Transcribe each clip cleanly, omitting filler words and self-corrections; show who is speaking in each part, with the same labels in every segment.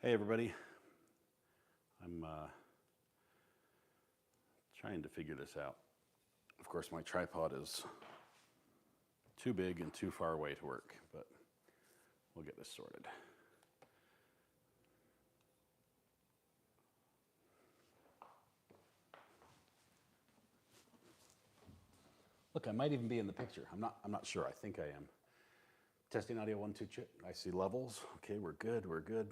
Speaker 1: Hey everybody, I'm trying to figure this out. Of course my tripod is too big and too far away to work, but we'll get this sorted. Look, I might even be in the picture. I'm not sure. I think I am. Testing audio 1, 2, check. I see levels. Okay, we're good, we're good.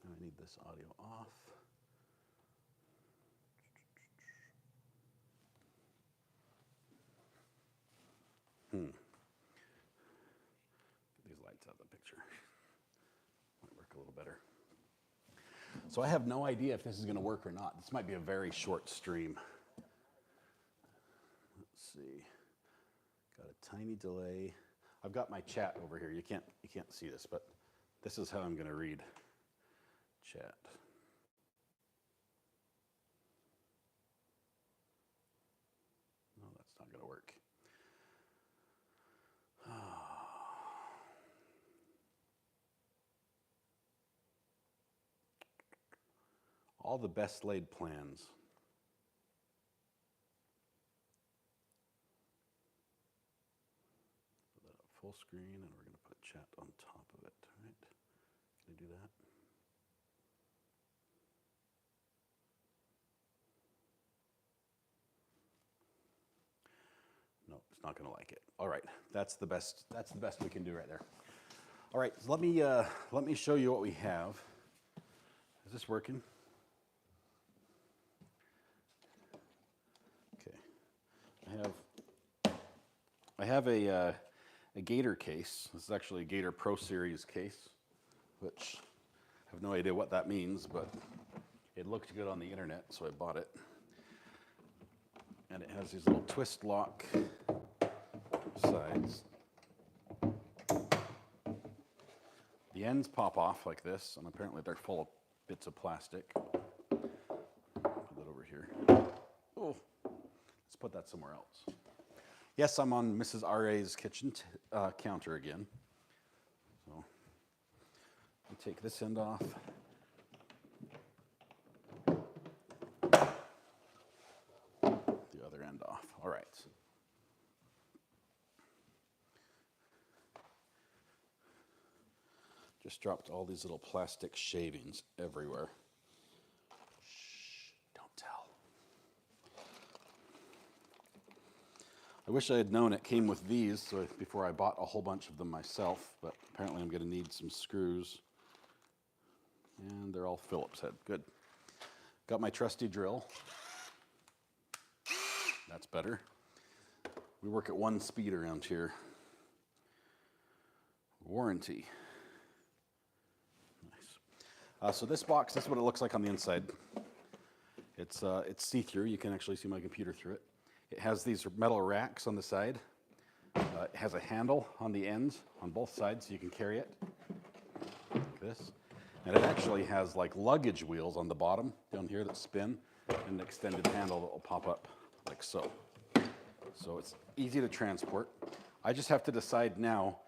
Speaker 1: I need this audio off. Get these lights out of the picture. Might work a little better. So I have no idea if this is going to work or not. This might be a very short stream. Let's see. Got a tiny delay. I've got my chat over here. You can't see this, but this is how I'm going to read chat. No, that's not going to work. All the best laid plans. Put that up full screen, and we're going to put chat on top of it, right? Can I do that? No, it's not going to like it. All right, that's the best we can do right there. All right, so let me show you what we have. Is this working? Okay, I have a Gator case. This is actually a Gator Pro Series case, which I have no idea what that means, but it looked good on the internet, so I bought it. And it has these little twist lock sides. The ends pop off like this, and apparently they're full of bits of plastic. Put that over here. Oh, let's put that somewhere else. Yes, I'm on Mrs. R.A.'s kitchen counter again. So I take this end off. The other end off. All right. Just dropped all these little plastic shavings everywhere. Shh, don't tell. I wish I had known it came with these so before I bought a whole bunch of them myself, but apparently I'm going to need some screws. And they're all Phillips head. Good. Got my trusty drill. That's better. We work at 1 speed around here. Warranty. Nice. So this box, this is what it looks like on the inside. It's see-through. You can actually see my computer through it. It has these metal racks on the side. It has a handle on the ends on both sides so you can carry it like this. And it actually has like luggage wheels on the bottom down here that spin and an extended handle that will pop up like so. So it's easy to transport. I just have to decide now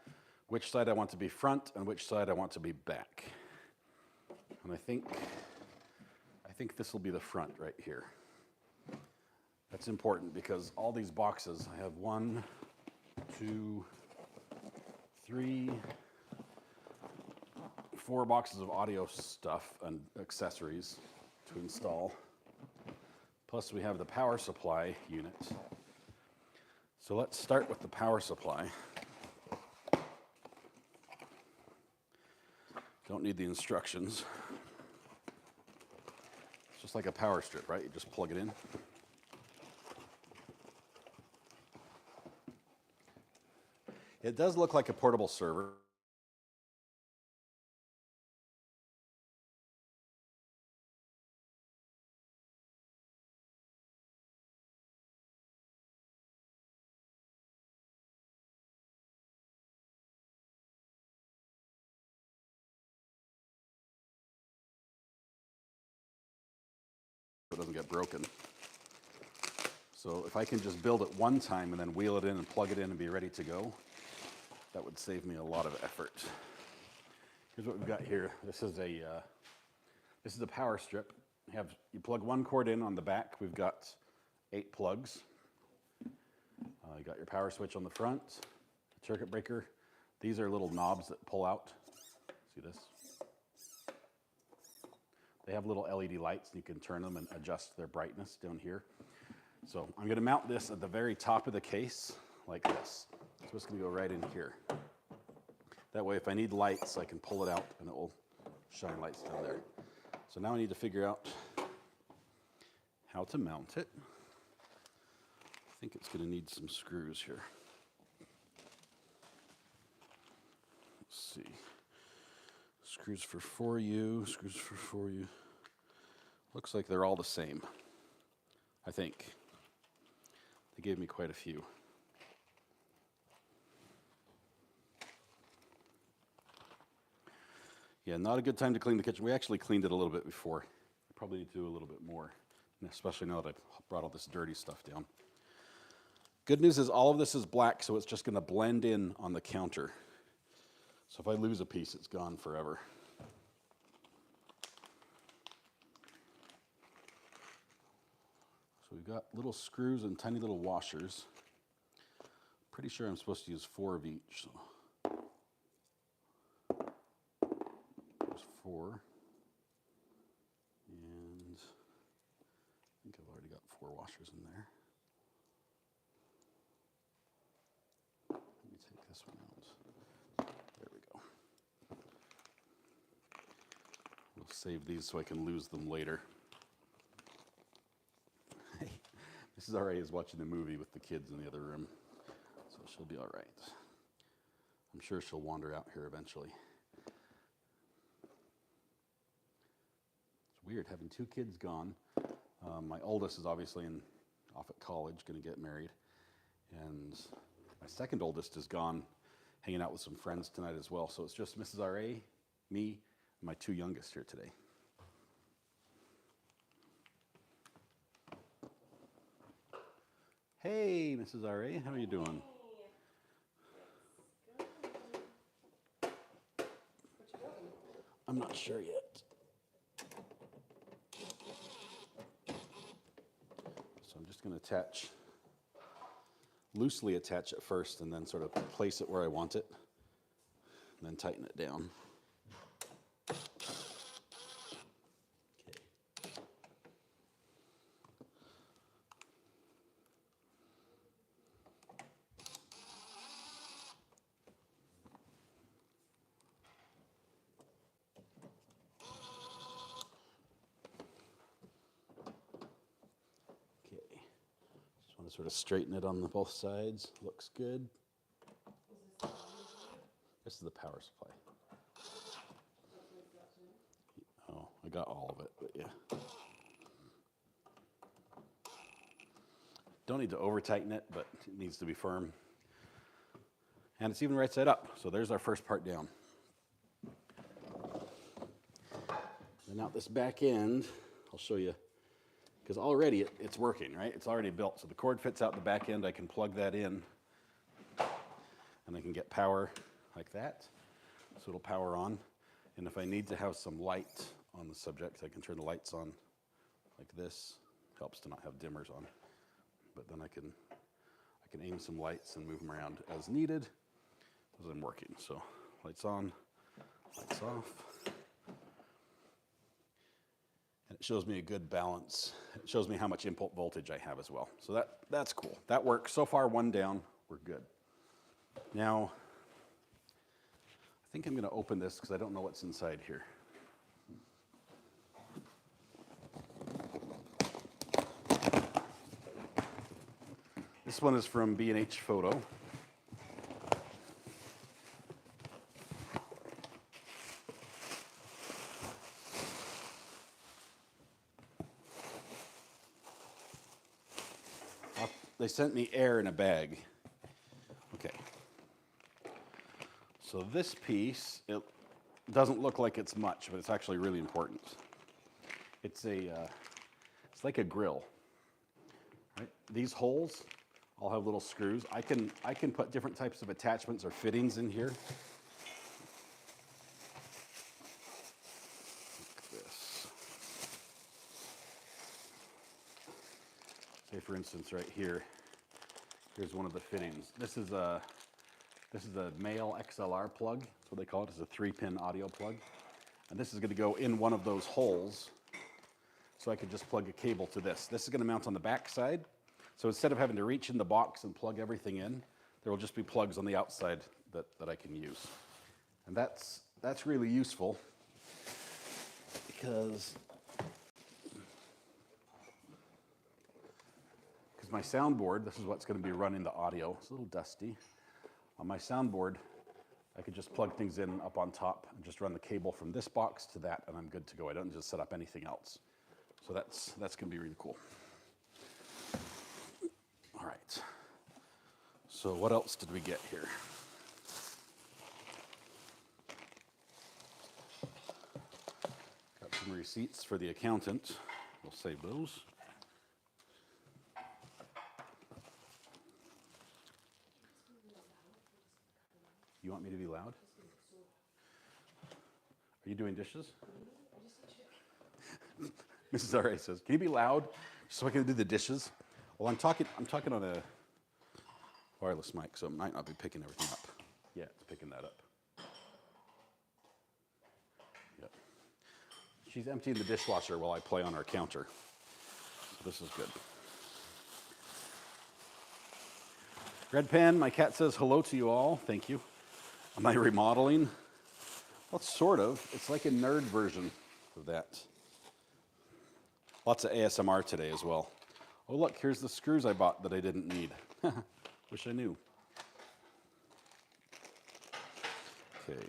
Speaker 1: which side I want to be front and which side I want to be back. And I think this will be the front right here. That's important because all these boxes, I have 1, 2, 3, 4 boxes of audio stuff and accessories to install. Plus we have the power supply unit. So let's start with the power supply. Don't need the instructions. It's just like a power strip, right? You just plug it in. It does look like a portable server. It doesn't get broken. So if I can just build it one time and then wheel it in and plug it in and be ready to go, that would save me a lot of effort. Here's what we've got here. This is a power strip. You plug one cord in on the back. We've got 8 plugs. You got your power switch on the front, circuit breaker. These are little knobs that pull out. See this? They have little LED lights. You can turn them and adjust their brightness down here. So I'm going to mount this at the very top of the case like this. So it's going to go right in here. That way, if I need lights, I can pull it out and it will shine lights down there. So now I need to figure out how to mount it. I think it's going to need some screws here. Let's see. Screws for 4U, screws for 4U. Looks like they're all the same, I think. They gave me quite a few. Yeah, not a good time to clean the kitchen. We actually cleaned it a little bit before. I probably need to do a little bit more, especially now that I've brought all this dirty stuff down. Good news is all of this is black, so it's just going to blend in on the counter. So if I lose a piece, it's gone forever. So we've got little screws and tiny little washers. Pretty sure I'm supposed to use 4 of each. So. There's 4. And I think I've already got 4 washers in there. Let me take this one out. There we go. We'll save these so I can lose them later. Hey, Mrs. R.A. is watching the movie with the kids in the other room, so she'll be all right. I'm sure she'll wander out here eventually. It's weird having 2 kids gone. My oldest is obviously off at college, going to get married. And my second oldest is gone hanging out with some friends tonight as well. So it's just Mrs. R.A., me, and my 2 youngest here today. Hey, Mrs. R.A., how are you doing? I'm not sure yet. So I'm just going to loosely attach it first and then sort of place it where I want it and then tighten it down. Sort of straighten it on both sides. Looks good. This is the power supply. Oh, I got all of it, but yeah. Don't need to over tighten it, but it needs to be firm. And it's even right side up. So there's our first part down. And out this back end, I'll show you. Because already it's working, right? It's already built. So the cord fits out the back end. I can plug that in. And I can get power like that. So it'll power on. And if I need to have some light on the subject, I can turn the lights on like this. Helps to not have dimmers on. But then I can aim some lights and move them around as needed as I'm working. So lights on, lights off. And it shows me a good balance. It shows me how much input voltage I have as well. So that's cool. That works. So far, 1 down. We're good. Now, I think I'm going to open this because I don't know what's inside here. This one is from B&H Photo. They sent me air in a bag. Okay. So this piece, it doesn't look like it's much, but it's actually really important. It's like a grill. Right? These holes all have little screws. I can put different types of attachments or fittings in here. say for instance right here, here's one of the fittings. This is a male XLR plug. That's what they call it. It's a 3-pin audio plug. And this is going to go in one of those holes. So I could just plug a cable to this. This is going to mount on the back side. So instead of having to reach in the box and plug everything in, there will just be plugs on the outside that I can use. And that's really useful because my soundboard, this is what's going to be running the audio. It's a little dusty. On my soundboard, I could just plug things in up on top and just run the cable from this box to that, and I'm good to go. I don't just set up anything else. So that's going to be really cool. All right. So what else did we get here? Got some receipts for the accountant. We'll save those. You want me to be loud? Are you doing dishes? Mrs. R.A. says, "Can you be loud so I can do the dishes?" Well, I'm talking on a wireless mic, so it might not be picking everything up. Yeah, it's picking that up. Yep. She's emptying the dishwasher while I play on our counter. So this is good. Red Pen, my cat says hello to you all. Thank you. Am I remodeling? Well, sort of. It's like a nerd version of that. Lots of ASMR today as well. Oh, look, here's the screws I bought that I didn't need. Wish I knew. Okay.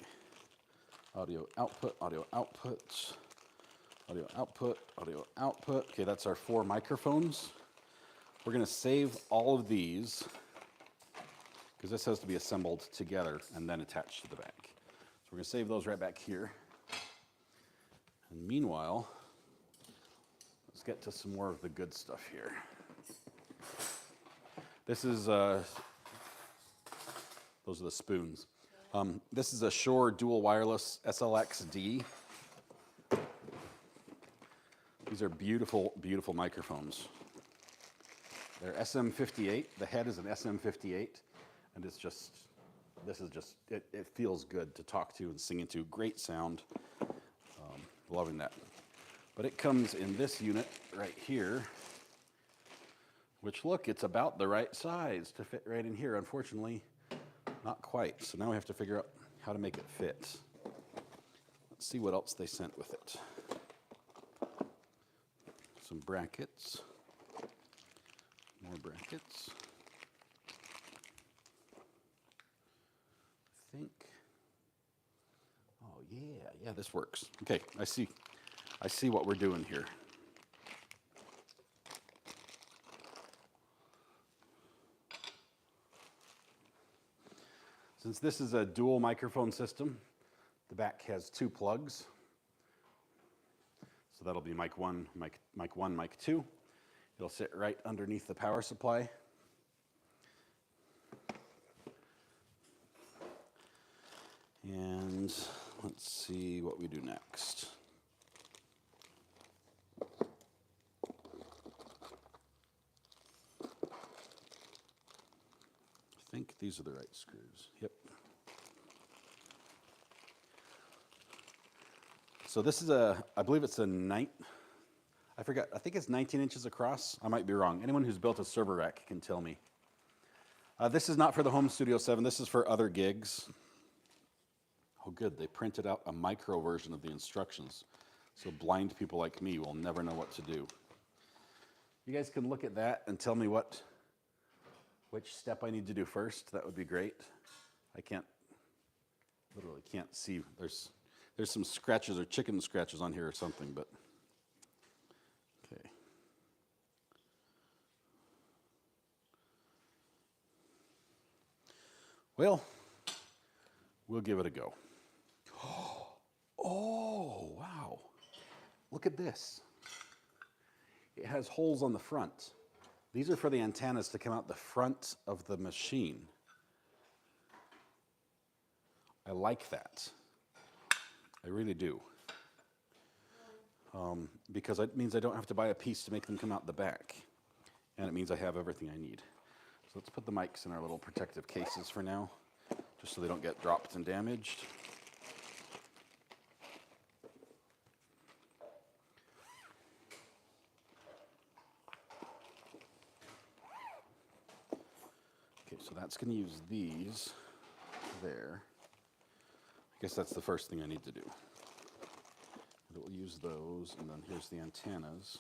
Speaker 1: Audio output, audio output, audio output, audio output. Okay, that's our 4 microphones. We're going to save all of these because this has to be assembled together and then attached to the back. So we're going to save those right back here. And meanwhile, let's get to some more of the good stuff here. This is, those are the spoons. This is a Shure dual wireless SLX-D. These are beautiful, beautiful microphones. They're SM58. The head is an SM58. And it's just, this is just, it feels good to talk to and sing into. Great sound. Loving that. But it comes in this unit right here, which look, it's about the right size to fit right in here. Unfortunately, not quite. So now we have to figure out how to make it fit. Let's see what else they sent with it. Some brackets. More brackets. I think. Oh yeah, this works. Okay, I see what we're doing here. Since this is a dual microphone system, the back has 2 plugs. So that'll be mic 1, mic 2. It'll sit right underneath the power supply. And let's see what we do next. I think these are the right screws. Yep. So this is I believe it's a I think it's 19 inches across. I might be wrong. Anyone who's built a server rack can tell me. This is not for the Home Studio 7. This is for other gigs. Oh, good. They printed out a micro version of the instructions. So blind people like me will never know what to do. You guys can look at that and tell me which step I need to do first. That would be great. I literally can't see. There's some scratches or chicken scratches on here or something, but okay. Well, we'll give it a go. Oh, wow. Look at this. It has holes on the front. These are for the antennas to come out the front of the machine. I like that. I really do. Because it means I don't have to buy a piece to make them come out the back. and it means I have everything I need. So let's put the mics in our little protective cases for now, just so they don't get dropped and damaged. Okay, so that's going to use these there. I guess that's the first thing I need to do. It will use those, and then here's the antennas.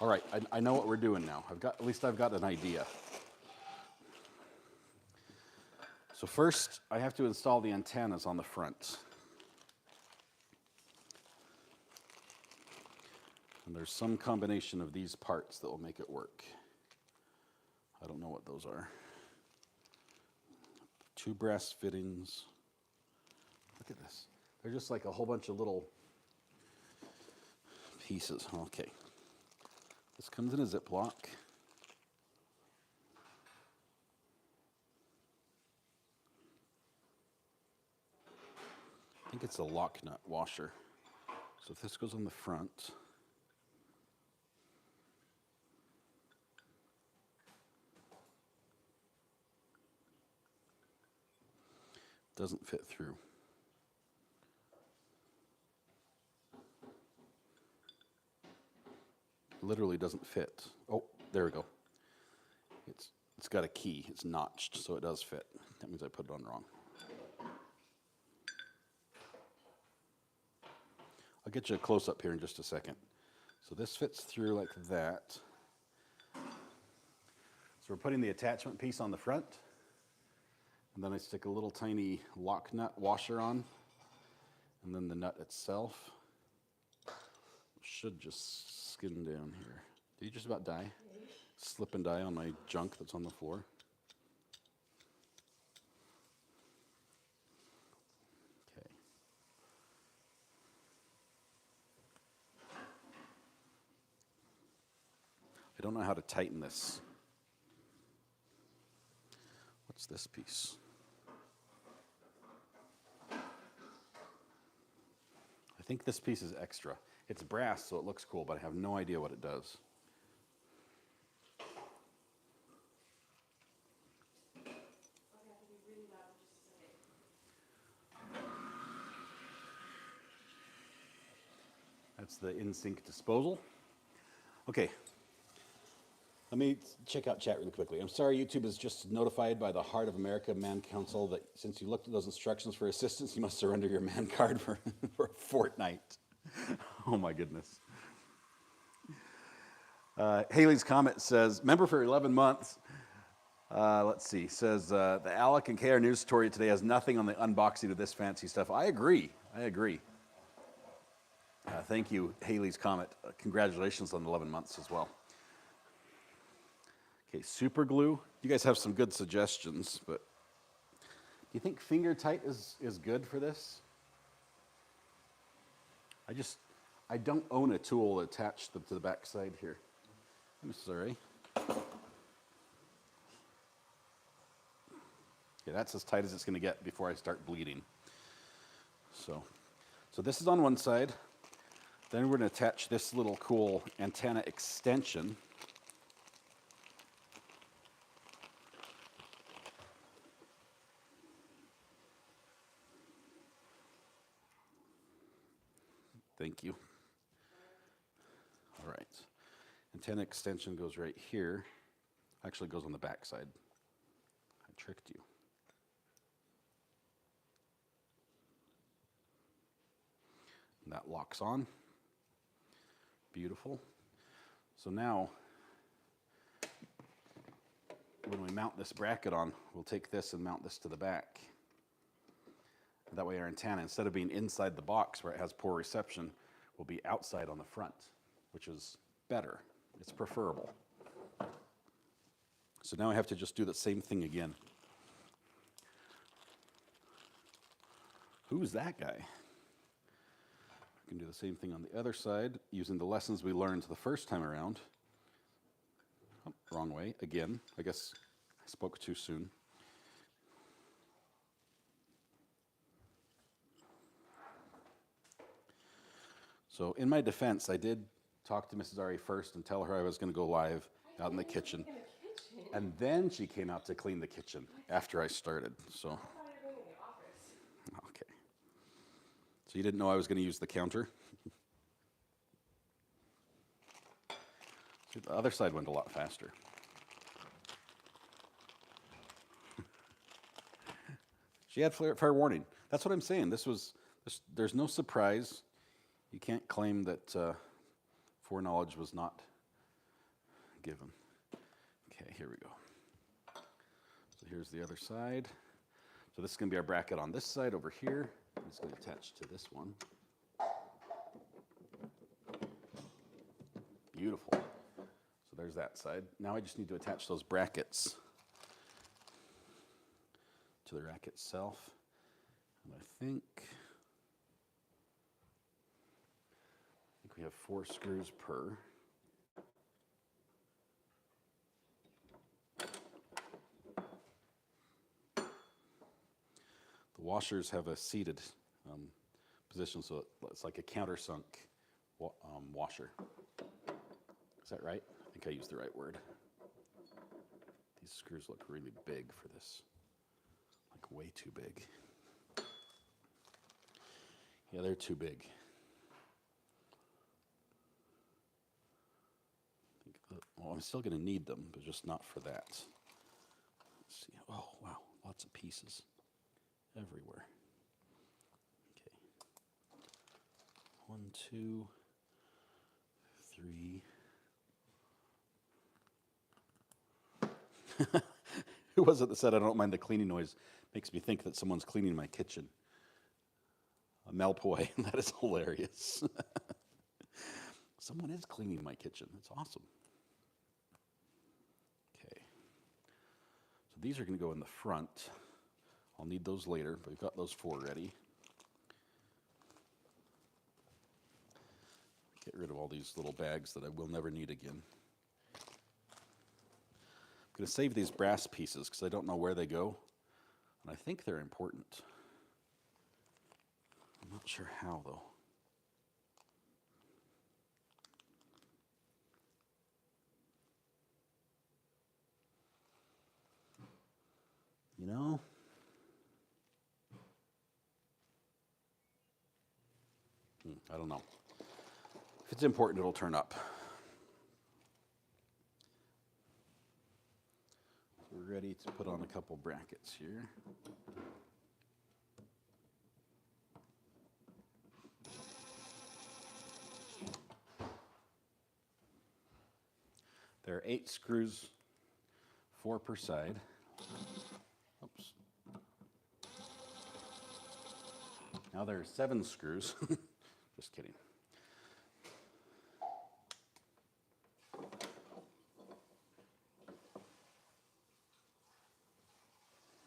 Speaker 1: All right, I know what we're doing now. At least I've got an idea. So first, I have to install the antennas on the front. And there's some combination of these parts that will make it work. I don't know what those are. 2 brass fittings. Look at this. They're just like a whole bunch of little pieces. Okay. This comes in a Ziploc. I think it's a lock nut washer. So if this goes on the front, it doesn't fit through. Literally doesn't fit. Oh, there we go. It's got a key. It's notched, so it does fit. That means I put it on wrong. I'll get you a close-up here in just a second. So this fits through like that. So we're putting the attachment piece on the front, and then I stick a little tiny lock nut washer on, and then the nut itself should just skin down here. Did you just about die? Slip and die on my junk that's on the floor. Okay. I don't know how to tighten this. What's this piece? I think this piece is extra. It's brass, so it looks cool, but I have no idea what it does. That's the in-sync disposal. Okay. Let me check out chat really quickly. I'm sorry, YouTube is just notified by the Heart of America Man Council that since you looked at those instructions for assistance, you must surrender your man card for a fortnight. Oh my goodness. Haley's comment says, member for 11 months. Let's see, says, the Alec and KR News story today has nothing on the unboxing of this fancy stuff. I agree. Thank you, Haley's comment. Congratulations on 11 months as well. Okay, super glue. You guys have some good suggestions, but do you think finger tight is good for this? I don't own a tool attached to the back side here. I'm sorry. Okay, that's as tight as it's going to get before I start bleeding. So this is on one side. Then we're going to attach this little cool antenna extension. Thank you. All right. Antenna extension goes right here. Actually, it goes on the back side. I tricked you. And that locks on. Beautiful. So now, when we mount this bracket on, we'll take this and mount this to the back. That way our antenna, instead of being inside the box where it has poor reception, will be outside on the front, which is better. It's preferable. So now I have to just do the same thing again. Who's that guy? I can do the same thing on the other side using the lessons we learned the first time around. Oh, wrong way, again. I guess I spoke too soon. So in my defense, I did talk to Mrs. Ari first and tell her I was going to go live out in the kitchen. And then she came out to clean the kitchen after I started. So, okay. So you didn't know I was going to use the counter? See, the other side went a lot faster. She had fair warning. That's what I'm saying. There's no surprise. You can't claim that foreknowledge was not given. Okay, here we go. So here's the other side. So this is going to be our bracket on this side over here. It's going to attach to this one. Beautiful. So there's that side. Now I just need to attach those brackets to the rack itself. And I think we have 4 screws per. The washers have a seated position, so it's like a countersunk washer. Is that right? I think I used the right word. These screws look really big for this. Like way too big. Yeah, they're too big. Well, I'm still going to need them, but just not for that. Let's see. Oh, wow. Lots of pieces everywhere. Okay. 1, 2, 3. Who was it that said, I don't mind the cleaning noise? Makes me think that someone's cleaning my kitchen. A Malpoy. That is hilarious. Someone is cleaning my kitchen. That's awesome. Okay. So these are going to go in the front. I'll need those later, but we've got those 4 ready. Get rid of all these little bags that I will never need again. I'm going to save these brass pieces because I don't know where they go, and I think they're important. I'm not sure how, though. You know, I don't know. If it's important, it'll turn up. We're ready to put on a couple brackets here. There are 8 screws, 4 per side. Oops. Now there are 7 screws. Just kidding.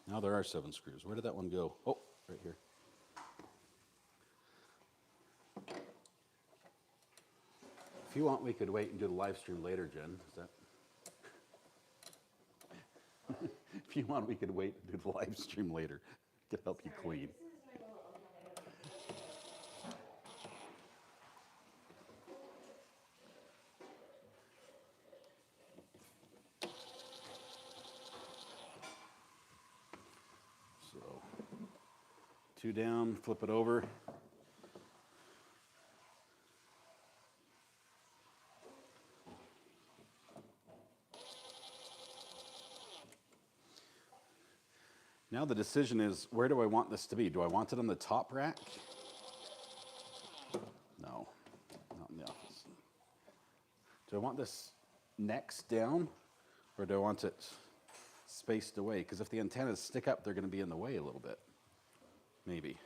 Speaker 1: Now there are 7 screws. Where did that one go? Oh, right here. If you want, we could wait and do the live stream later, Jen. Is that? If you want, we could wait and do the live stream later. To help you clean. So, 2 down, flip it over. Now the decision is, where do I want this to be? Do I want it on the top rack? No, not in the office. Do I want this next down, or do I want it spaced away? Because if the antennas stick up, they're going to be in the way a little bit. Maybe.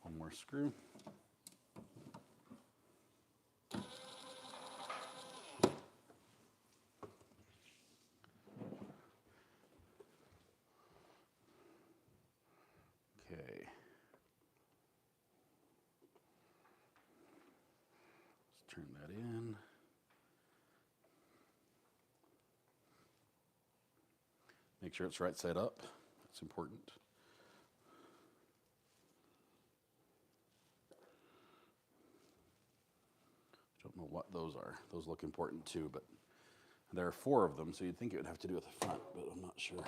Speaker 1: One more screw. Turn that in. Make sure it's right side up. That's important. Don't know what those are. Those look important too, but there are 4 of them, so you'd think it would have to do with the front, but I'm not sure.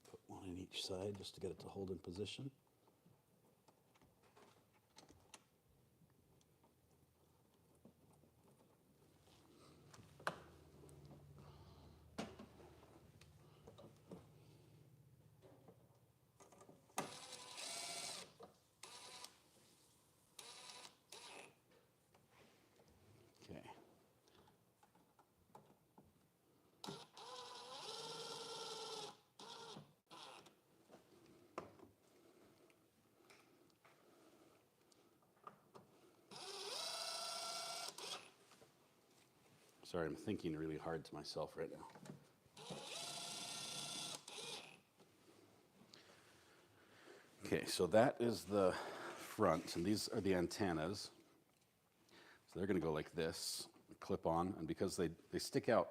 Speaker 1: Put one on each side just to get it to hold in position. Sorry, I'm thinking really hard to myself right now. Okay, so that is the front, and these are the antennas. So they're going to go like this, clip on, and because they stick out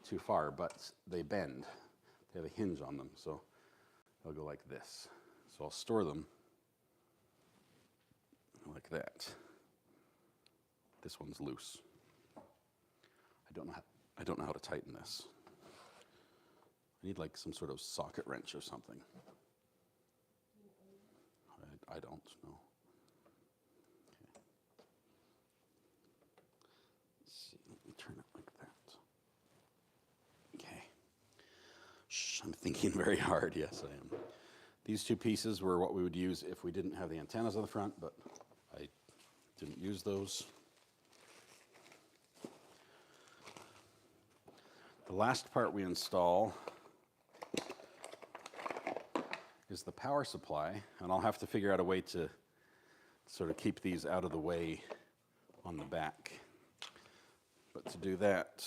Speaker 1: too far, but they bend. They have a hinge on them, so they'll go like this. So I'll store them like that. This one's loose. I don't know how to tighten this. I need like some sort of socket wrench or something. I don't know. Okay. Let's see, let me turn it like that. Okay. Shh, I'm thinking very hard. Yes, I am. These 2 pieces were what we would use if we didn't have the antennas on the front, but I didn't use those. The last part we install is the power supply, and I'll have to figure out a way to sort of keep these out of the way on the back. But to do that,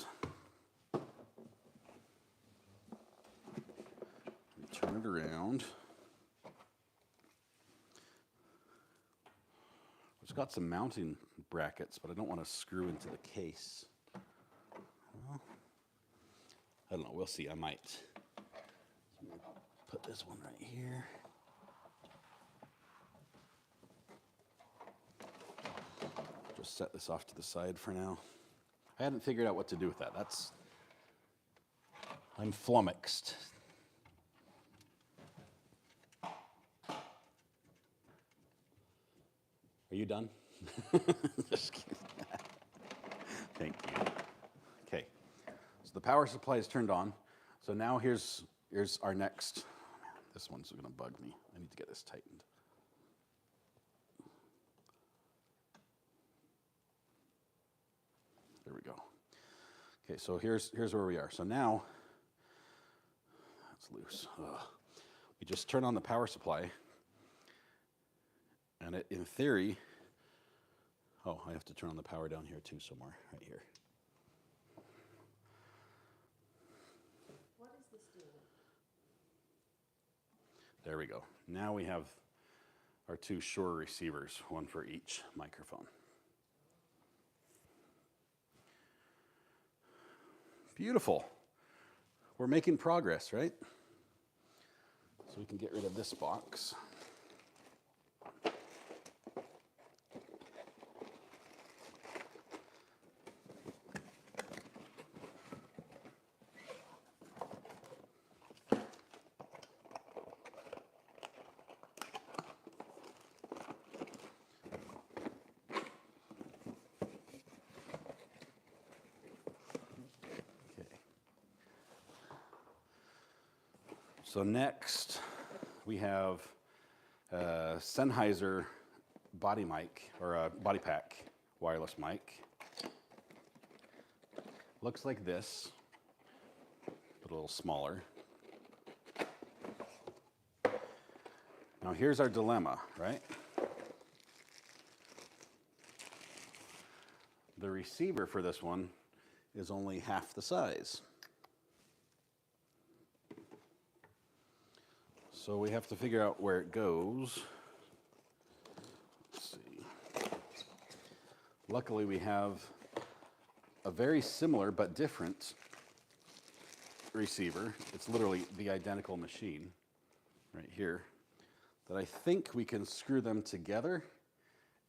Speaker 1: turn it around. It's got some mounting brackets, but I don't want to screw into the case. Well, I don't know, we'll see, I might. Put this one right here. Just set this off to the side for now. I hadn't figured out what to do with that. I'm flummoxed. Are you done? Just kidding. Thank you. Okay. So the power supply is turned on. So now here's our next. Oh man, this one's going to bug me. I need to get this tightened. There we go. Okay, so here's where we are. So now that's loose. Ugh. We just turn on the power supply, and in theory, oh, I have to turn on the power down here too somewhere, right here.
Speaker 2: What is this doing?
Speaker 1: There we go. Now we have our 2 Shure receivers, one for each microphone. Beautiful. We're making progress, right? So we can get rid of this box. So next, we have a Sennheiser body mic, or a bodypack wireless mic. Looks like this, but a little smaller. Now here's our dilemma, right? The receiver for this one is only half the size. So we have to figure out where it goes. Luckily, we have a very similar but different receiver. It's literally the identical machine right here that I think we can screw them together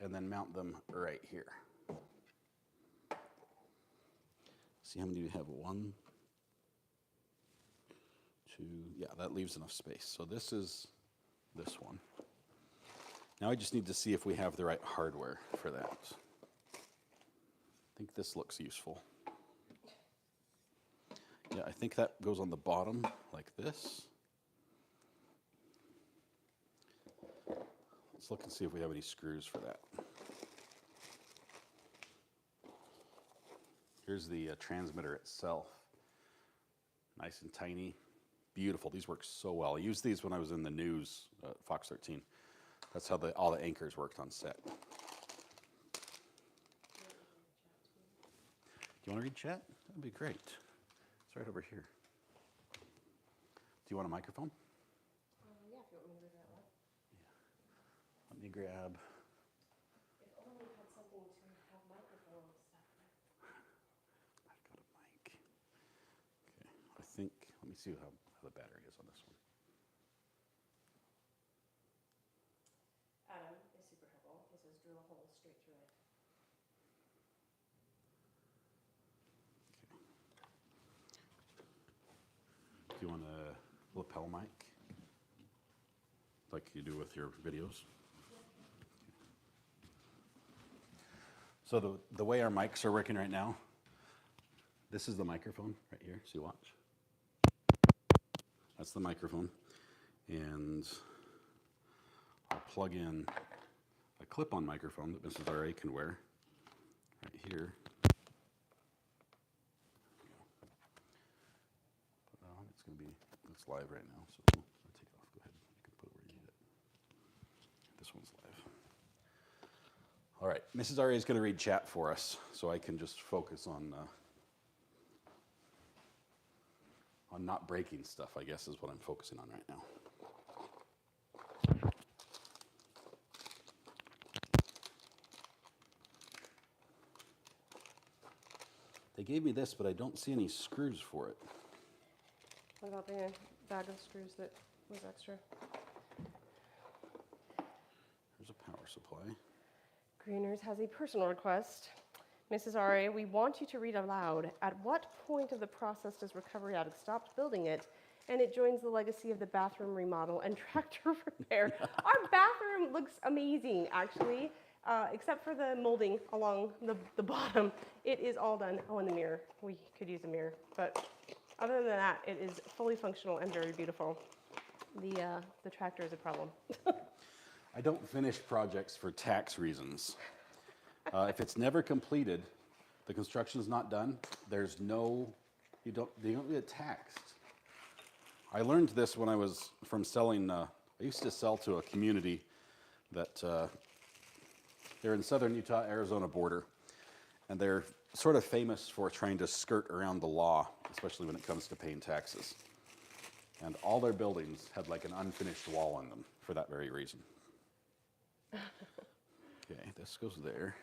Speaker 1: and then mount them right here. See how many we have? 1, 2, yeah, that leaves enough space. So this is this one. Now I just need to see if we have the right hardware for that. I think this looks useful. Yeah, I think that goes on the bottom like this. Let's look and see if we have any screws for that. Here's the transmitter itself. Nice and tiny, beautiful. These work so well. I used these when I was in the news, Fox 13. That's how all the anchors worked on set. Do you want to read chat? That'd be great. It's right over here. Do you want a microphone?
Speaker 2: Yeah, if you want me to move that way.
Speaker 1: Yeah. Let me grab.
Speaker 2: If only we had something to have microphone stuff with.
Speaker 1: I've got a mic. Okay, I think, let me see how the battery is on this one.
Speaker 2: Adam is super helpful. He says drill a hole straight through it.
Speaker 1: Do you want a lapel mic? Like you do with your videos? So the way our mics are working right now, this is the microphone right here. See, watch. That's the microphone. And I'll plug in a clip-on microphone that Mrs. R.A. can wear right here. It's going to be, it's live right now, so I'll take it off. Go ahead. You can put it where you need it. This one's live. All right, Mrs. R.A. is going to read chat for us, so I can just focus on not breaking stuff, I guess, is what I'm focusing on right now. They gave me this, but I don't see any screws for it.
Speaker 2: What about the bag of screws that was extra?
Speaker 1: There's a power supply.
Speaker 2: Greeners has a personal request. Mrs. R.A., we want you to read aloud. At what point of the process does Recovery Addict stop building it and it joins the legacy of the bathroom remodel and tractor repair? Our bathroom looks amazing, actually, except for the molding along the bottom. It is all done. Oh, and the mirror. We could use a mirror. But other than that, it is fully functional and very beautiful. The tractor is a problem.
Speaker 1: I don't finish projects for tax reasons. If it's never completed, the construction's not done, there's no, you don't get taxed. I learned this when I was from selling, I used to sell to a community that, they're in southern Utah, Arizona border, and they're sort of famous for trying to skirt around the law, especially when it comes to paying taxes. And all their buildings had like an unfinished wall in them for that very reason. Okay, this goes there.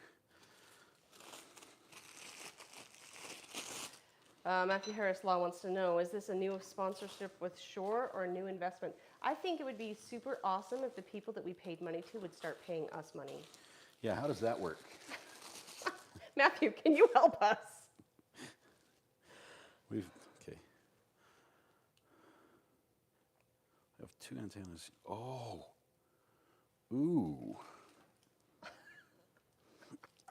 Speaker 2: Matthew Harris Law wants to know, is this a new sponsorship with Shore or a new investment? I think it would be super awesome if the people that we paid money to would start paying us money.
Speaker 1: Yeah, how does that work?
Speaker 2: Matthew, can you help us?
Speaker 1: Okay. I have 2 antennas. Oh. Ooh.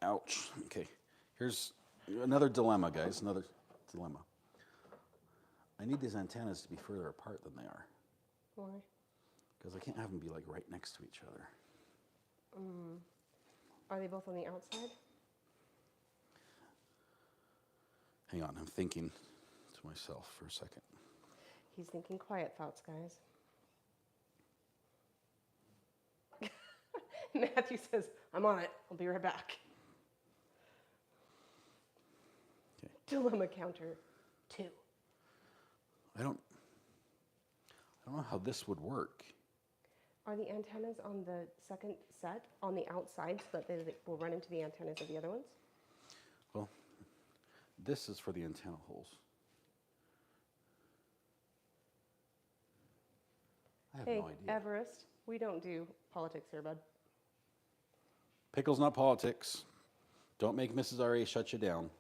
Speaker 1: Ouch. Okay. Here's another dilemma, guys. Another dilemma. I need these antennas to be further apart than they are.
Speaker 2: Why?
Speaker 1: Because I can't have them be like right next to each other.
Speaker 2: Are they both on the outside?
Speaker 1: Hang on, I'm thinking to myself for a second.
Speaker 2: He's thinking quiet thoughts, guys. Matthew says, I'm on it. I'll be right back.
Speaker 1: Okay.
Speaker 2: Dilemma counter 2.
Speaker 1: I don't know how this would work.
Speaker 2: Are the antennas on the second set on the outside so that they will run into the antennas of the other ones?
Speaker 1: Well, this is for the antenna holes. I have
Speaker 2: Hey,
Speaker 1: no idea.
Speaker 2: Everest, we don't do politics here, bud.
Speaker 1: Pickles, not politics. Don't make Mrs. R.A. shut you down.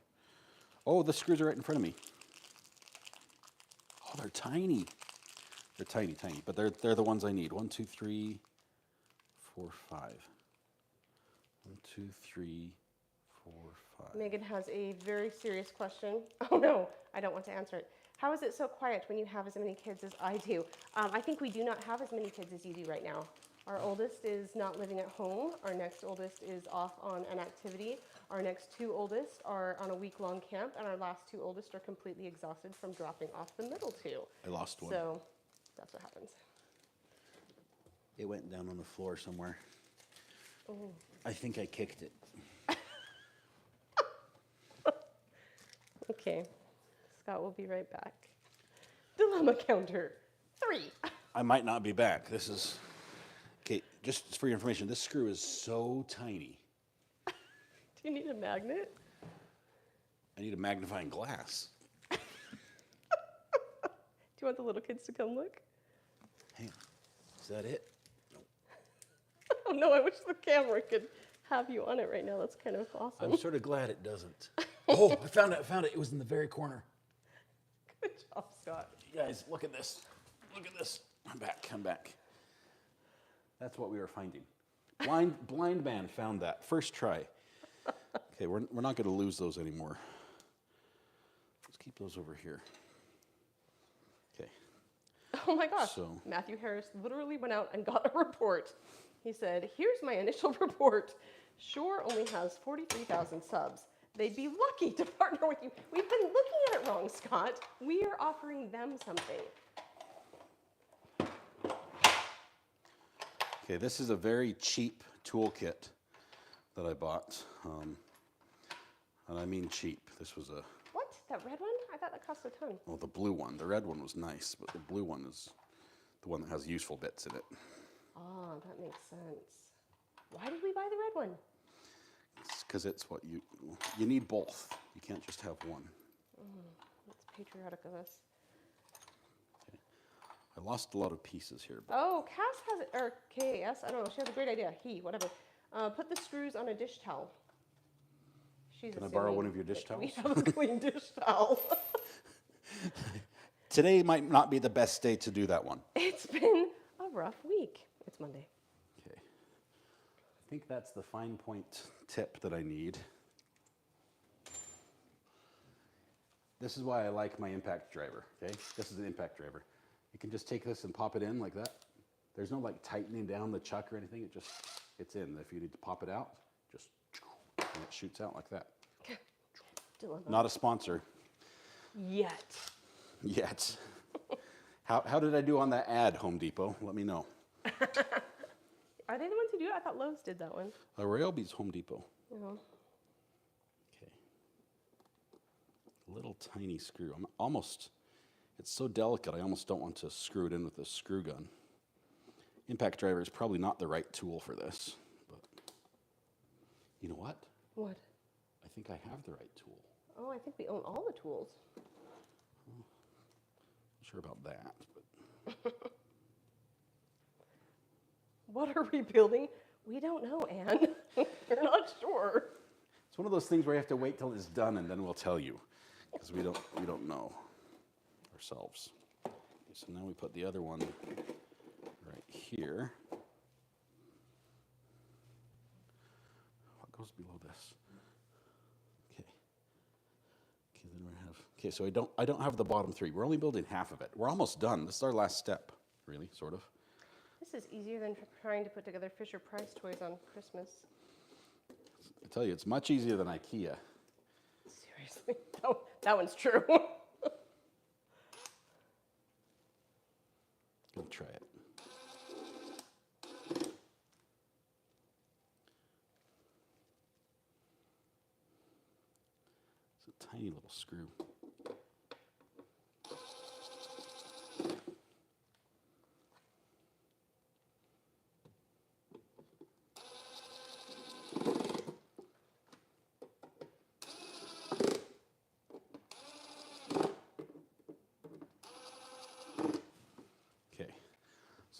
Speaker 1: Oh, the screws are right in front of me. Oh, they're tiny. They're tiny, tiny, but they're the ones I need. 1, 2, 3, 4, 5. 1, 2, 3, 4, 5.
Speaker 2: Megan has a very serious question. Oh no, I don't want to answer it. How is it so quiet when you have as many kids as I do? I think we do not have as many kids as you do right now. Our oldest is not living at home. Our next oldest is off on an activity. Our next 2 oldest are on a week-long camp, and our last 2 oldest are completely exhausted from dropping off the middle 2.
Speaker 1: I lost one.
Speaker 2: So that's what happens.
Speaker 1: It went down on the floor somewhere.
Speaker 2: Oh.
Speaker 1: I think I kicked it.
Speaker 2: Okay, Scott will be right back. Dilemma counter 3.
Speaker 1: I might not be back. This is, okay, just for your information, this screw is so tiny.
Speaker 2: Do you need a magnet?
Speaker 1: I need a magnifying glass.
Speaker 2: Do you want the little kids to come look?
Speaker 1: Hang on. Is that it?
Speaker 2: Oh no, I wish the camera could have you on it right now. That's kind of awesome.
Speaker 1: I'm sort of glad it doesn't. Oh, I found it. It was in the very corner.
Speaker 2: Good job, Scott.
Speaker 1: You guys, look at this. Look at this. I'm back. That's what we were finding. Blind man found that. First try. Okay, we're not going to lose those anymore. Let's keep those over here. Okay.
Speaker 2: Oh my gosh.
Speaker 1: So-
Speaker 2: Matthew Harris literally went out and got a report. He said, here's my initial report. Shore only has 43,000 subs. They'd be lucky to partner with you. We've been looking at it wrong, Scott. We are offering them something.
Speaker 1: Okay, this is a very cheap toolkit that I bought. And I mean cheap. This was a,
Speaker 2: What? That red one? I thought that cost a ton.
Speaker 1: well, the blue one. The red one was nice, but the blue one is the one that has useful bits in it.
Speaker 2: Oh, that makes sense. Why did we buy the red one?
Speaker 1: It's because it's what you need both. You can't just have one.
Speaker 2: That's patriotic of us.
Speaker 1: I lost a lot of pieces here. But
Speaker 2: Oh, Cass has it, or KAS, I don't know. She has a great idea. Whatever. Put the screws on a dish towel. She's
Speaker 1: Can I borrow one of your
Speaker 2: assuming
Speaker 1: dish
Speaker 2: that we
Speaker 1: towels?
Speaker 2: have a clean dish towel.
Speaker 1: Today might not be the best day to do that one.
Speaker 2: It's been a rough week. It's Monday.
Speaker 1: Okay. I think that's the fine point tip that I need. This is why I like my impact driver, okay? This is an impact driver. You can just take this and pop it in like that. There's no like tightening down the chuck or anything. It's in. If you need to pop it out, just, and it shoots out like that.
Speaker 2: Dilemma.
Speaker 1: Not a sponsor
Speaker 2: Yet.
Speaker 1: yet. How did I do on that ad, Home Depot? Let me know.
Speaker 2: Are they the ones who do it? I thought Lowe's did that one.
Speaker 1: Ryobi's Home Depot.
Speaker 2: Oh.
Speaker 1: Okay. Little tiny screw. It's so delicate, I almost don't want to screw it in with a screw gun. Impact driver is probably not the right tool for this, but you know what?
Speaker 2: What?
Speaker 1: I think I have the right tool.
Speaker 2: Oh, I think we own all the tools.
Speaker 1: Not sure about that, but
Speaker 2: What are we building? We don't know, Anne. We're not sure.
Speaker 1: it's one of those things where you have to wait till it's done and then we'll tell you, because we don't know ourselves. Okay, so now we put the other one right here. What goes below this? Okay. Okay, then we have. Okay, so I don't have the bottom 3. We're only building half of it. We're almost done. This is our last step, really, sort of.
Speaker 2: This is easier than trying to put together Fisher-Price toys on Christmas.
Speaker 1: I tell you, it's much easier than IKEA.
Speaker 2: Seriously. Oh, that one's true.
Speaker 1: Gonna try it. It's a tiny little screw.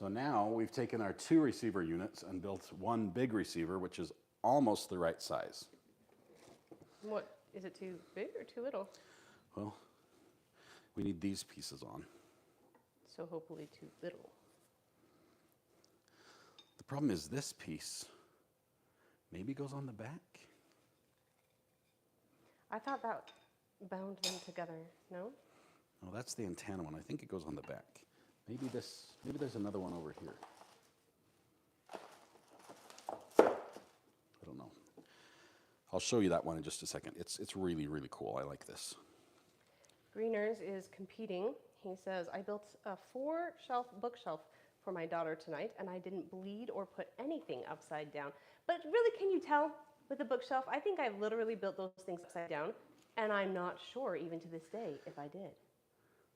Speaker 1: So now we've taken our 2 receiver units and built one big receiver, which is almost the right size.
Speaker 2: What, is it too big or too little?
Speaker 1: Well, we need these pieces on.
Speaker 2: So hopefully too little.
Speaker 1: The problem is this piece maybe goes on the back.
Speaker 2: I thought that bound them together, no?
Speaker 1: No, that's the antenna one. I think it goes on the back. Maybe there's another one over here. I don't know. I'll show you that one in just a second. It's really, really cool. I like this.
Speaker 2: Greeners is competing. He says, I built a 4-shelf bookshelf for my daughter tonight, and I didn't bleed or put anything upside down. But really, can you tell with the bookshelf? I think I literally built those things upside down, and I'm not sure even to this day if I did.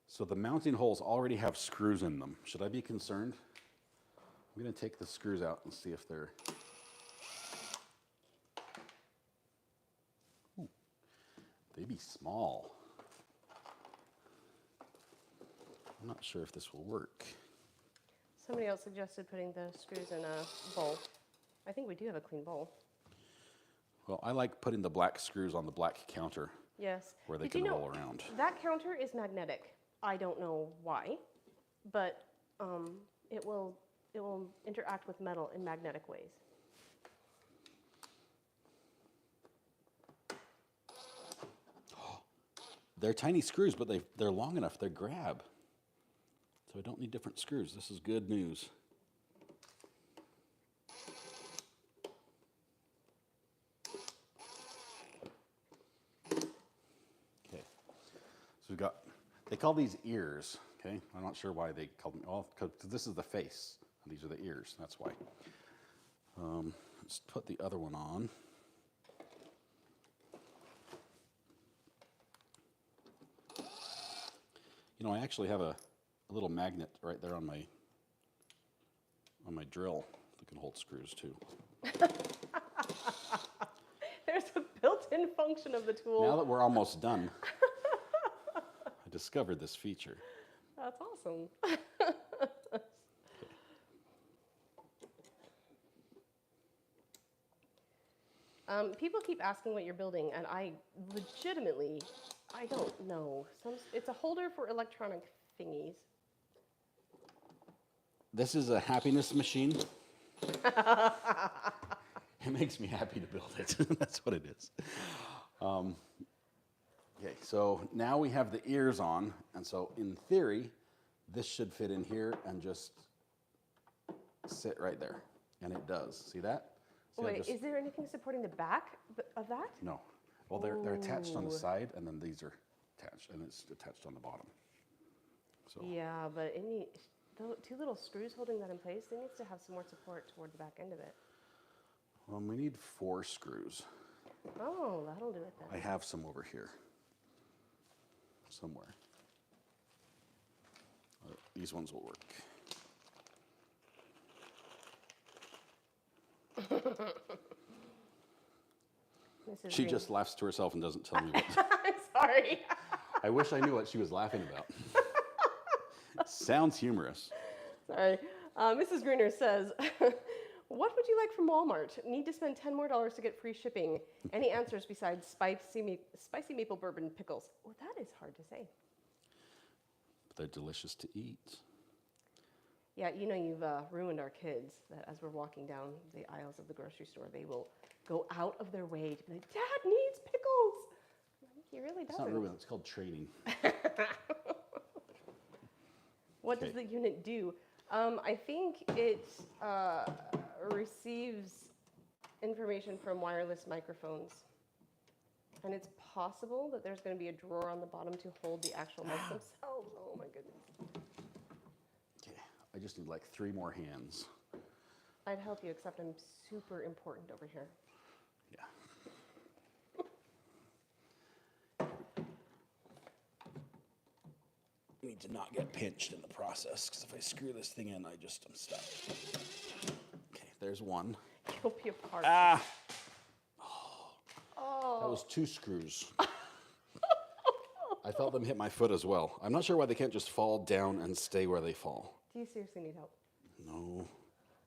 Speaker 1: So the mounting holes already have screws in them. Should I be concerned? I'm going to take the screws out and see if they're... Ooh, they be small. I'm not sure if this will work.
Speaker 2: Somebody else suggested putting the screws in a bowl. I think we do have a clean bowl.
Speaker 1: Well, I like putting the black screws on the black counter.
Speaker 2: Yes.
Speaker 1: Where they
Speaker 2: Did you
Speaker 1: can
Speaker 2: know
Speaker 1: roll around.
Speaker 2: That counter is magnetic. I don't know why, but it will interact with metal in magnetic ways.
Speaker 1: They're tiny screws, but they're long enough. They grab. So I don't need different screws. This is good news. Okay. So we've got, they call these ears, okay? I'm not sure why they call them, well, because this is the face, and these are the ears, that's why. Let's put the other one on. You know, I actually have a little magnet right there on my drill that can hold screws too.
Speaker 2: There's a built-in function of the tool.
Speaker 1: Now that we're almost done, I discovered this feature.
Speaker 2: That's awesome. People keep asking what you're building, and I legitimately, I don't know. It's a holder for electronic thingies.
Speaker 1: This is a happiness machine. It makes me happy to build it. That's what it is. Okay, so now we have the ears on, and so in theory, this should fit in here and just sit right there, and it does. See that? See,
Speaker 2: Wait, is there anything supporting the back of that?
Speaker 1: No. Well, they're attached on the side, and then these are attached, and it's attached on the bottom. So
Speaker 2: Yeah, but the 2 little screws holding that in place, they need to have some more support toward the back end of it.
Speaker 1: we need 4 screws.
Speaker 2: Oh, that'll do it then.
Speaker 1: I have some over here somewhere. These ones will work. She just laughs to herself and doesn't tell me what.
Speaker 2: I'm sorry.
Speaker 1: I wish I knew what she was laughing about. Sounds humorous.
Speaker 2: Sorry. Mrs. Greener says, what would you like from Walmart? Need to spend $10 more to get free shipping. Any answers besides spicy maple bourbon pickles? Well, that is hard to say.
Speaker 1: But they're delicious to eat.
Speaker 2: Yeah, you know you've ruined our kids, that as we're walking down the aisles of the grocery store, they will go out of their way to be like, Dad needs pickles. He really does.
Speaker 1: It's not ruin, it's called training.
Speaker 2: What does the unit do? I think it receives information from wireless microphones. And it's possible that there's going to be a drawer on the bottom to hold the actual mics themselves. Oh my goodness.
Speaker 1: Okay, I just need like 3 more hands.
Speaker 2: I'd help you, except I'm super important over here.
Speaker 1: Yeah. I need to not get pinched in the process, because if I screw this thing in, I'm stuck. Okay, there's one.
Speaker 2: You'll be apart.
Speaker 1: Ah!
Speaker 2: Oh.
Speaker 1: That was 2 screws. I felt them hit my foot as well. I'm not sure why they can't just fall down and stay where they fall.
Speaker 2: Do you seriously need help?
Speaker 1: No.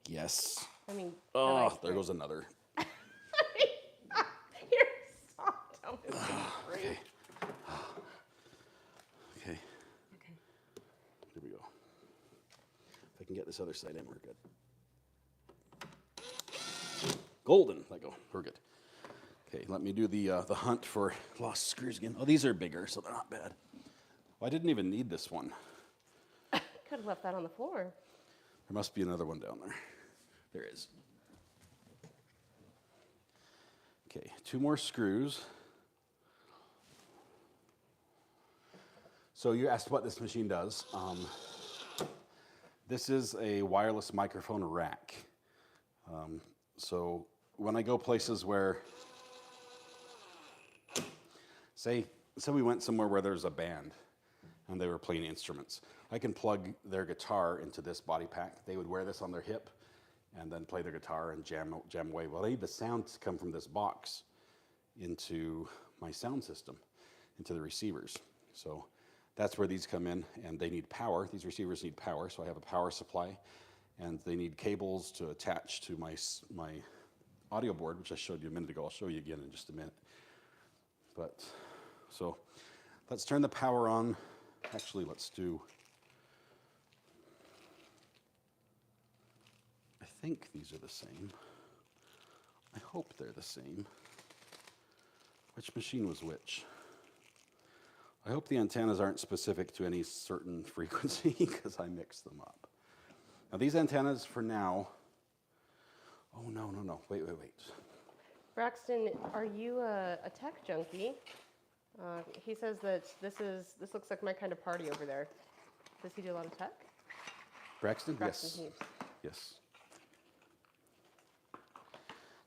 Speaker 1: Yes.
Speaker 2: I mean,
Speaker 1: Oh, there goes another.
Speaker 2: You're soft. I'm just gonna break.
Speaker 1: Okay. Okay.
Speaker 2: Okay.
Speaker 1: Here we go. If I can get this other side in, we're good. Golden. Let go. We're good. Okay, let me do the hunt for lost screws again. Oh, these are bigger, so they're not bad. Well, I didn't even need this one.
Speaker 2: Could have left that on the floor.
Speaker 1: There must be another one down there. There is. Okay, 2 more screws. So you asked what this machine does. This is a wireless microphone rack. So when I go places where, say we went somewhere where there's a band and they were playing instruments, I can plug their guitar into this body pack. They would wear this on their hip and then play their guitar and jam away. Well, I need the sound to come from this box into my sound system, into the receivers. So that's where these come in, and they need power. These receivers need power, so I have a power supply, and they need cables to attach to my audio board, which I showed you a minute ago. I'll show you again in just a minute. But so let's turn the power on. Actually, let's do, I think these are the same. I hope they're the same. Which machine was which? I hope the antennas aren't specific to any certain frequency because I mixed them up. Now these antennas for now, oh no, wait.
Speaker 2: Braxton, are you a tech junkie? He says that this looks like my kind of party over there. Does he do a lot of tech?
Speaker 1: Braxton?
Speaker 2: Braxton
Speaker 1: Yes.
Speaker 2: Heaps.
Speaker 1: Yes.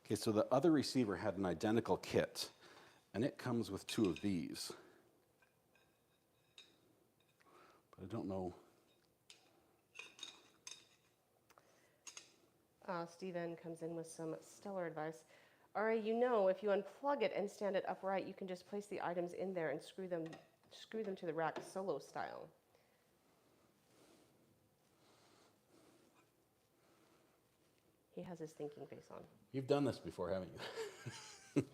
Speaker 1: Okay, so the other receiver had an identical kit, and it comes with 2 of these. But I don't know.
Speaker 2: Steven comes in with some stellar advice. Alright, if you unplug it and stand it upright, you can just place the items in there and screw them to the rack solo style. He has his thinking face on.
Speaker 1: You've done this before, haven't you?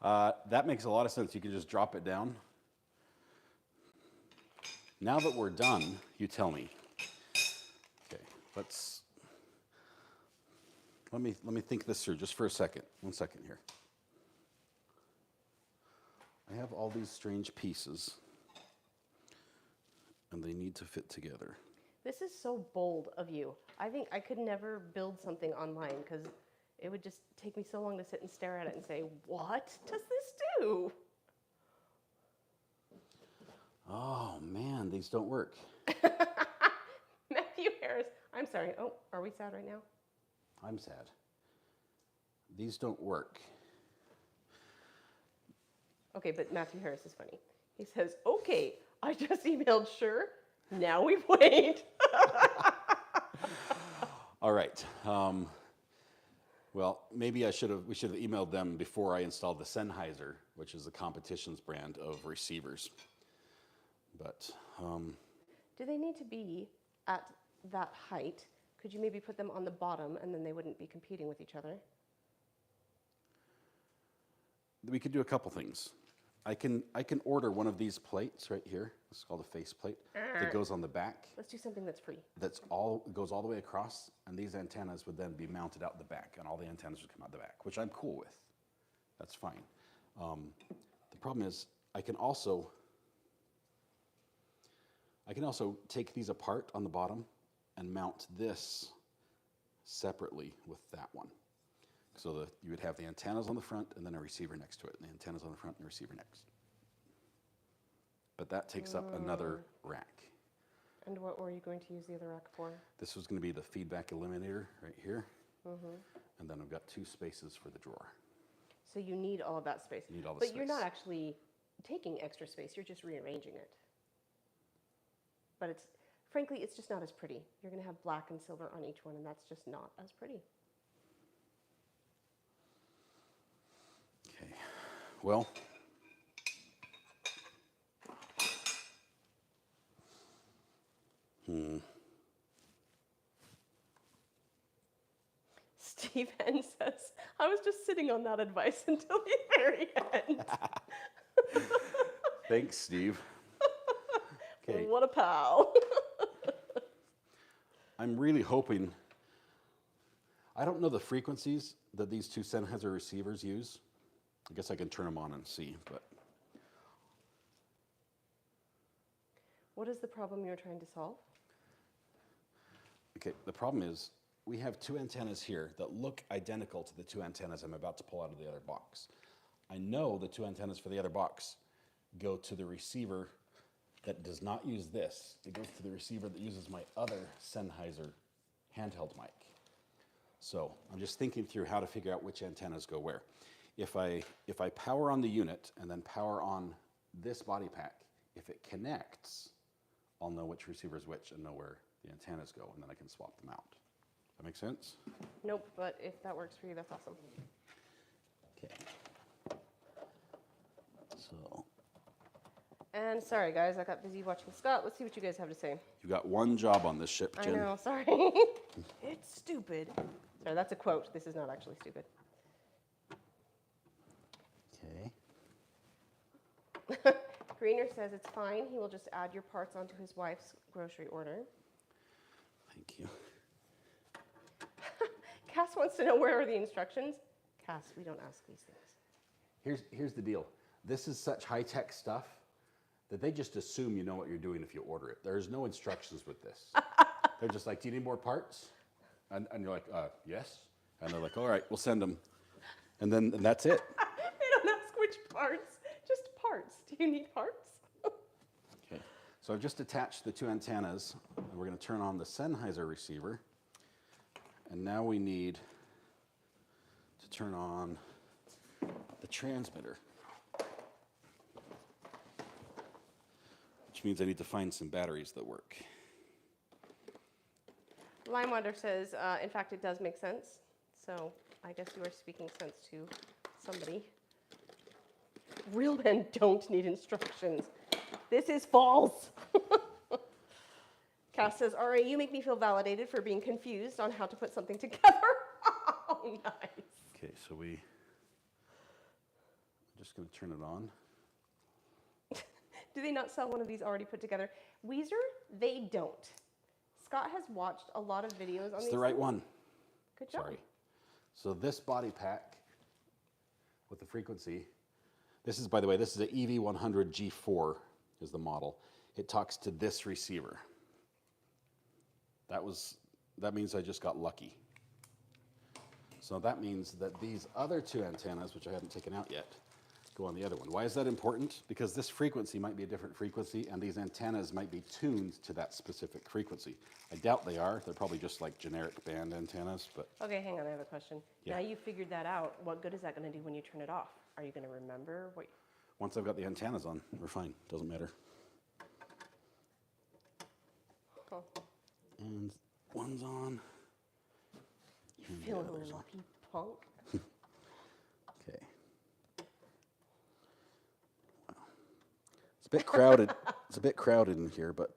Speaker 1: That makes a lot of sense. You can just drop it down. Now that we're done, you tell me. Okay, let me think this through just for a second. 1 second here. I have all these strange pieces, and they need to fit together.
Speaker 2: This is so bold of you. I think I could never build something online because it would just take me so long to sit and stare at it and say, what does this do?
Speaker 1: Oh man, these don't work.
Speaker 2: Matthew Harris, I'm sorry. Oh, are we sad right now?
Speaker 1: I'm sad. These don't work.
Speaker 2: Okay, but Matthew Harris is funny. He says, okay, I just emailed Sure. Now we wait.
Speaker 1: All right. Well, maybe we should have emailed them before I installed the Sennheiser, which is the competition's brand of receivers. But
Speaker 2: do they need to be at that height? Could you maybe put them on the bottom and then they wouldn't be competing with each other?
Speaker 1: we could do a couple things. I can order one of these plates right here. It's called a face plate that goes on the back.
Speaker 2: Let's do something that's free.
Speaker 1: Goes all the way across, and these antennas would then be mounted out the back, and all the antennas would come out the back, which I'm cool with. That's fine. The problem is I can also take these apart on the bottom and mount this separately with that one. So that you would have the antennas on the front and then a receiver next to it, and the antennas on the front and the receiver next. But that takes up another rack.
Speaker 2: And what were you going to use the other rack for?
Speaker 1: This was going to be the feedback eliminator right here. And then I've got 2 spaces for the drawer.
Speaker 2: So you need all of that space.
Speaker 1: You need all the
Speaker 2: but
Speaker 1: space.
Speaker 2: You're not actually taking extra space, you're just rearranging it. But frankly, it's just not as pretty. You're going to have black and silver on each one, and that's just not as pretty.
Speaker 1: Okay, well,
Speaker 2: Steve N says, I was just sitting on that advice until the very end.
Speaker 1: Thanks, Steve. Okay.
Speaker 2: What a pal.
Speaker 1: I'm really hoping, I don't know the frequencies that these two Sennheiser receivers use. I guess I can turn them on and see, but.
Speaker 2: What is the problem you're trying to solve?
Speaker 1: Okay, the problem is we have two antennas here that look identical to the two antennas I'm about to pull out of the other box. I know the two antennas for the other box go to the receiver that does not use this. It goes to the receiver that uses my other Sennheiser handheld mic. So I'm just thinking through how to figure out which antennas go where. If I power on the unit and then power on this body pack, if it connects, I'll know which receiver is which and know where the antennas go, and then I can swap them out. That make sense?
Speaker 2: Nope, but if that works for you, that's awesome.
Speaker 1: Okay. So.
Speaker 2: And sorry, guys, I got busy watching Scott. Let's see what you guys have to say.
Speaker 1: You got one job on this ship, Jen.
Speaker 2: I know, sorry. It's stupid. Sorry, that's a quote. This is not actually stupid.
Speaker 1: Okay.
Speaker 2: Greener says it's fine. He will just add your parts onto his wife's grocery order.
Speaker 1: Thank you.
Speaker 2: Cass wants to know where are the instructions. Cass, we don't ask these things.
Speaker 1: Here's the deal. This is such high-tech stuff that they just assume you know what you're doing if you order it. There's no instructions with this. They're just like, do you need more parts? And you're like, yes. And they're like, all right, we'll send them. And that's it.
Speaker 2: They don't ask which parts, just parts. Do you need parts?
Speaker 1: Okay, so I've just attached the two antennas, and we're going to turn on the Sennheiser receiver. And now we need to turn on the transmitter, which means I need to find some batteries that work.
Speaker 2: Limewander says, in fact, it does make sense. So I guess you are speaking sense to somebody. Real men don't need instructions. This is false. Cass says, RA, you make me feel validated for being confused on how to put something together. Oh, nice.
Speaker 1: Okay, so I'm just going to turn it on.
Speaker 2: Do they not sell one of these already put together? Weezer, they don't. Scott has watched a lot of videos on these.
Speaker 1: It's the right one.
Speaker 2: Good job.
Speaker 1: Sorry. So this body pack with the frequency, this is, by the way, this is an EV100G4 is the model. It talks to this receiver. That means I just got lucky. So that means that these other two antennas, which I haven't taken out yet, go on the other one. Why is that important? Because this frequency might be a different frequency, and these antennas might be tuned to that specific frequency. I doubt they are. They're probably just like generic band antennas, but...
Speaker 2: Okay, hang on, I have a question.
Speaker 1: Yeah.
Speaker 2: Now you figured that out. What good is that going to do when you turn it off? Are you going to remember what...
Speaker 1: Once I've got the antennas on, we're fine. Doesn't matter.
Speaker 2: Huh.
Speaker 1: And one's on.
Speaker 2: You feeling a lucky punk?
Speaker 1: Okay. Wow. It's a bit crowded. It's a bit crowded in here, but...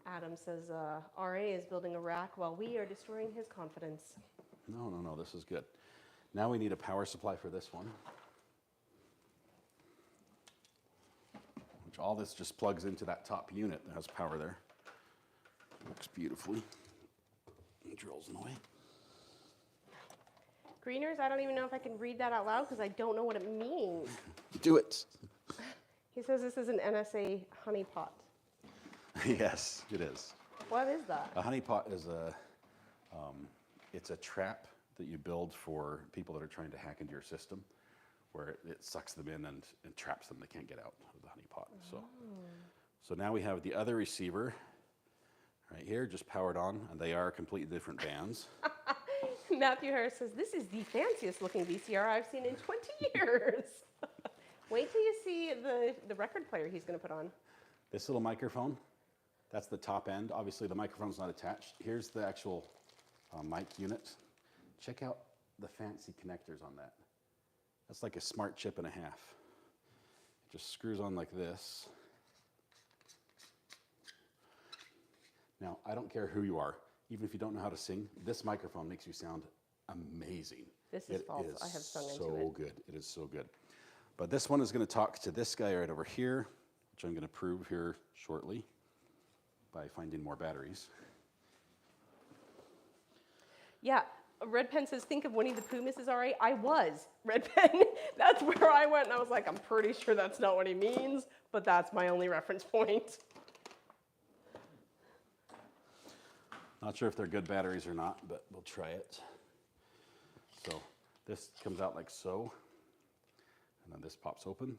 Speaker 2: Adam says, RA is building a rack while we are destroying his confidence.
Speaker 1: No, this is good. Now we need a power supply for this one. Which all this just plugs into that top unit that has power there. Works beautifully. It drills in the way.
Speaker 2: Greeners, I don't even know if I can read that out loud because I don't know what it means.
Speaker 1: Do it.
Speaker 2: He says this is an NSA honeypot.
Speaker 1: Yes, it is.
Speaker 2: What is that?
Speaker 1: A honeypot is it's a trap that you build for people that are trying to hack into your system, where it sucks them in and traps them. They can't get out of the honeypot. So now we have the other receiver right here, just powered on, and they are completely different bands.
Speaker 2: Matthew Harris says, this is the fanciest looking VCR I've seen in 20 years. Wait till you see the record player he's going to put on.
Speaker 1: This little microphone, that's the top end. Obviously, the microphone's not attached. Here's the actual mic unit. Check out the fancy connectors on that. That's like a smart chip and a half. It just screws on like this. Now, I don't care who you are. even if you don't know how to sing, this microphone makes you sound amazing.
Speaker 2: This is false. I have sung into
Speaker 1: so
Speaker 2: it.
Speaker 1: good. It is so good. But this one is going to talk to this guy right over here, which I'm going to prove here shortly by finding more batteries.
Speaker 2: Yeah, Red Pen says, think of Winnie the Pooh, Mrs. R.A. I was. Red Pen, that's where I went, and I was like, I'm pretty sure that's not what he means, but that's my only reference point.
Speaker 1: Not sure if they're good batteries or not, but we'll try it. So this comes out like so, and then this pops open.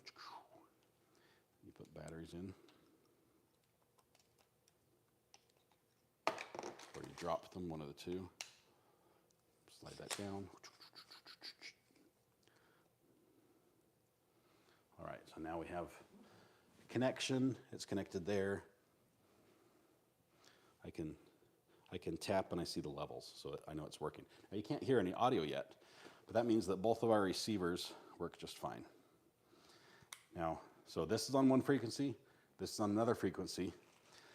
Speaker 1: You put batteries in, or you drop them, one of the two. Slide that down. All right, so now we have connection. It's connected there. I can tap and I see the levels, so I know it's working. Now you can't hear any audio yet, but that means that both of our receivers work just fine. Now, so this is on one frequency, this is on another frequency.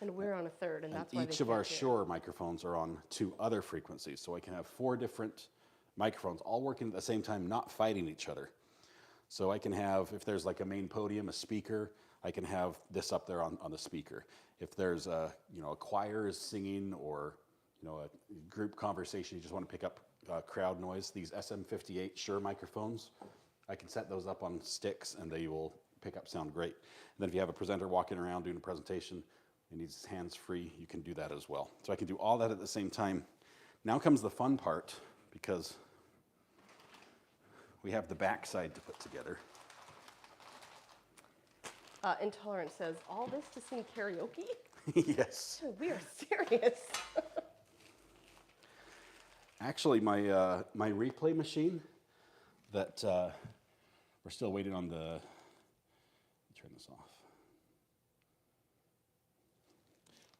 Speaker 2: And we're on a third, and that's why
Speaker 1: Each of our Shure microphones are on 2 other frequencies, so I can have 4 different microphones all working at the same time, not fighting each other. So I can have, if there's like a main podium, a speaker, I can have this up there on the speaker. If there's a choir is singing, or a group conversation, you just want to pick up crowd noise, these SM58 Shure microphones, I can set those up on sticks and they will pick up sound great. And then if you have a presenter walking around doing a presentation and needs hands free, you can do that as well. So I can do all that at the same time. Now comes the fun part, because we have the backside to put together.
Speaker 2: Intolerant says, all this to sing karaoke?
Speaker 1: Yes.
Speaker 2: We are serious.
Speaker 1: Actually, my replay machine that we're still waiting on the, turn this off.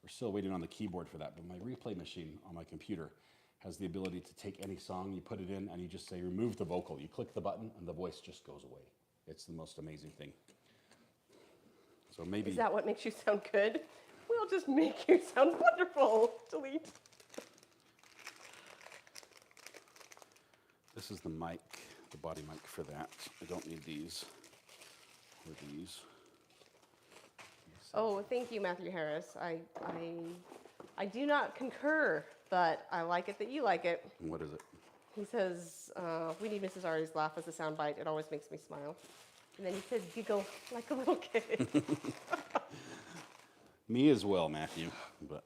Speaker 1: We're still waiting on the keyboard for that, but my replay machine on my computer has the ability to take any song, you put it in, and you just say, remove the vocal. You click the button, and the voice just goes away. It's the most amazing thing. So maybe...
Speaker 2: Is that what makes you sound good? We'll just make you sound wonderful. Delete.
Speaker 1: This is the mic, the body mic for that. I don't need these or these.
Speaker 2: Oh, thank you, Matthew Harris. I do not concur, but I like it that you like it.
Speaker 1: And what is it?
Speaker 2: He says, we need Mrs. Ari's laugh as a soundbite. It always makes me smile. And then he says, giggle like a little kid.
Speaker 1: Me as well, Matthew. But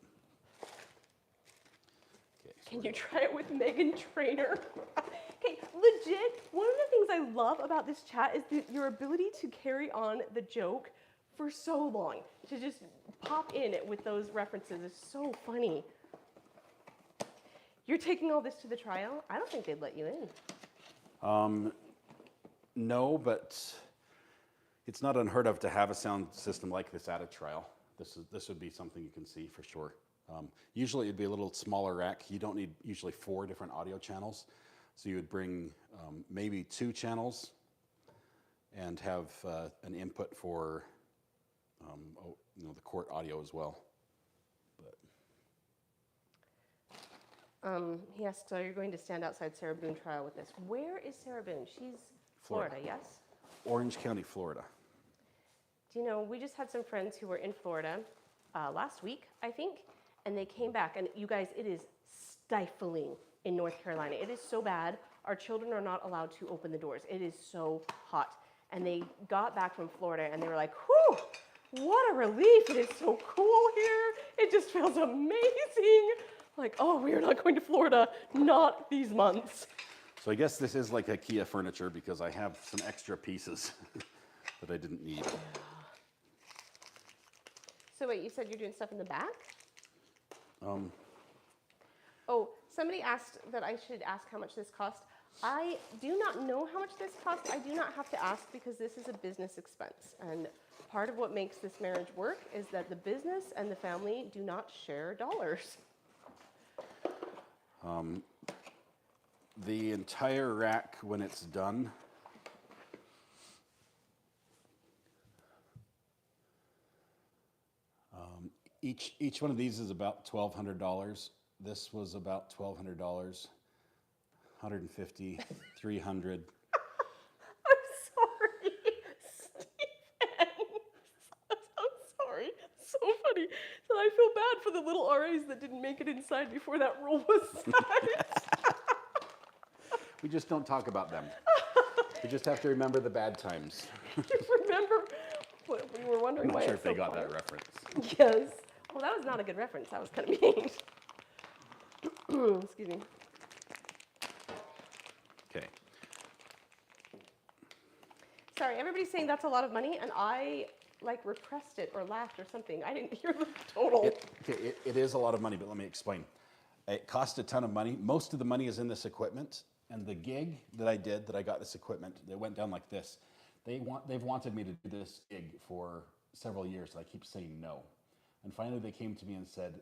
Speaker 1: okay, so
Speaker 2: Can you try it with Megan Trainor? Okay, legit, one of the things I love about this chat is your ability to carry on the joke for so long. To just pop in it with those references is so funny. You're taking all this to the trial? I don't think they'd let you in.
Speaker 1: no, but it's not unheard of to have a sound system like this at a trial. This would be something you can see for sure. Usually it'd be a little smaller rack. You don't need usually 4 different audio channels. So you would bring maybe 2 channels and have an input for the court audio as well. But
Speaker 2: He asked, are you going to stand outside Sarah Boone trial with this? Where is Sarah Boone? She's Florida, yes?
Speaker 1: Orange County, Florida.
Speaker 2: Do you know, we just had some friends who were in Florida last week, I think, and they came back, and you guys, it is stifling in North Carolina. It is so bad. Our children are not allowed to open the doors. It is so hot. And they got back from Florida, and they were like, whew, what a relief. It is so cool here. It just feels amazing. Like, oh, we are not going to Florida, not these months.
Speaker 1: So I guess this is like IKEA furniture because I have some extra pieces that I didn't need.
Speaker 2: So wait, you said you're doing stuff in the back? Oh, somebody asked that I should ask how much this cost. I do not know how much this cost. I do not have to ask because this is a business expense. And part of what makes this marriage work is that the business and the family do not share dollars.
Speaker 1: The entire rack, when it's done, each one of these is about $1,200. This was about $1,200, 150, 300.
Speaker 2: I'm sorry, Stephen. I'm sorry. So funny. So I feel bad for the little RAs that didn't make it inside before that rule was set.
Speaker 1: We just don't talk about them. We just have to remember the bad times.
Speaker 2: Remember, we were wondering
Speaker 1: I'm
Speaker 2: why
Speaker 1: not sure
Speaker 2: it's
Speaker 1: if they
Speaker 2: so
Speaker 1: got
Speaker 2: funny.
Speaker 1: that reference.
Speaker 2: Yes. Well, that was not a good reference. That was kind of mean. Excuse me.
Speaker 1: Okay.
Speaker 2: Sorry, everybody's saying that's a lot of money, and I like repressed it or laughed or something. I didn't hear the total.
Speaker 1: It is a lot of money, but let me explain. It cost a ton of money. Most of the money is in this equipment, and the gig that I did, that I got this equipment, that went down like this. They've wanted me to do this gig for several years, and I keep saying no. And finally, they came to me and said,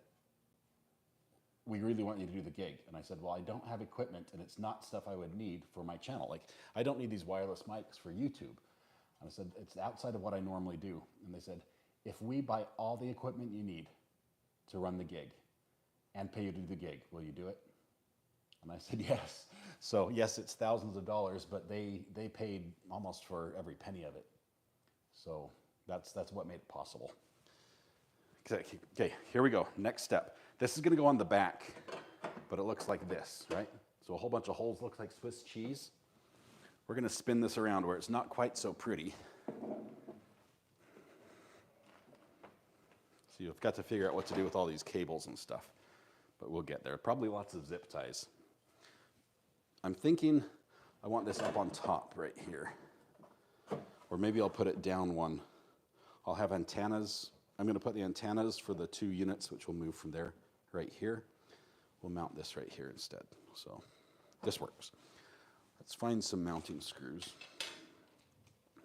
Speaker 1: "We really want you to do the gig." And I said, "Well, I don't have equipment, and it's not stuff I would need for my channel. Like, I don't need these wireless mics for YouTube." And I said, "It's outside of what I normally do." And they said, "If we buy all the equipment you need to run the gig and pay you to do the gig, will you do it?" And I said, "Yes." So yes, it's thousands of dollars, but they paid almost for every penny of it. So that's what made it possible. Okay, here we go. Next step. This is going to go on the back, but it looks like this, right? So a whole bunch of holes, looks like Swiss cheese. We're going to spin this around where it's not quite so pretty. So you've got to figure out what to do with all these cables and stuff, but we'll get there. Probably lots of zip ties. I'm thinking I want this up on top right here, or maybe I'll put it down one. I'll have antennas. I'm going to put the antennas for the 2 units, which will move from there right here. We'll mount this right here instead. So this works. Let's find some mounting screws.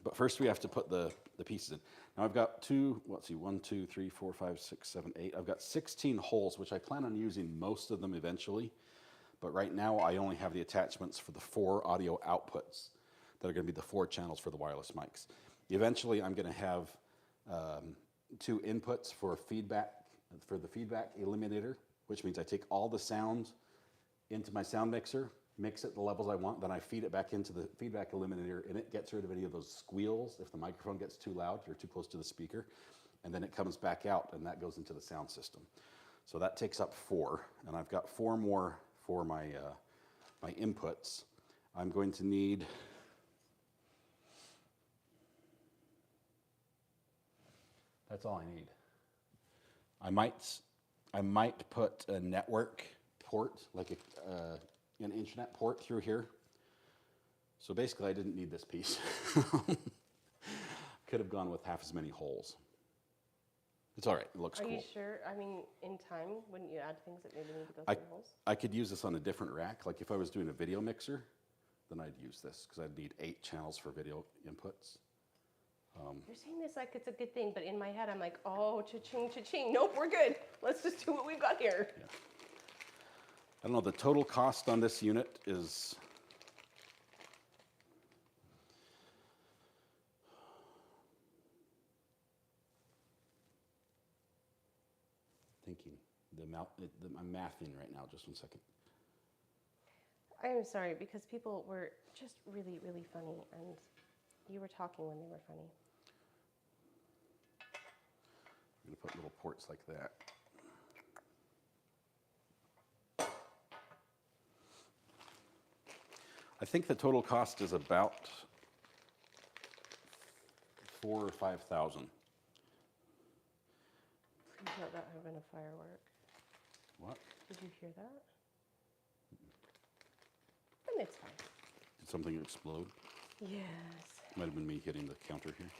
Speaker 1: But first we have to put the pieces in. Now I've got 1, 2, 3, 4, 5, 6, 7, 8. I've got 16 holes, which I plan on using most of them eventually. But right now I only have the attachments for the 4 audio outputs that are going to be the 4 channels for the wireless mics. Eventually I'm going to have 2 inputs for feedback, for the feedback eliminator, which means I take all the sound into my sound mixer, mix it the levels I want, then I feed it back into the feedback eliminator, and it gets rid of any of those squeals if the microphone gets too loud or too close to the speaker, and then it comes back out, and that goes into the sound system. So that takes up 4, and I've got 4 more for my my inputs. I'm going to need that's all I need. I might put a network port, like an internet port through here. So basically I didn't need this piece. Could have gone with half as many holes. It's all right, it looks cool.
Speaker 2: Are you sure? I mean, in time, wouldn't you add things that maybe need to go through holes?
Speaker 1: I could use this on a different rack. Like if I was doing a video mixer, then I'd use this because I'd need 8 channels for video inputs.
Speaker 2: You're saying this like it's a good thing, but in my head I'm like, oh, cha-ching, cha-ching. Nope, we're good. Let's just do what we've got here.
Speaker 1: Yeah. I don't know, the total cost on this unit is I'm mathing right now, just 1 second.
Speaker 2: I am sorry, because people were just really, really funny, and you were talking when they were funny.
Speaker 1: I'm going to put little ports like that. I think the total cost is about $4,000 or $5,000.
Speaker 2: Please let that have been a firework.
Speaker 1: What?
Speaker 2: Did you hear that? And it's fine.
Speaker 1: Did something explode?
Speaker 2: Yes.
Speaker 1: Might have been me hitting the counter here.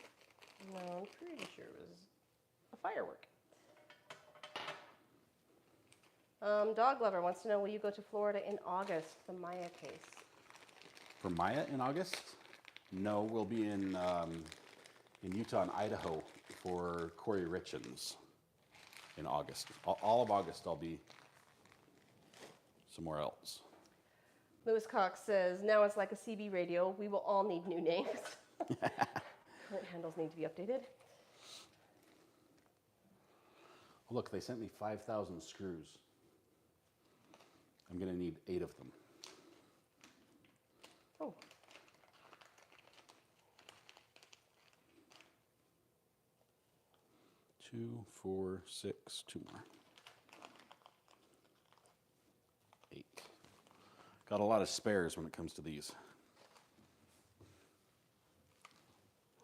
Speaker 2: No, I'm pretty sure it was a firework. Dog Lover wants to know, will you go to Florida in August, the Maya case?
Speaker 1: For Maya in August? No, we'll be in Utah and Idaho for Corey Richins in August. All of August I'll be somewhere else.
Speaker 2: Lewis Cox says, now it's like a CB radio. We will all need new names. Current handles need to be updated.
Speaker 1: Oh, look, they sent me 5,000 screws. I'm going to need 8 of them.
Speaker 2: Oh.
Speaker 1: 2, 4, 6, 2 more. 8. Got a lot of spares when it comes to these.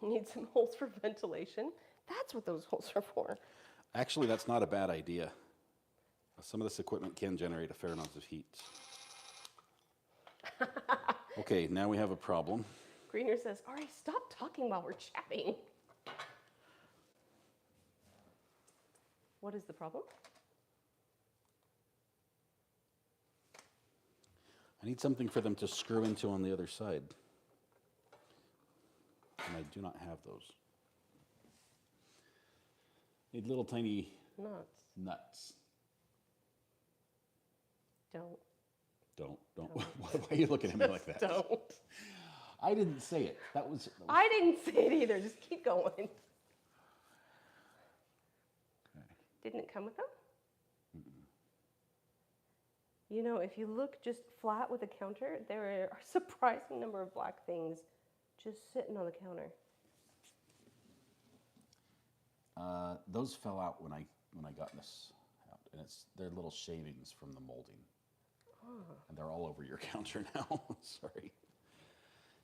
Speaker 2: Need some holes for ventilation. That's what those holes are for.
Speaker 1: Actually, that's not a bad idea. Some of this equipment can generate a fair amount of heat. Okay, now we have a problem.
Speaker 2: Greener says, Ari, stop talking while we're chatting. What is the problem?
Speaker 1: I need something for them to screw into on the other side. And I do not have those. Need little tiny nuts. Don't. Why are you looking at me like that?
Speaker 2: Don't.
Speaker 1: I didn't say it. That was
Speaker 2: I didn't say it either. Just keep going.
Speaker 1: Okay.
Speaker 2: Didn't it come with them? You know, if you look just flat with a counter, there are a surprising number of black things just sitting on the counter.
Speaker 1: Those fell out when I got this out, and they're little shavings from the molding, and they're all over your counter now. Sorry.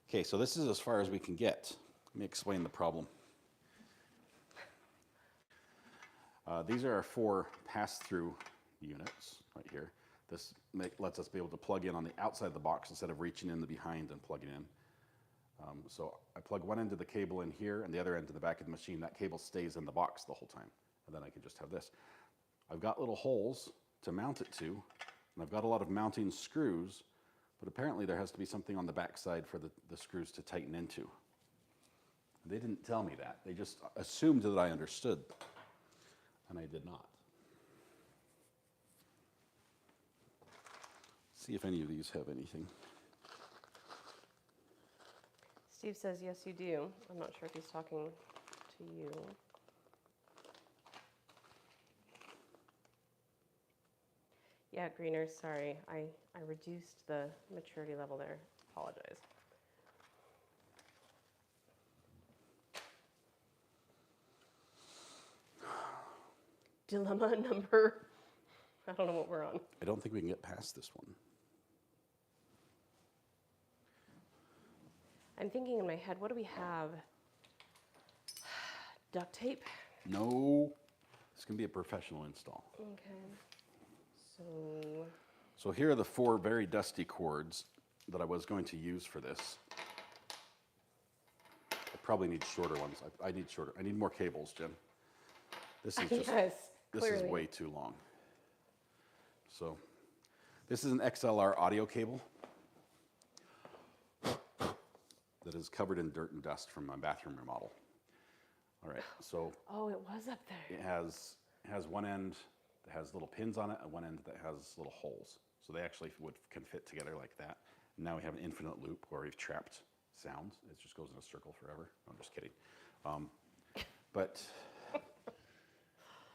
Speaker 1: Okay, so this is as far as we can get. Let me explain the problem. These are our 4 pass-through units right here. This lets us be able to plug in on the outside of the box instead of reaching in the behind and plugging in. So I plug one end of the cable in here and the other end to the back of the machine. That cable stays in the box the whole time. And then I can just have this. I've got little holes to mount it to, and I've got a lot of mounting screws, but apparently there has to be something on the back side for the screws to tighten into. They didn't tell me that. They just assumed that I understood, and I did not. See if any of these have anything.
Speaker 2: Steve says, yes, you do. I'm not sure if he's talking to you. Yeah, Greener, sorry. I reduced the maturity level there. Apologize. Dilemma number, I don't know what we're on.
Speaker 1: I don't think we can get past this one.
Speaker 2: I'm thinking in my head, what do we have? Duct tape?
Speaker 1: No. This can be a professional install.
Speaker 2: Okay.
Speaker 1: So here are the 4 very dusty cords that I was going to use for this. I probably need shorter ones. I need shorter. I need more cables, Jen. This is just
Speaker 2: Yes,
Speaker 1: this
Speaker 2: clearly.
Speaker 1: is way too long. So this is an XLR audio cable that is covered in dirt and dust from my bathroom remodel. All right, so
Speaker 2: Oh, it was up there.
Speaker 1: it has one end that has little pins on it and one end that has little holes. So they actually can fit together like that. And now we have an infinite loop where we've trapped sound. It just goes in a circle forever. No, I'm just kidding. But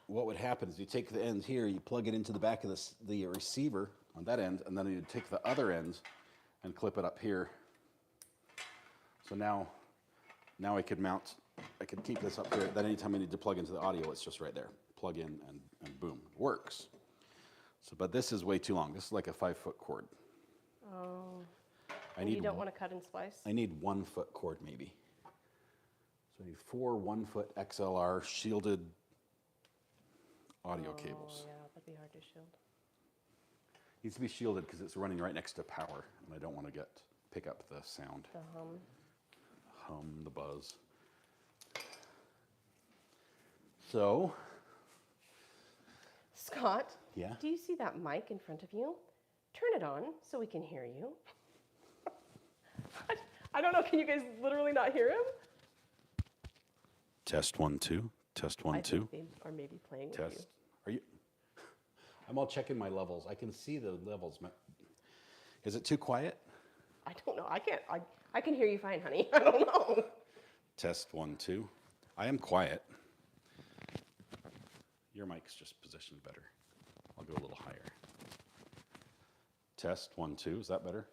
Speaker 1: what would happen is you take the end here, you plug it into the back of the receiver on that end, and then you take the other end and clip it up here. So now I could keep this up here. Then anytime I need to plug into the audio, it's just right there. Plug in and boom, it works. So, but this is way too long. This is like a 5-foot cord.
Speaker 2: Oh. And you don't want to cut and splice?
Speaker 1: I need 1-foot cord maybe. So I need 4 1-foot XLR shielded audio cables.
Speaker 2: Yeah, that'd be hard to shield.
Speaker 1: Needs to be shielded because it's running right next to power, and I don't want to pick up the sound.
Speaker 2: The hum.
Speaker 1: The buzz. So,
Speaker 2: Scott,
Speaker 1: yeah?
Speaker 2: do you see that mic in front of you? Turn it on so we can hear you. I don't know, can you guys literally not hear him?
Speaker 1: Test 1 2. Test 1
Speaker 2: I
Speaker 1: 2.
Speaker 2: think they are maybe playing with
Speaker 1: Test. Are you? I'm all checking my levels. I can see the levels. Is it too quiet?
Speaker 2: I don't know. I can hear you fine, honey. I don't know.
Speaker 1: Test 1 2. I am quiet. Your mic's just positioned better. I'll go a little higher. test, 1, 2. Is that better?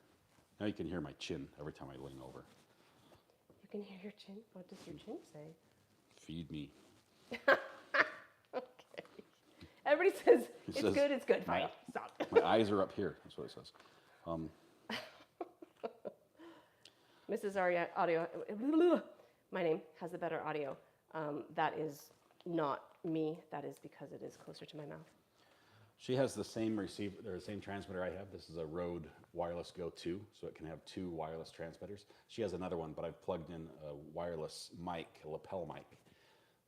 Speaker 1: Now you can hear my chin every time I lean over.
Speaker 2: You can hear your chin? What does your chin say?
Speaker 1: Feed me.
Speaker 2: Okay. Everybody says,
Speaker 1: It
Speaker 2: it's
Speaker 1: says
Speaker 2: good, it's good. Fine,
Speaker 1: my-
Speaker 2: stop.
Speaker 1: My eyes are up here. That's what it says.
Speaker 2: Mrs. Aria audio, my name has the better audio. That is not me. That is because it is closer to my mouth.
Speaker 1: She has the same receiver, or the same transmitter I have. This is a Rode Wireless Go 2, so it can have 2 wireless transmitters. She has another one, but I've plugged in a wireless mic, a lapel mic,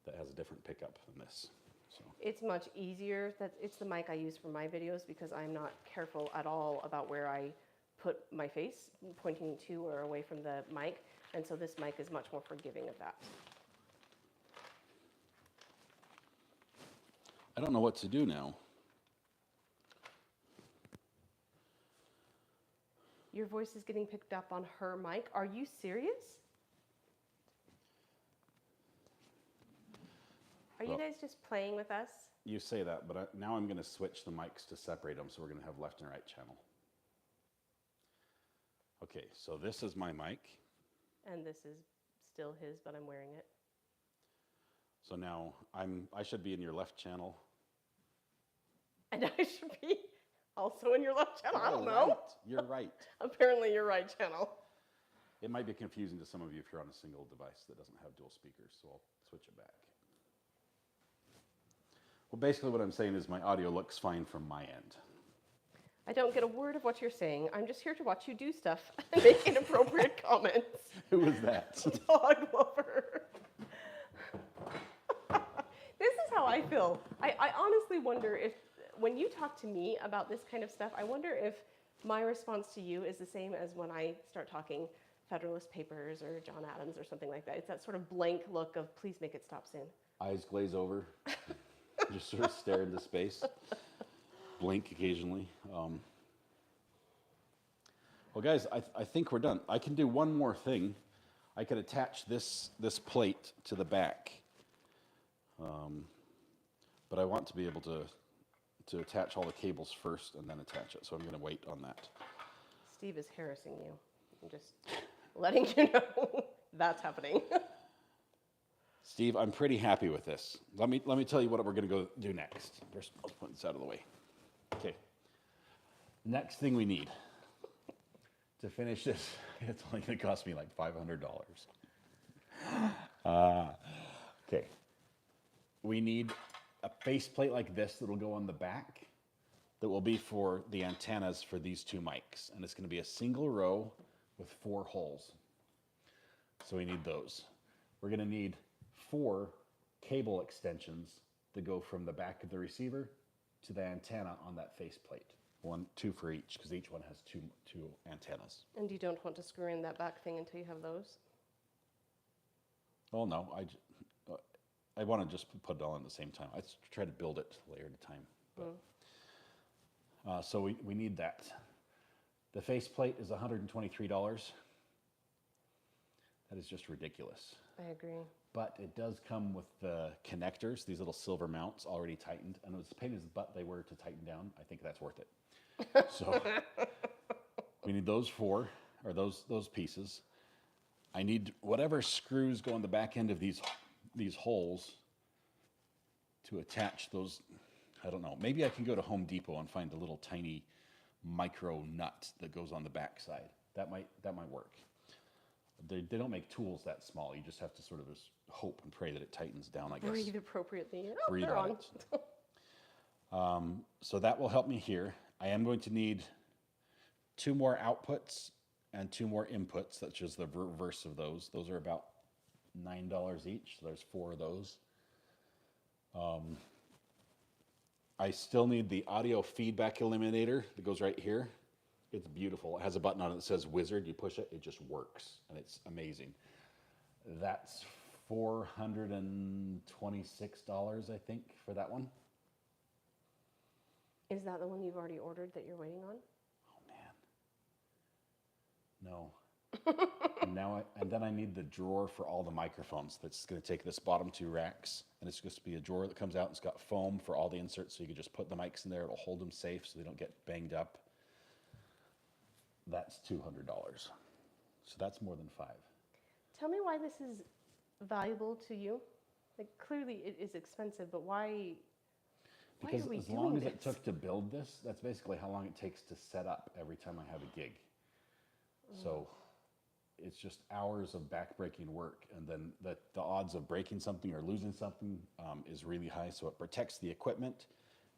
Speaker 1: that has a different pickup than this. So
Speaker 2: It's much easier. It's the mic I use for my videos because I'm not careful at all about where I put my face, pointing to or away from the mic. And so this mic is much more forgiving of that.
Speaker 1: I don't know what to do now.
Speaker 2: Your voice is getting picked up on her mic. Are you serious? Are you
Speaker 1: Well,
Speaker 2: guys just playing with us?
Speaker 1: You say that, but now I'm going to switch the mics to separate them, so we're going to have left and right channel. Okay, so this is my mic.
Speaker 2: And this is still his, but I'm wearing it.
Speaker 1: So now I should be in your left channel.
Speaker 2: And I should be also in your left channel. I don't
Speaker 1: You're
Speaker 2: know.
Speaker 1: right. You're right.
Speaker 2: Apparently you're right channel.
Speaker 1: It might be confusing to some of you if you're on a single device that doesn't have dual speakers, so I'll switch it back. Well, basically what I'm saying is my audio looks fine from my end.
Speaker 2: I don't get a word of what you're saying. I'm just here to watch you do stuff and make inappropriate comments.
Speaker 1: Who was that?
Speaker 2: Dog lover. This is how I feel. I honestly wonder if, when you talk to me about this kind of stuff, I wonder if my response to you is the same as when I start talking Federalist Papers or John Adams or something like that. It's that sort of blank look of, please make it stop soon.
Speaker 1: Eyes glaze over, just sort of stare into space, blink occasionally. Well, guys, I think we're done. I can do one more thing. I could attach this plate to the back, but I want to be able to attach all the cables first and then attach it. So I'm going to wait on that.
Speaker 2: Steve is harassing you. I'm just letting you know that's happening.
Speaker 1: Steve, I'm pretty happy with this. Let me tell you what we're going to go do next. First, I'll put this out of the way. Okay. Next thing we need to finish this, it's only going to cost me like $500. Okay. We need a faceplate like this that will go on the back that will be for the antennas for these 2 mics. And it's going to be a single row with 4 holes. So we need those. We're going to need 4 cable extensions that go from the back of the receiver to the antenna on that faceplate. 2 for each, because each one has two antennas.
Speaker 2: And you don't want to screw in that back thing until you have those?
Speaker 1: Oh no, I want to just put it all at the same time. I try to build it layer at a time. But, so we need that. The faceplate is $123. That is just ridiculous.
Speaker 2: I agree.
Speaker 1: But it does come with the connectors, these little silver mounts already tightened. And as pain as the butt they were to tighten down, I think that's worth it. So we need those 4, or those pieces. I need whatever screws go on the back end of these holes to attach those. I don't know. Maybe I can go to Home Depot and find a little tiny micro nut that goes on the back side. That might work. They don't make tools that small. You just have to sort of just hope and pray that it tightens down, I guess.
Speaker 2: Breathe appropriately. Oh,
Speaker 1: Breathe
Speaker 2: they're
Speaker 1: on it. So that will help me here. I am going to need 2 more outputs and 2 more inputs, such as the reverse of those. Those are about $9 each, so there's 4 of those. I still need the audio feedback eliminator that goes right here. It's beautiful. It has a button on it that says Wizard. You push it, it just works, and it's amazing. That's $426, I think, for that one.
Speaker 2: Is that the one you've already ordered that you're waiting on?
Speaker 1: Oh, man. No. And then I need the drawer for all the microphones. That's going to take this bottom 2 racks, and it's supposed to be a drawer that comes out and it's got foam for all the inserts, so you can just put the mics in there. It'll hold them safe so they don't get banged up. that's $200. So that's more than 5.
Speaker 2: Tell me why this is valuable to you. Like, clearly it is expensive, but why
Speaker 1: Because
Speaker 2: are we
Speaker 1: as
Speaker 2: doing
Speaker 1: long as
Speaker 2: this?
Speaker 1: it took to build this, that's basically how long it takes to set up every time I have a gig. So it's just hours of backbreaking work, and then the odds of breaking something or losing something is really high. So it protects the equipment.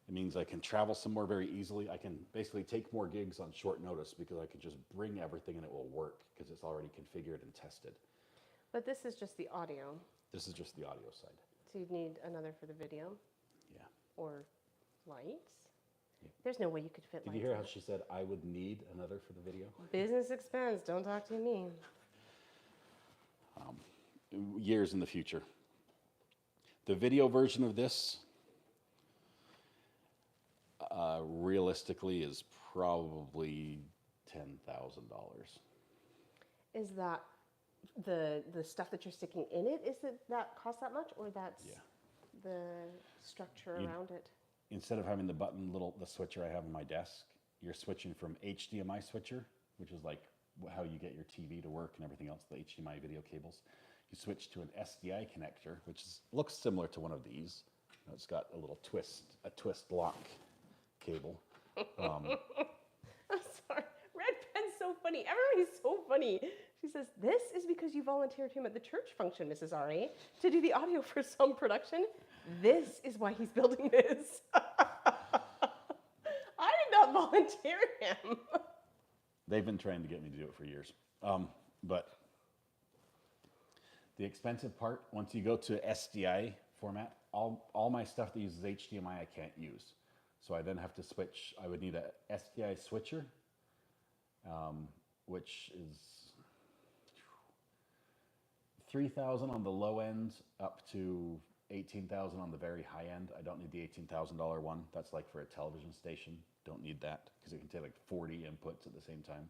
Speaker 1: It means I can travel somewhere very easily. I can basically take more gigs on short notice because I can just bring everything and it will work because it's already configured and tested.
Speaker 2: But this is just the audio,
Speaker 1: This is just the audio side.
Speaker 2: so you'd need another for the video
Speaker 1: Yeah.
Speaker 2: or lights.
Speaker 1: Yeah.
Speaker 2: There's no way you could fit
Speaker 1: Did
Speaker 2: lights.
Speaker 1: you hear
Speaker 2: in
Speaker 1: how
Speaker 2: it.
Speaker 1: she said I would need another for the video?
Speaker 2: Business expense, don't talk to me.
Speaker 1: Years in the future. The video version of this realistically is probably $10,000.
Speaker 2: Is that the stuff that you're sticking in it? Is it that costs that much, or that's
Speaker 1: Yeah.
Speaker 2: the structure
Speaker 1: You-
Speaker 2: around it?
Speaker 1: Instead of having the switcher I have on my desk, you're switching from HDMI switcher, which is like how you get your TV to work and everything else, the HDMI video cables. You switch to an SDI connector, which looks similar to one of these. It's got a little twist lock cable.
Speaker 2: I'm sorry. Red Pen's so funny. Everybody's so funny. She says, "This is because you volunteered him at the church function, Mrs. Ari, to do the audio for some production. This is why he's building this." I did not volunteer him.
Speaker 1: They've been trying to get me to do it for years. But the expensive part, once you go to SDI format, all my stuff that uses HDMI I can't use. So I then have to switch. I would need a SDI switcher, which is 3,000 on the low end up to 18,000 on the very high end. I don't need the $18,000 one. That's like for a television station. Don't need that because it can take like 40 inputs at the same time.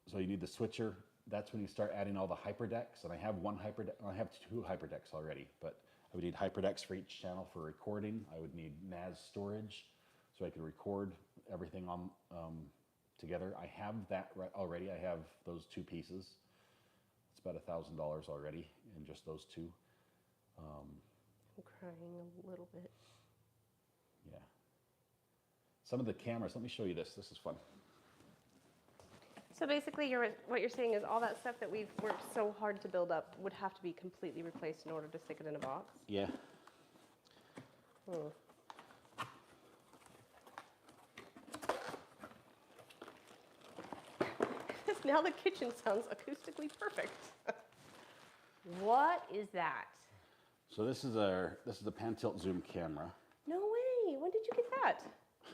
Speaker 1: So you need the switcher. That's when you start adding all the hyperdecks. And I have I have 2 hyperdecks already, but I would need hyperdecks for each channel for recording. I would need NAS storage so I could record everything on together. I have that already. I have those 2 pieces. It's about $1,000 already in just those 2.
Speaker 2: I'm crying a little bit.
Speaker 1: Yeah. Some of the cameras, let me show you this. This is fun.
Speaker 2: So basically, what you're saying is all that stuff that we've worked so hard to build up would have to be completely replaced in order to stick it in a box?
Speaker 1: Yeah.
Speaker 2: Now the kitchen sounds acoustically perfect. What is that?
Speaker 1: So this is a pan tilt zoom camera.
Speaker 2: No way. When did you get that?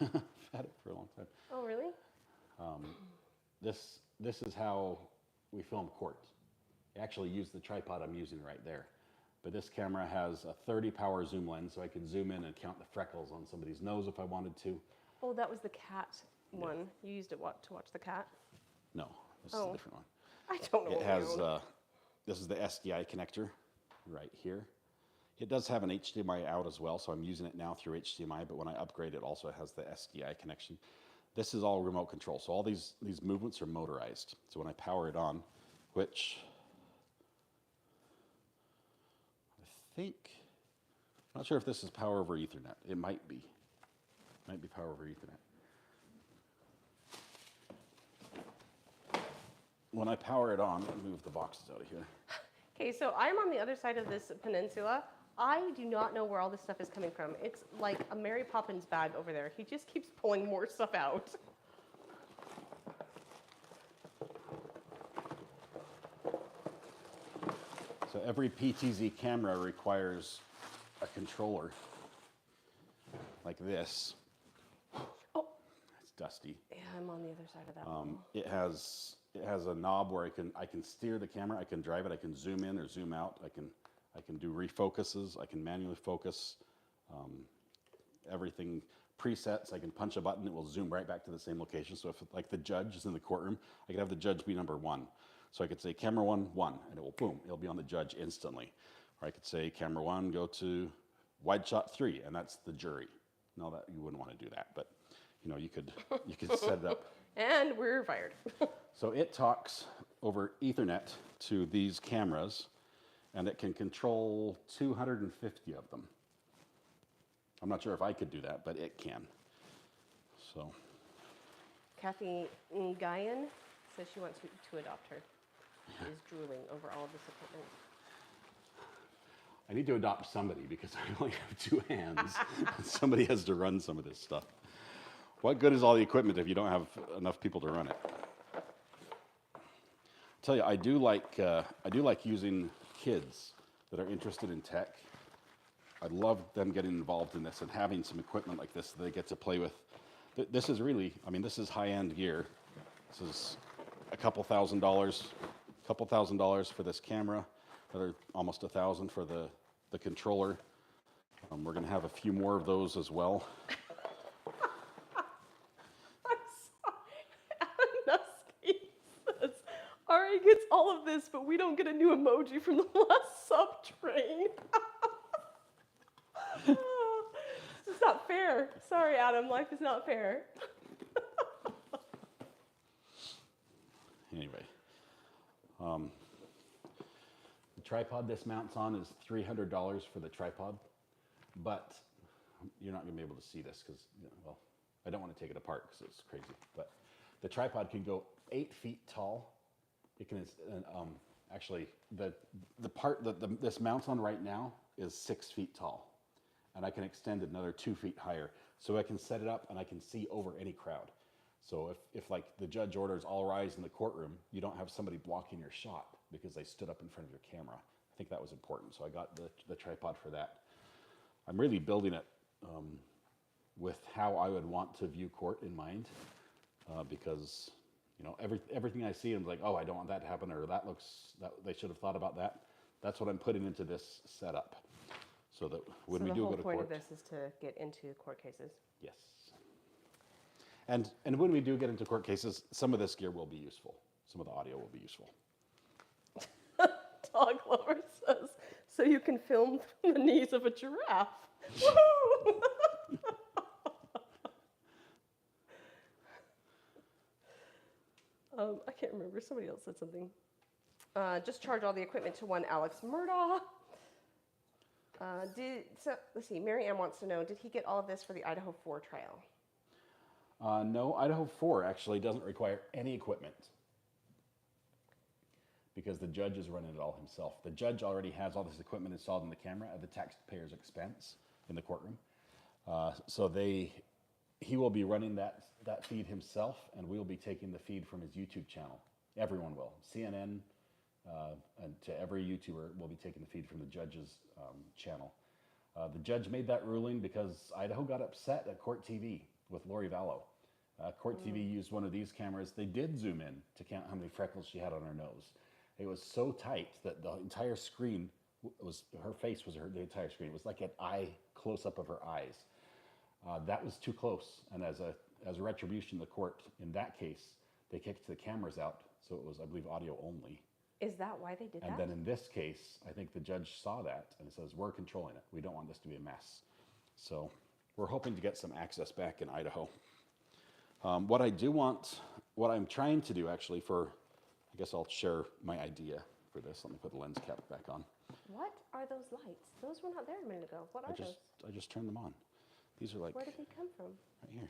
Speaker 1: I've had it for a long time.
Speaker 2: Oh, really?
Speaker 1: This is how we film court. I actually use the tripod I'm using right there. But this camera has a 30 power zoom lens, so I can zoom in and count the freckles on somebody's nose if I wanted to.
Speaker 2: Oh, that was the cat one. You used it to watch the cat?
Speaker 1: No, this is a different one.
Speaker 2: I don't know.
Speaker 1: It has, this is the SDI connector right here. It does have an HDMI out as well, so I'm using it now through HDMI, but when I upgrade it also has the SDI connection. This is all remote control, so all these movements are motorized. So when I power it on, which I think, I'm not sure if this is power over Ethernet. It might be. It might be power over Ethernet. When I power it on, let me move the boxes out of here.
Speaker 2: Okay, so I'm on the other side of this peninsula. I do not know where all this stuff is coming from. It's like a Mary Poppins bag over there. He just keeps pulling more stuff out.
Speaker 1: So every PTZ camera requires a controller like this.
Speaker 2: Oh,
Speaker 1: It's dusty.
Speaker 2: yeah, I'm on the other side of that one.
Speaker 1: It has a knob where I can steer the camera, I can drive it, I can zoom in or zoom out, I can do refocuses, I can manually focus, everything presets. I can punch a button, it will zoom right back to the same location. So if like the judge is in the courtroom, I could have the judge be number 1. So I could say camera 1, and it will boom, it'll be on the judge instantly. Or I could say camera 1, go to wide shot 3, and that's the jury. No, that you wouldn't want to do that, but you know, you could set it up.
Speaker 2: And we're fired.
Speaker 1: So it talks over Ethernet to these cameras, and it can control 250 of them. I'm not sure if I could do that, but it can. So.
Speaker 2: Kathy Nguyen says she wants to adopt her. She is drooling over all of this equipment.
Speaker 1: I need to adopt somebody because I only have 2 hands. Somebody has to run some of this stuff. What good is all the equipment if you don't have enough people to run it? I'll tell you, I do like using kids that are interested in tech. I love them getting involved in this and having some equipment like this that they get to play with. This is really, I mean, this is high-end gear. This is a couple thousand dollars for this camera, another almost $1,000 for the controller. We're going to have a few more of those as well.
Speaker 2: Ari gets all of this, but we don't get a new emoji from the last sub train. It's not fair. Sorry, Adam. Life is not fair.
Speaker 1: Anyway, the tripod this mounts on is $300 for the tripod, but you're not going to be able to see this because, well, I don't want to take it apart because it's crazy. But the tripod can go 8 feet tall. It can actually the part that this mounts on right now is 6 feet tall, and I can extend it another 2 feet higher, so I can set it up and I can see over any crowd. So if like the judge orders all rise in the courtroom, you don't have somebody blocking your shot because they stood up in front of your camera. I think that was important, so I got the tripod for that. I'm really building it with how I would want to view court in mind, because you know, everything I see, I'm like, oh, I don't want that to happen, or that they should have thought about that. That's what I'm putting into this setup, so that when we do go to court.
Speaker 2: So the whole point of this is to get into court cases.
Speaker 1: Yes. And when we do get into court cases, some of this gear will be useful. Some of the audio will be useful.
Speaker 2: Dog lover says, so you can film the knees of a giraffe. Woohoo! I can't remember. Somebody else said something. Just charge all the equipment to one Alex Murdaugh. Let's see. Mary Ann wants to know, did he get all of this for the Idaho 4 trial?
Speaker 1: No, Idaho 4 actually doesn't require any equipment because the judge is running it all himself. The judge already has all this equipment installed in the camera at the taxpayer's expense in the courtroom. So he will be running that feed himself, and we'll be taking the feed from his YouTube channel. Everyone will. CNN and to every YouTuber will be taking the feed from the judge's channel. The judge made that ruling because Idaho got upset at Court TV with Lori Vallow. Court TV used one of these cameras. They did zoom in to count how many freckles she had on her nose. It was so tight that the entire screen her face was the entire screen. It was like an eye close-up of her eyes. That was too close, and as a retribution, the court, in that case, they kicked the cameras out, so it was, I believe, audio only.
Speaker 2: Is that why they did that?
Speaker 1: And then in this case, I think the judge saw that and says, we're controlling it. We don't want this to be a mess. So we're hoping to get some access back in Idaho. What I'm trying to do actually I guess I'll share my idea for this. Let me put the lens cap back on.
Speaker 2: What are those lights? Those were not there a minute ago. What are those?
Speaker 1: I just turned them on. These are like...
Speaker 2: Where did they come from?
Speaker 1: Right here.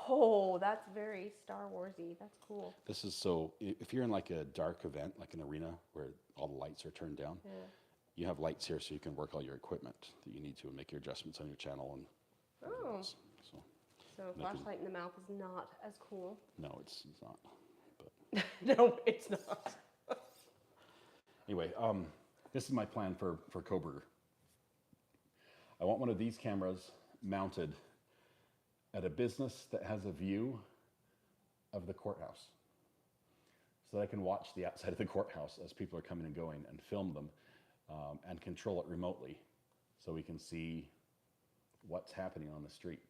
Speaker 2: Oh, that's very Star Wars-y. That's cool.
Speaker 1: This is so, if you're in like a dark event, like an arena where all the lights are turned down, you have lights here so you can work all your equipment that you need to and make your adjustments on your channel. And
Speaker 2: So a flashlight in the mouth is not as cool.
Speaker 1: No, it's not. But
Speaker 2: no, it's not.
Speaker 1: Anyway, this is my plan for Coburger. I want one of these cameras mounted at a business that has a view of the courthouse, so that I can watch the outside of the courthouse as people are coming and going and film them and control it remotely so we can see what's happening on the street.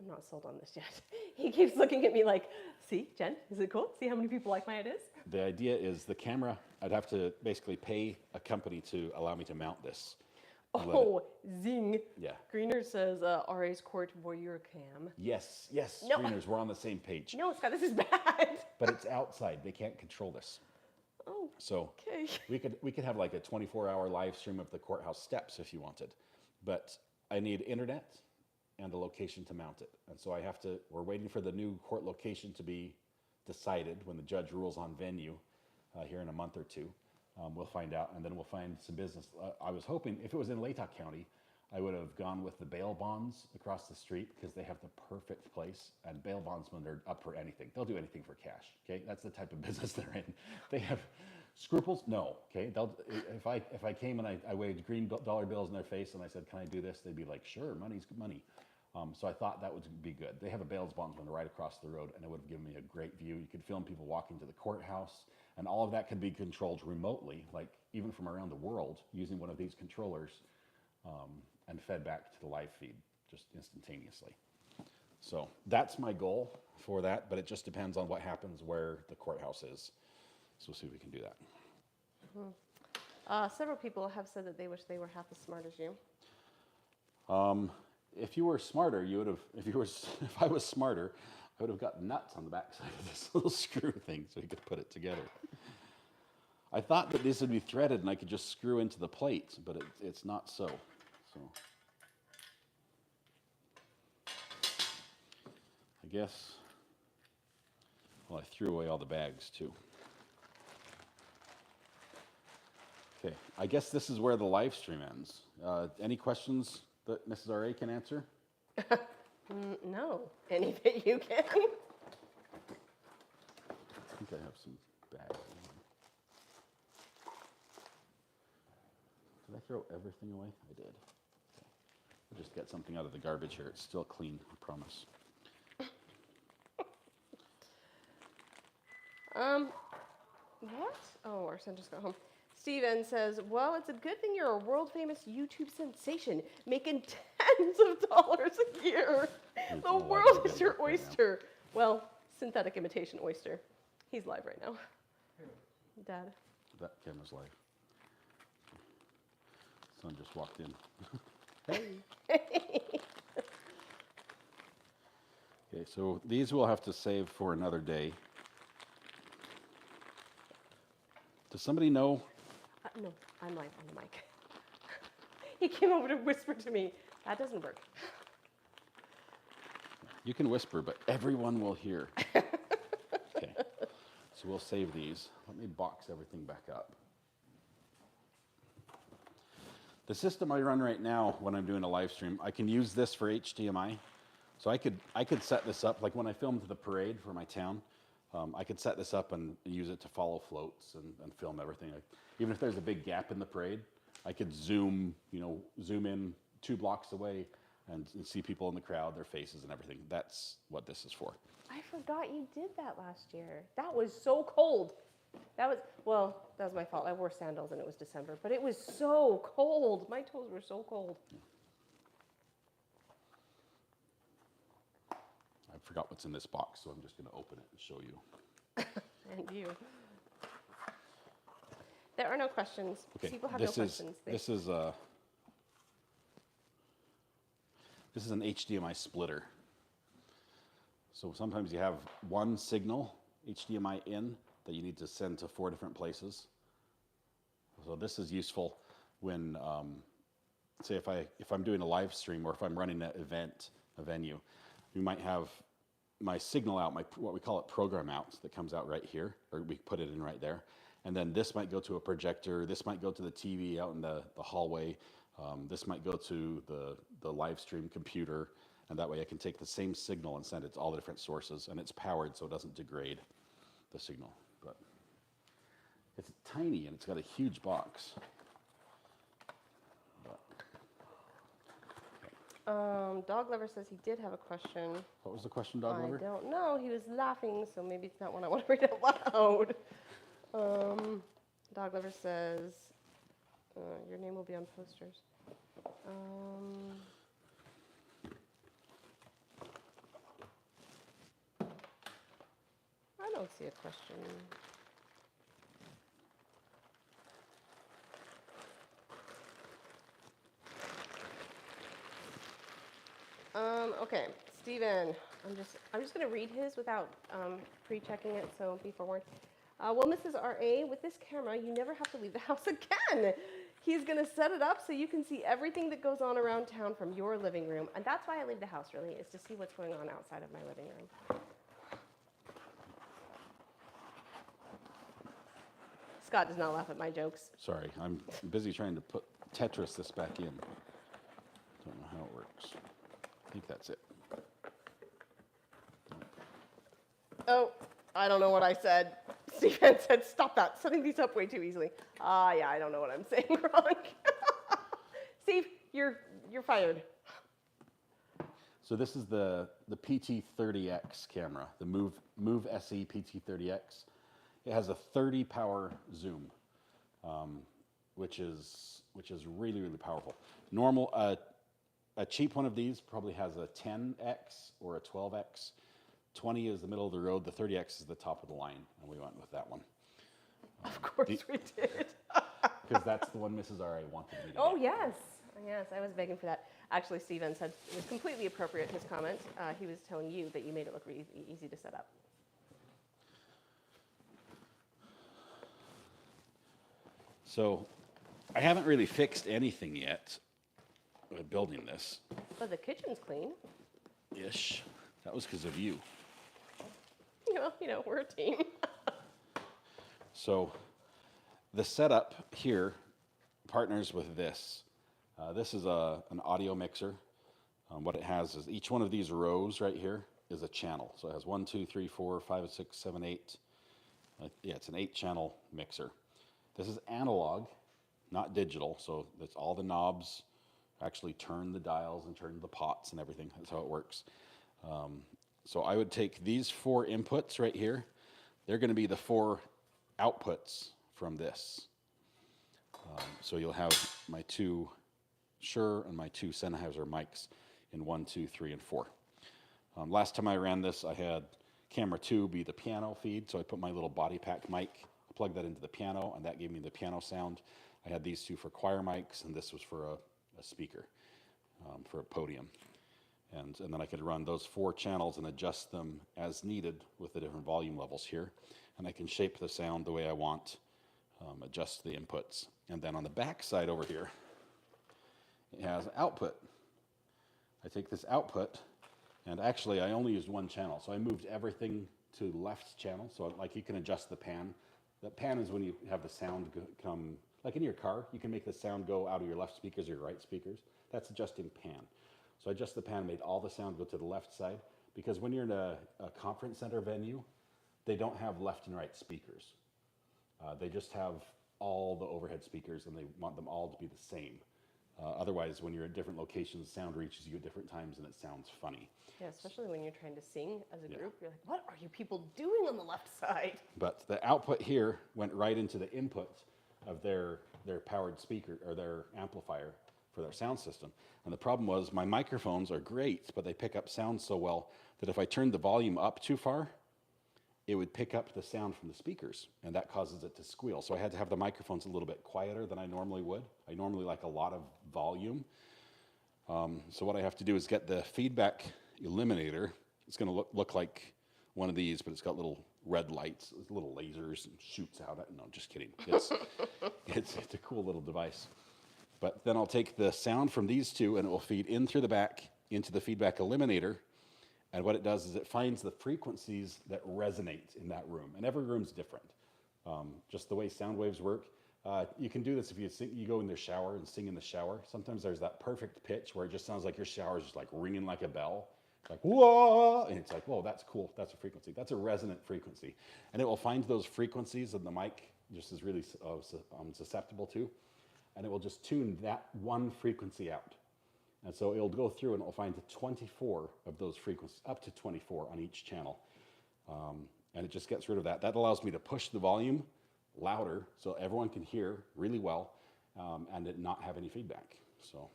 Speaker 2: I'm not sold on this yet. He keeps looking at me like, see, Jen, is it cool? See how many people like my ideas?
Speaker 1: The idea is the camera, I'd have to basically pay a company to allow me to mount this. and let it-
Speaker 2: Oh, zing.
Speaker 1: Yeah.
Speaker 2: Greener says RA's court voyeur cam.
Speaker 1: Yes, yes,
Speaker 2: No.
Speaker 1: screeners, we're on the same page.
Speaker 2: No, Scott, this is bad.
Speaker 1: But it's outside. They can't control this.
Speaker 2: Oh,
Speaker 1: So
Speaker 2: okay.
Speaker 1: we could have like a 24-hour live stream of the courthouse steps if you wanted. But I need internet and a location to mount it. And so we're waiting for the new court location to be decided when the judge rules on venue here in a month or two. We'll find out, and then we'll find some business. I was hoping, if it was in Latah County, I would have gone with the bail bonds across the street because they have the perfect place, and bail bondsmen are up for anything. They'll do anything for cash, okay? That's the type of business they're in. They have scruples? No, okay? If I came and I waved green dollar bills in their face and I said, can I do this? They'd be like, sure, money's money. So I thought that would be good. They have a bail bondsman right across the road, and it would have given me a great view. You could film people walking to the courthouse, and all of that could be controlled remotely, like even from around the world, using one of these controllers, and fed back to the live feed just instantaneously. So that's my goal for that, but it just depends on what happens where the courthouse is. So we'll see if we can do that.
Speaker 2: Several people have said that they wish they were half as smart as you.
Speaker 1: If you were smarter, you would have. If I was smarter, I would have got nuts on the backside of this little screw thing so you could put it together. I thought that this would be threaded and I could just screw into the plate, but it's not so. So I guess. Well, I threw away all the bags too. Okay, I guess this is where the live stream ends. Any questions that Mrs. R.A. can answer?
Speaker 2: No, any that you can.
Speaker 1: I think I have some bags. Did I throw everything away? I did. Okay. I'll just get something out of the garbage here. It's still clean, I promise.
Speaker 2: What? Oh, our son just got home. Steven says, well, it's a good thing you're a world-famous YouTube sensation, making tens of dollars a year. The world is your oyster. Well, synthetic imitation oyster. He's live right now. Dad.
Speaker 1: That camera's live. Son just walked in. Hey. Okay, so these we'll have to save for another day. Does somebody know?
Speaker 2: No, I'm live on the mic. He came over to whisper to me. That doesn't work.
Speaker 1: You can whisper, but everyone will hear. Okay, so we'll save these. Let me box everything back up. The system I run right now when I'm doing a live stream, I can use this for HDMI. So I could set this up, like when I filmed the parade for my town, I could set this up and use it to follow floats and film everything. Even if there's a big gap in the parade, I could zoom in 2 blocks away and see people in the crowd, their faces and everything. That's what this is for.
Speaker 2: I forgot you did that last year. That was so cold. That was my fault. I wore sandals and it was December, but it was so cold. My toes were so cold.
Speaker 1: I forgot what's in this box, so I'm just going to open it and show you.
Speaker 2: And you. There are no questions.
Speaker 1: Okay,
Speaker 2: People have no questions.
Speaker 1: This is an HDMI splitter. So sometimes you have one signal, HDMI in, that you need to send to 4 different places. So this is useful when, say if I'm doing a live stream or if I'm running an event, a venue, we might have my signal out, what we call it program out, that comes out right here, or we put it in right there. And then this might go to a projector, this might go to the TV out in the hallway, this might go to the live stream computer, and that way I can take the same signal and send it to all the different sources, and it's powered so it doesn't degrade the signal. But it's tiny and it's got a huge box.
Speaker 2: Dog Lover says he did have a question.
Speaker 1: What was the question, Dog Lover?
Speaker 2: I don't know. He was laughing, so maybe it's not one I want to read out loud. Dog Lover says, your name will be on posters. I don't see a question. Steven, I'm just going to read his without pre-checking it, so be forewarned. Well, Mrs. R.A., with this camera, you never have to leave the house again. He's going to set it up so you can see everything that goes on around town from your living room. And that's why I leave the house, really, is to see what's going on outside of my living room. Scott does not laugh at my jokes.
Speaker 1: Sorry, I'm busy trying to put Tetris this back in. Don't know how it works. I think that's it.
Speaker 2: Oh, I don't know what I said. Stephen said, stop that, setting these up way too easily. Yeah, I don't know what I'm saying wrong. Steve, you're fired.
Speaker 1: So this is the PT30X camera, the Move SE PT30X. It has a 30 power zoom, which is really, really powerful. A cheap one of these probably has a 10X or a 12X. 20 is the middle of the road. The 30X is the top of the line, and we went with that one.
Speaker 2: Of course we did.
Speaker 1: Because that's the one Mrs. R.A. wanted me to
Speaker 2: Oh,
Speaker 1: get.
Speaker 2: yes. Yes, I was begging for that. Actually, Steven said it was completely appropriate, his comment. He was telling you that you made it look really easy to set up.
Speaker 1: So I haven't really fixed anything yet with building this.
Speaker 2: But the kitchen's clean.
Speaker 1: Ish. That was because of you.
Speaker 2: We're a team.
Speaker 1: So the setup here partners with this. This is an audio mixer. What it has is each one of these rows right here is a channel. So it has 1, 2, 3, 4, 5, 6, 7, 8. Yeah, it's an 8-channel mixer. This is analog, not digital. So that's all the knobs actually turn the dials and turn the pots and everything. That's how it works. So I would take these 4 inputs right here. They're going to be the 4 outputs from this. So you'll have my 2 Shure and my 2 Sennheiser mics in 1, 2, 3, and 4. Last time I ran this, I had camera 2 be the piano feed. So I put my little bodypack mic, plugged that into the piano, and that gave me the piano sound. I had these 2 for choir mics, and this was for a speaker, for a podium. And then I could run those 4 channels and adjust them as needed with the different volume levels here. And I can shape the sound the way I want, adjust the inputs. And then on the back side over here, it has output. I take this output, and actually I only used 1 channel. So I moved everything to the left channel. So like you can adjust the pan. The pan is when you have the sound come, like in your car, you can make the sound go out of your left speakers or your right speakers. That's adjusting pan. So I adjust the pan, made all the sound go to the left side, because when you're in a conference center venue, they don't have left and right speakers. They just have all the overhead speakers, and they want them all to be the same. Otherwise, when you're at different locations, sound reaches you at different times, and it sounds funny.
Speaker 2: Yeah, especially when you're trying to sing as a group. You're like, what are you people doing on the left side?
Speaker 1: But the output here went right into the input of their powered speaker, or their amplifier for their sound system. And the problem was my microphones are great, but they pick up sound so well that if I turned the volume up too far, it would pick up the sound from the speakers, and that causes it to squeal. So I had to have the microphones a little bit quieter than I normally would. I normally like a lot of volume. So what I have to do is get the feedback eliminator. It's going to look like one of these, but it's got little red lights, little lasers, and shoots out. No, just kidding. It's a cool little device. But then I'll take the sound from these 2, and it will feed in through the back into the feedback eliminator. And what it does is it finds the frequencies that resonate in that room. And every room's different. Just the way sound waves work. You can do this if you go in the shower and sing in the shower. Sometimes there's that perfect pitch where it just sounds like your shower is just like ringing like a bell. It's like, whoa! And it's like, whoa, that's cool. That's a frequency. That's a resonant frequency. And it will find those frequencies that the mic just is really susceptible to. And it will just tune that one frequency out. And so it'll go through and it'll find 24 of those frequencies, up to 24 on each channel. And it just gets rid of that. That allows me to push the volume louder so everyone can hear really well, and it not have any feedback. So.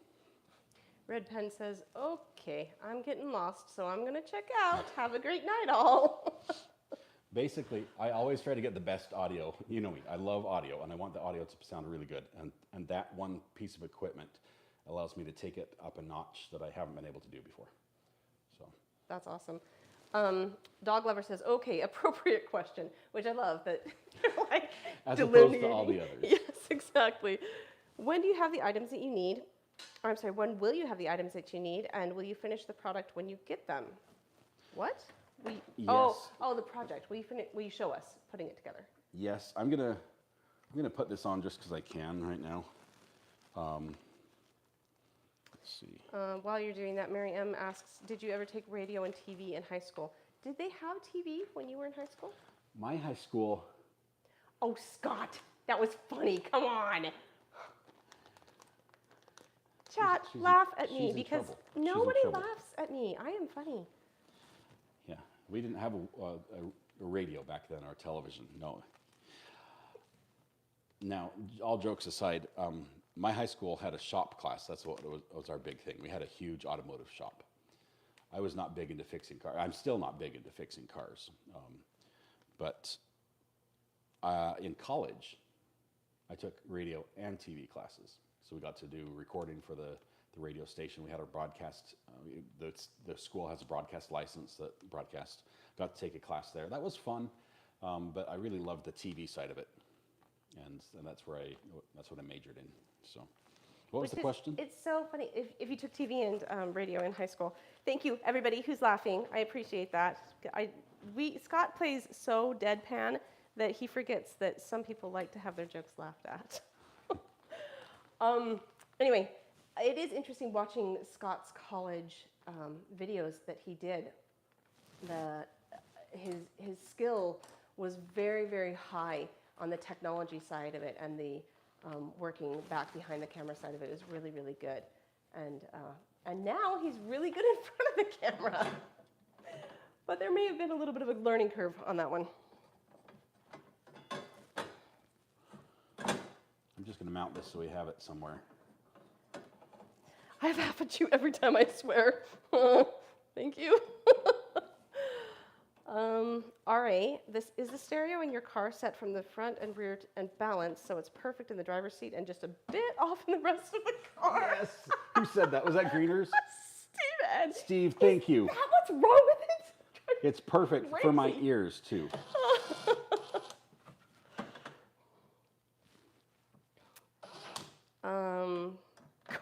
Speaker 2: Red Pen says, okay, I'm getting lost, so I'm going to check out. Have a great night, all.
Speaker 1: Basically, I always try to get the best audio. You know me, I love audio, and I want the audio to sound really good. And that one piece of equipment allows me to take it up a notch that I haven't been able to do before. So
Speaker 2: That's awesome. Dog Lover says, okay, appropriate question, which I love that you're like
Speaker 1: As opposed to all
Speaker 2: delineating.
Speaker 1: the others.
Speaker 2: Yes, exactly. When do you have the items that you need? Or, I'm sorry, when will you have the items that you need, and will you finish the product when you get them? What?
Speaker 1: Yes.
Speaker 2: Oh, the project. Will you show us putting it together?
Speaker 1: Yes, I'm gonna put this on just because I can right now. Let's see.
Speaker 2: While you're doing that, Mary M asks, did you ever take radio and TV in high school? Did they have TV when you were in high school?
Speaker 1: My high school.
Speaker 2: Oh, Scott, that was funny. Come on. Chat, laugh at me
Speaker 1: she's in
Speaker 2: because
Speaker 1: trouble. She's in
Speaker 2: nobody
Speaker 1: trouble.
Speaker 2: laughs at me. I am funny.
Speaker 1: Yeah, we didn't have a radio back then or television. No. Now, all jokes aside, my high school had a shop class. That's what was our big thing. We had a huge automotive shop. I was not big into fixing cars. I'm still not big into fixing cars. But in college, I took radio and TV classes. So we got to do recording for the radio station. We had our broadcast. The school has a broadcast license that broadcast. Got to take a class there. That was fun, but I really loved the TV side of it, and that's what I majored in. So, what was the question?
Speaker 2: It's so funny. If you took TV and radio in high school, thank you everybody who's laughing. I appreciate that. Scott plays so deadpan that he forgets that some people like to have their jokes laughed at. Anyway, it is interesting watching Scott's college videos that he did. His skill was very, very high on the technology side of it, and the working back behind the camera side of it is really, really good. And now he's really good in front of the camera. But there may have been a little bit of a learning curve on that one.
Speaker 1: I'm just going to mount this so we have it somewhere.
Speaker 2: I laugh at you every time, I swear. Thank you. RA, this is the stereo in your car set from the front and rear and balanced, so it's perfect in the driver's seat and just a bit off in the rest of the car.
Speaker 1: Yes. Who said that? Was that Greeners?
Speaker 2: Steven.
Speaker 1: Steve, thank you.
Speaker 2: What's wrong with it?
Speaker 1: It's perfect for my
Speaker 2: Crazy.
Speaker 1: ears too.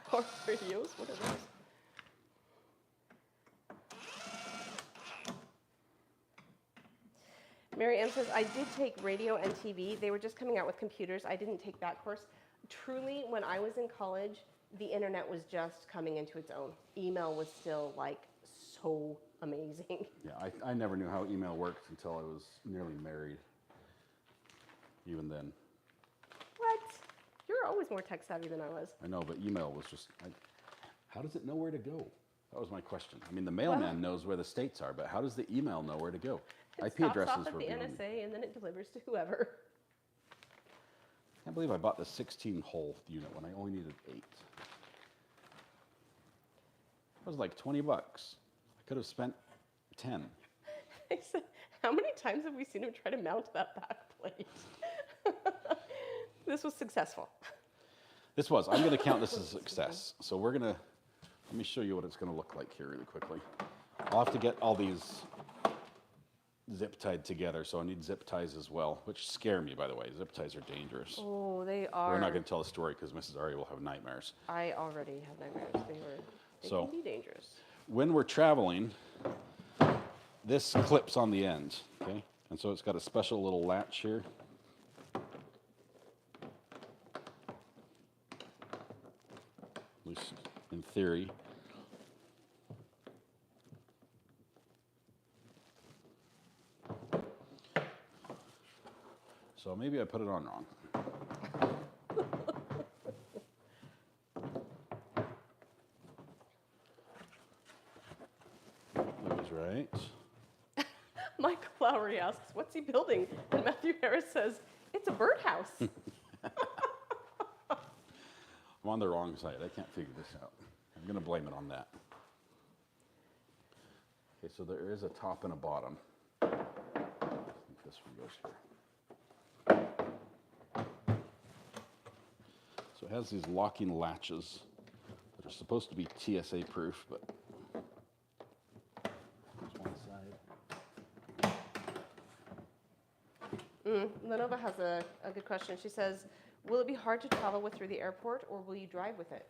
Speaker 2: Car radios, what are those? Mary Ann says, I did take radio and TV. They were just coming out with computers. I didn't take that course. Truly, when I was in college, the internet was just coming into its own. Email was still like so amazing.
Speaker 1: Yeah, I never knew how email worked until I was nearly married. Even then.
Speaker 2: What? You're always more tech savvy than I was.
Speaker 1: I know, but email was just, how does it know where to go? That was my question. I mean, the mailman knows where the states are, but how does the email know where to go?
Speaker 2: It
Speaker 1: IP
Speaker 2: stops
Speaker 1: addresses
Speaker 2: off at
Speaker 1: were
Speaker 2: the
Speaker 1: beyond me.
Speaker 2: NSA and then it delivers to whoever.
Speaker 1: I can't believe I bought the 16-hole unit when I only needed 8. That was like 20 bucks. I could have spent 10.
Speaker 2: I said, how many times have we seen him try to mount that back plate? This was successful.
Speaker 1: This was. I'm going to count this as a success. So we're going to, let me show you what it's going to look like here really quickly. I'll have to get all these zip tied together, so I need zip ties as well, which scare me, by the way. Zip ties are dangerous.
Speaker 2: Oh, they are.
Speaker 1: We're not going to tell the story because Mrs. Ari will have nightmares.
Speaker 2: I already have nightmares. They
Speaker 1: So-
Speaker 2: can be dangerous.
Speaker 1: When we're traveling, this clips on the end, okay? And so it's got a special little latch here. At least in theory. So maybe I put it on wrong. That was right.
Speaker 2: Mike Lowry asks, what's he building? And Matthew Harris says, it's a birdhouse.
Speaker 1: I'm on the wrong side. I can't figure this out. I'm going to blame it on that. Okay, so there is a top and a bottom. I think this one goes here. So it has these locking latches that are supposed to be TSA proof, but
Speaker 2: Lenova has a good question. She says, will it be hard to travel with through the airport, or will you drive with it?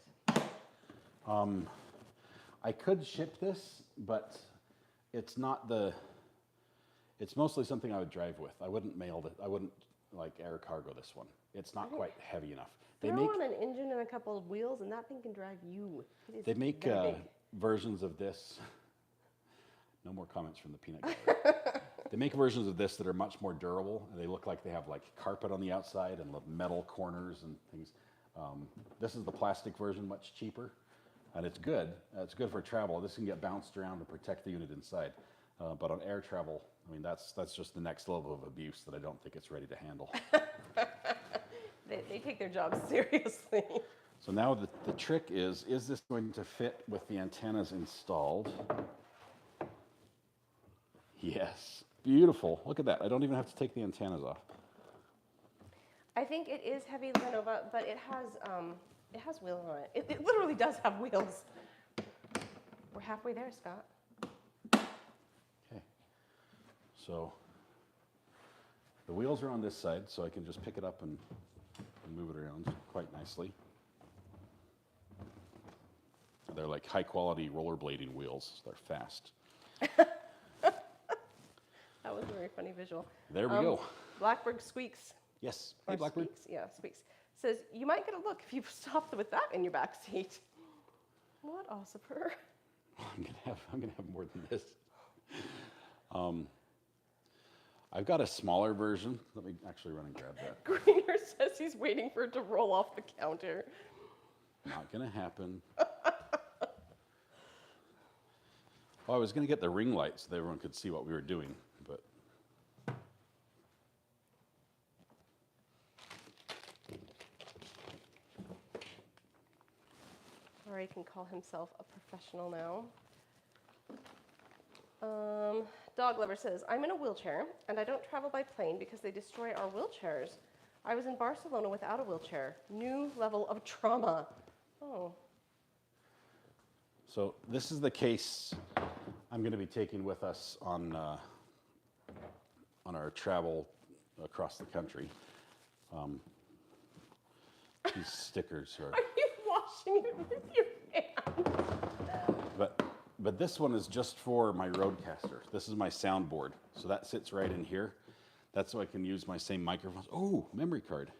Speaker 1: I could ship this, but it's not the. It's mostly something I would drive with. I wouldn't mail it. I wouldn't like air cargo this one. It's not quite heavy enough.
Speaker 2: Throw on an engine and a couple of wheels, and that thing can drive you.
Speaker 1: They make
Speaker 2: very big.
Speaker 1: versions of this. No more comments from the peanut gallery. They make versions of this that are much more durable, and they look like they have like carpet on the outside and metal corners and things. This is the plastic version, much cheaper, and it's good. It's good for travel. This can get bounced around to protect the unit inside. But on air travel, I mean, that's just the next level of abuse that I don't think it's ready to handle.
Speaker 2: They take their jobs seriously.
Speaker 1: So now the trick is this going to fit with the antennas installed? Yes, beautiful. Look at that. I don't even have to take the antennas off.
Speaker 2: I think it is heavy Lenova, but it has wheels on it. It literally does have wheels. We're halfway there, Scott.
Speaker 1: Okay. So the wheels are on this side, so I can just pick it up and move it around quite nicely. They're like high quality rollerblading wheels. They're fast.
Speaker 2: That was a very funny visual.
Speaker 1: There we go.
Speaker 2: Blackbird Squeaks.
Speaker 1: Yes.
Speaker 2: Or
Speaker 1: Hey, Blackbird.
Speaker 2: Squeaks, yeah, Squeaks. Says, you might get a look if you stop with that in your back seat. What, Ossifer?
Speaker 1: I'm gonna have more than this. I've got a smaller version. Let me actually run and grab that.
Speaker 2: Greener says he's waiting for it to roll off the counter.
Speaker 1: Not gonna happen. Oh, I was gonna get the ring light so that everyone could see what we were doing, but.
Speaker 2: Or he can call himself a professional now. Dog Lover says, I'm in a wheelchair, and I don't travel by plane because they destroy our wheelchairs. I was in Barcelona without a wheelchair. New level of trauma. Oh.
Speaker 1: So this is the case I'm going to be taking with us on our travel across the country. These stickers are.
Speaker 2: Are you washing it with your hands?
Speaker 1: But this one is just for my Rodecaster. This is my soundboard. So that sits right in here. That's so I can use my same microphones. Oh, memory card.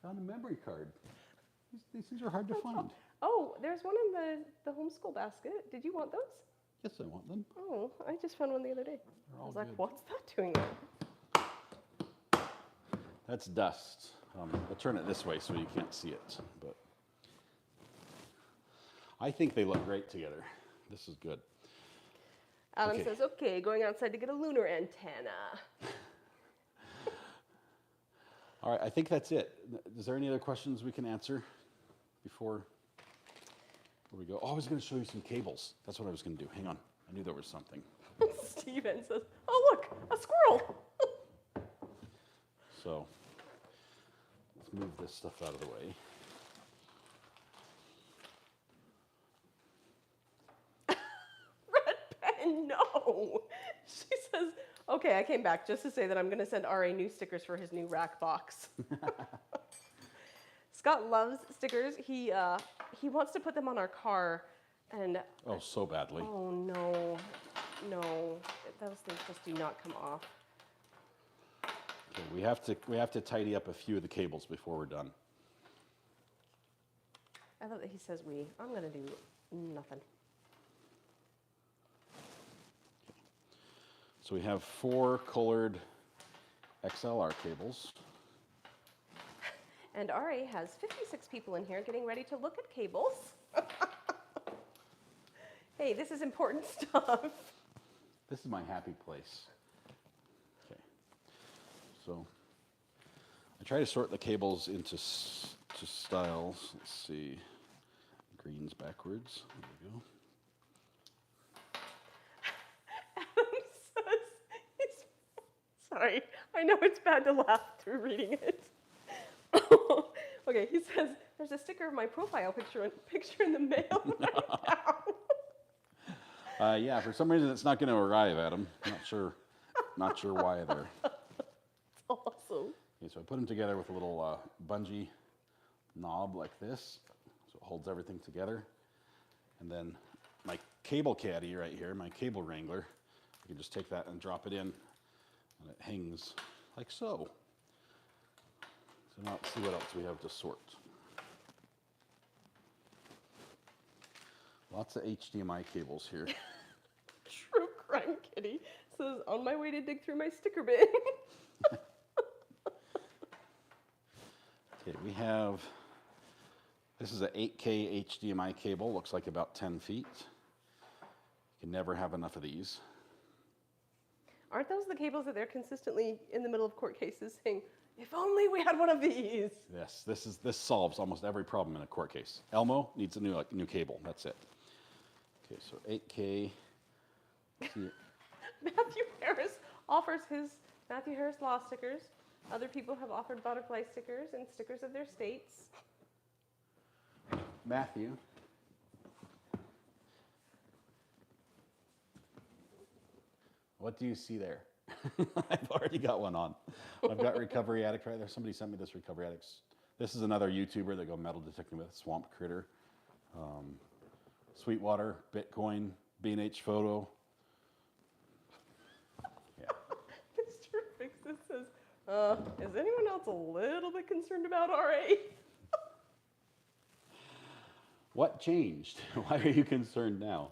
Speaker 1: Found a memory card. These things are hard to find.
Speaker 2: Oh, there's one in the homeschool basket. Did you want those?
Speaker 1: Yes, I want them.
Speaker 2: Oh, I just found one the other day. I was like,
Speaker 1: good.
Speaker 2: what's that doing there?
Speaker 1: That's dust. I'll turn it this way so you can't see it. But I think they look great together. This is good.
Speaker 2: Adam
Speaker 1: Okay.
Speaker 2: says, okay, going outside to get a lunar antenna.
Speaker 1: All right, I think that's it. Is there any other questions we can answer before we go? Oh, I was going to show you some cables. That's what I was going to do. Hang on. I knew there was something.
Speaker 2: Steven says, oh, look, a squirrel.
Speaker 1: So let's move this stuff out of the way.
Speaker 2: Red pen, no. She says, okay, I came back just to say that I'm going to send RA new stickers for his new rack box. Scott loves stickers. He wants to put them on our car, and
Speaker 1: Oh, so badly.
Speaker 2: oh no, those things just do not come off.
Speaker 1: Okay, we have to tidy up a few of the cables before we're done.
Speaker 2: I love that he says we. I'm going to do nothing.
Speaker 1: So we have 4 colored XLR cables.
Speaker 2: And RA has 56 people in here getting ready to look at cables. Hey, this is important stuff.
Speaker 1: This is my happy place. Okay. So I try to sort the cables into styles. Let's see. Green's backwards. There we go.
Speaker 2: Sorry, I know it's bad to laugh through reading it. Okay, he says, there's a sticker of my profile picture in the mail right now.
Speaker 1: Yeah, for some reason it's not going to arrive at them. Not sure why there.
Speaker 2: Awesome.
Speaker 1: Okay, so I put them together with a little bungee knob like this, so it holds everything together. And then my cable caddy right here, my cable wrangler, I can just take that and drop it in, and it hangs like so. So now let's see what else we have to sort. Lots of HDMI cables here.
Speaker 2: True crime kitty says, on my way to dig through my sticker bin.
Speaker 1: Okay, we have, this is an 8K HDMI cable, looks like about 10 feet. You can never have enough of these.
Speaker 2: Aren't those the cables that they're consistently in the middle of court cases saying, if only we had one of these?
Speaker 1: Yes, this solves almost every problem in a court case. Elmo needs a new cable, that's it. Okay, so 8K.
Speaker 2: Matthew Harris offers his Matthew Harris law stickers. Other people have offered butterfly stickers and stickers of their states.
Speaker 1: Matthew. What do you see there? I've already got one on. I've got Recovery Addict right there. Somebody sent me this Recovery Addict. This is another YouTuber that go metal detecting with, Swamp Critter. Sweetwater, Bitcoin, B&H Photo. Yeah.
Speaker 2: Mr. Fixit says, is anyone else a little bit concerned about RA?
Speaker 1: What changed? Why are you concerned now?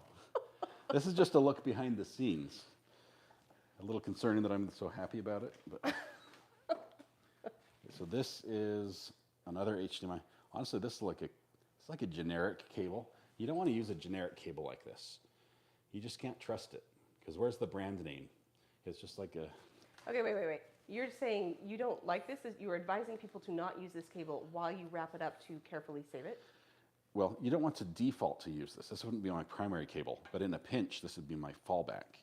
Speaker 1: This is just a look behind the scenes. A little concerning that I'm so happy about it. But. So this is another HDMI. Honestly, this is like a generic cable. You don't want to use a generic cable like this. You just can't trust it. Because where's the brand name? It's just like a...
Speaker 2: Okay, wait. You're saying you don't like this? You're advising people to not use this cable while you wrap it up to carefully save it?
Speaker 1: Well, you don't want to default to use this. This wouldn't be my primary cable. But in a pinch, this would be my fallback.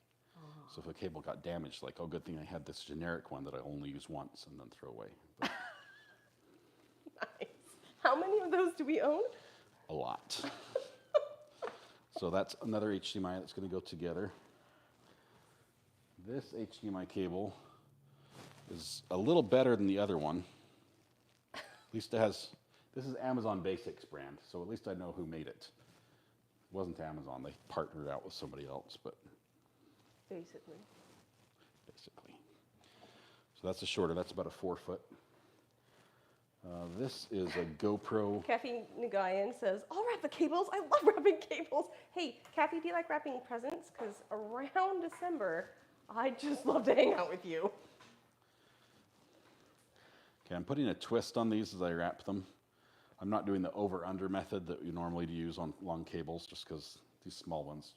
Speaker 1: So if a cable got damaged, like, oh, good thing I had this generic one that I only use once and then throw away. But
Speaker 2: Nice. How many of those do we own?
Speaker 1: a lot. So that's another HDMI that's going to go together. This HDMI cable is a little better than the other one. At least it has, this is Amazon Basics brand, so at least I know who made it. It wasn't Amazon, they partnered out with somebody else, but
Speaker 2: Basically.
Speaker 1: So that's a shorter, that's about a 4 foot. This is a GoPro.
Speaker 2: Kathy Nagayan says, I'll wrap the cables. I love wrapping cables. Hey, Kathy, do you like wrapping presents? Because around December, I just love to hang out with you.
Speaker 1: Okay, I'm putting a twist on these as I wrap them. I'm not doing the over-under method that you normally use on long cables, just because these small ones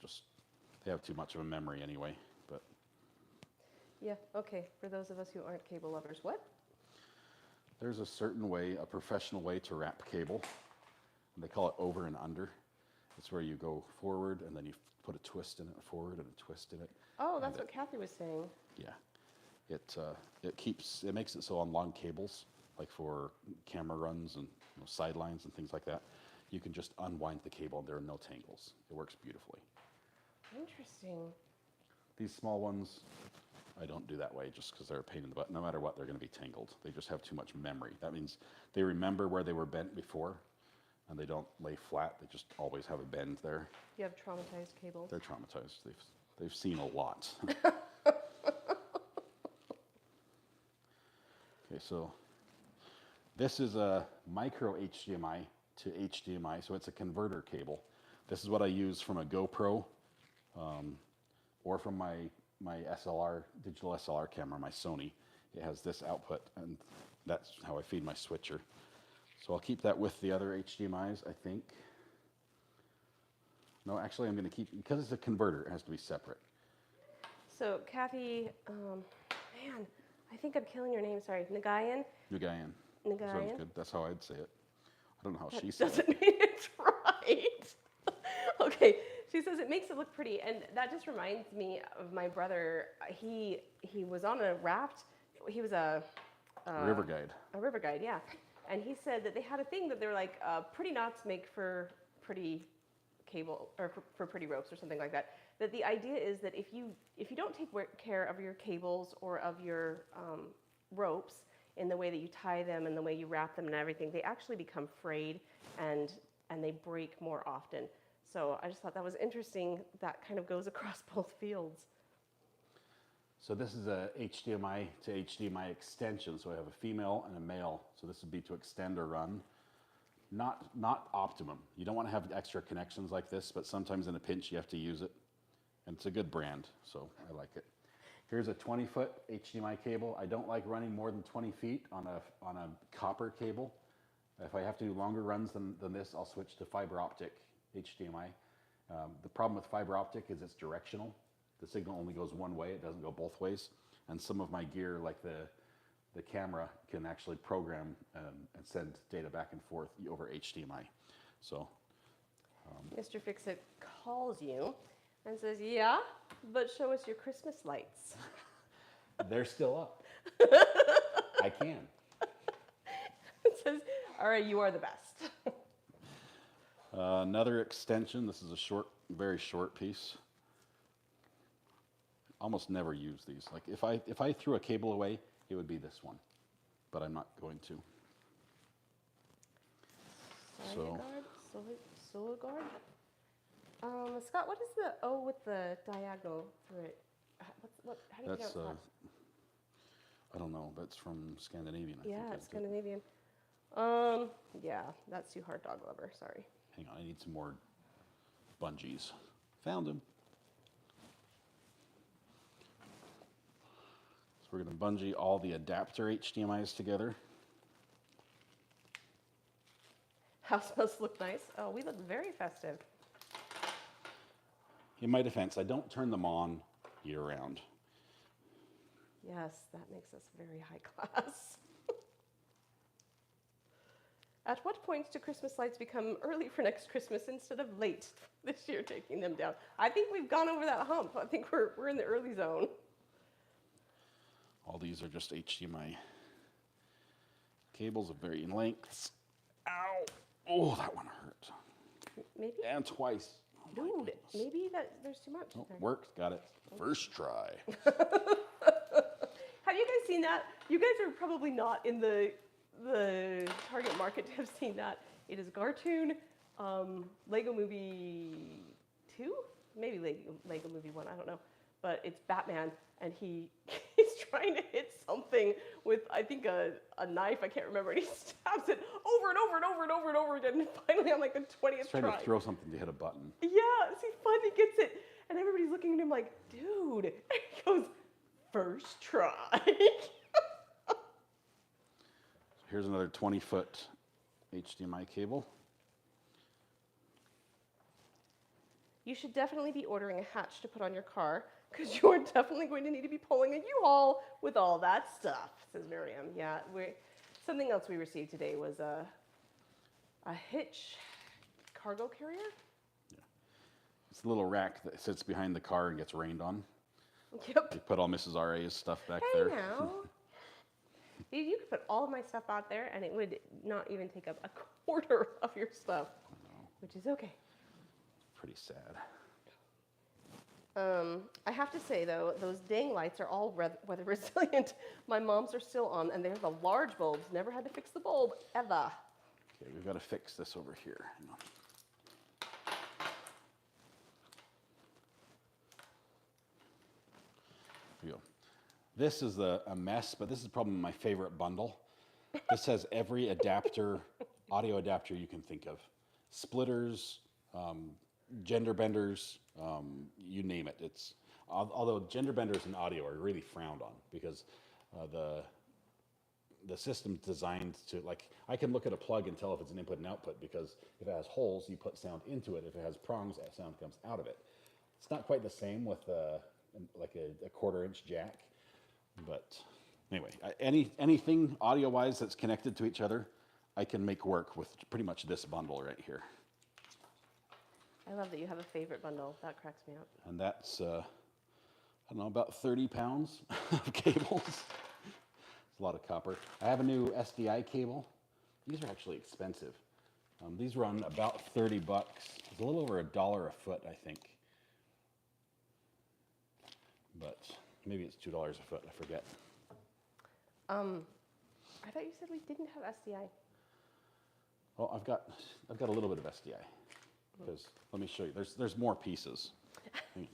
Speaker 1: they have too much of a memory anyway. But
Speaker 2: Yeah, okay. For those of us who aren't cable lovers, what?
Speaker 1: there's a certain way, a professional way to wrap cable. They call it over and under. It's where you go forward and then you put a twist in it, forward and a twist in it.
Speaker 2: Oh, that's what Kathy was saying.
Speaker 1: Yeah, it makes it so on long cables, like for camera runs and sidelines and things like that, you can just unwind the cable and there are no tangles. It works beautifully.
Speaker 2: Interesting.
Speaker 1: These small ones, I don't do that way just because they're a pain in the butt. No matter what, they're going to be tangled. They just have too much memory. That means they remember where they were bent before, and they don't lay flat. They just always have a bend there.
Speaker 2: You have traumatized cables.
Speaker 1: They're traumatized. They've seen a lot. Okay, so this is a micro HDMI to HDMI, so it's a converter cable. This is what I use from a GoPro or from my SLR, digital SLR camera, my Sony. It has this output, and that's how I feed my switcher. So I'll keep that with the other HDMIs, I think. No, actually I'm going to keep, because it's a converter, it has to be separate.
Speaker 2: So Kathy, man, I think I'm killing your name. Sorry, Nagayan.
Speaker 1: Nugayan.
Speaker 2: Nagayan.
Speaker 1: Sounds good. That's how I'd say it. I don't know how she says
Speaker 2: Doesn't
Speaker 1: it.
Speaker 2: mean it's right. Okay, she says it makes it look pretty, and that just reminds me of my brother. He was on a raft. He was a
Speaker 1: River guide.
Speaker 2: A river guide, yeah. And he said that they had a thing that they were like, pretty knots make for pretty cable, or for pretty ropes or something like that. But the idea is that if you don't take care of your cables or of your ropes in the way that you tie them and the way you wrap them and everything, they actually become frayed and they break more often. So I just thought that was interesting. That kind of goes across both fields.
Speaker 1: So this is a HDMI to HDMI extension. So I have a female and a male. So this would be to extend or run. Not optimum. You don't want to have extra connections like this, but sometimes in a pinch you have to use it. And it's a good brand, so I like it. Here's a 20-foot HDMI cable. I don't like running more than 20 feet on a copper cable. If I have to do longer runs than this, I'll switch to fiber optic HDMI. The problem with fiber optic is it's directional. The signal only goes one way, it doesn't go both ways. And some of my gear, like the camera, can actually program and send data back and forth over HDMI. So,
Speaker 2: Mr. Fix-It calls you and says, yeah, but show us your Christmas lights.
Speaker 1: They're still up. I can.
Speaker 2: It says, all right, you are the best.
Speaker 1: Another extension. This is a short, very short piece. Almost never use these. Like if I threw a cable away, it would be this one, but I'm not going to.
Speaker 2: Solar guard. Scott, what is the O with the diagonal through it? How do you pronounce that?
Speaker 1: I don't know. That's from Scandinavian. I think.
Speaker 2: It's Scandinavian. Yeah, that's too hard, dog lover. Sorry.
Speaker 1: Hang on, I need some more bungees. Found them. So we're going to bungee all the adapter HDMIs together.
Speaker 2: House must look nice. Oh, we look very festive.
Speaker 1: In my defense, I don't turn them on year-round.
Speaker 2: Yes, that makes us very high class. At what point do Christmas lights become early for next Christmas instead of late this year taking them down? I think we've gone over that hump. I think we're in the early zone.
Speaker 1: All these are just HDMI cables of varying lengths. Ow! Oh, that one hurt.
Speaker 2: Maybe?
Speaker 1: And twice.
Speaker 2: Dude, maybe there's too much.
Speaker 1: Oh, worked. Got it. First try.
Speaker 2: Have you guys seen that? You guys are probably not in the target market to have seen that. It is a cartoon, Lego Movie 2? Maybe Lego Movie 1, I don't know. But it's Batman, and he's trying to hit something with, I think, a knife. I can't remember. And he stabs it over and over and over and over and over again. And finally, on like the 20th
Speaker 1: He's trying
Speaker 2: try.
Speaker 1: to throw something to hit a button.
Speaker 2: Yeah, so he finally gets it. And everybody's looking at him like, dude. And he goes, first try.
Speaker 1: Here's another 20-foot HDMI cable.
Speaker 2: You should definitely be ordering a hatch to put on your car, because you are definitely going to need to be pulling a U-Haul with all that stuff, says Miriam. Yeah, something else we received today was a hitch cargo carrier.
Speaker 1: Yeah. It's a little rack that sits behind the car and gets rained on.
Speaker 2: Yep.
Speaker 1: You put all Mrs. RA's stuff back
Speaker 2: Hey
Speaker 1: there.
Speaker 2: now. You could put all of my stuff out there, and it would not even take up a quarter of your stuff, which is okay.
Speaker 1: Pretty sad.
Speaker 2: I have to say, though, those dang lights are all weather resilient. My mom's are still on, and they're the large bulbs. Never had to fix the bulb, ever.
Speaker 1: Okay, we've got to fix this over here. Hang on. Here we go. This is a mess, but this is probably my favorite bundle. This has every adapter, audio adapter you can think of. Splitters, gender benders, you name it. It's although gender benders in audio are really frowned on because the system's designed to, like, I can look at a plug and tell if it's an input and output, because if it has holes, you put sound into it. If it has prongs, that sound comes out of it. It's not quite the same with like a 1/4-inch jack, but anyway, anything audio-wise that's connected to each other, I can make work with pretty much this bundle right here.
Speaker 2: I love that you have a favorite bundle. That cracks me up.
Speaker 1: And that's, I don't know, about 30 pounds of cables. It's a lot of copper. I have a new SDI cable. These are actually expensive. These run about $30. It's a little over $1 a foot, I think. but maybe it's $2 a foot, I forget.
Speaker 2: I thought you said we didn't have SDI.
Speaker 1: Well, I've got a little bit of SDI, because let me show you, there's more pieces.
Speaker 2: You're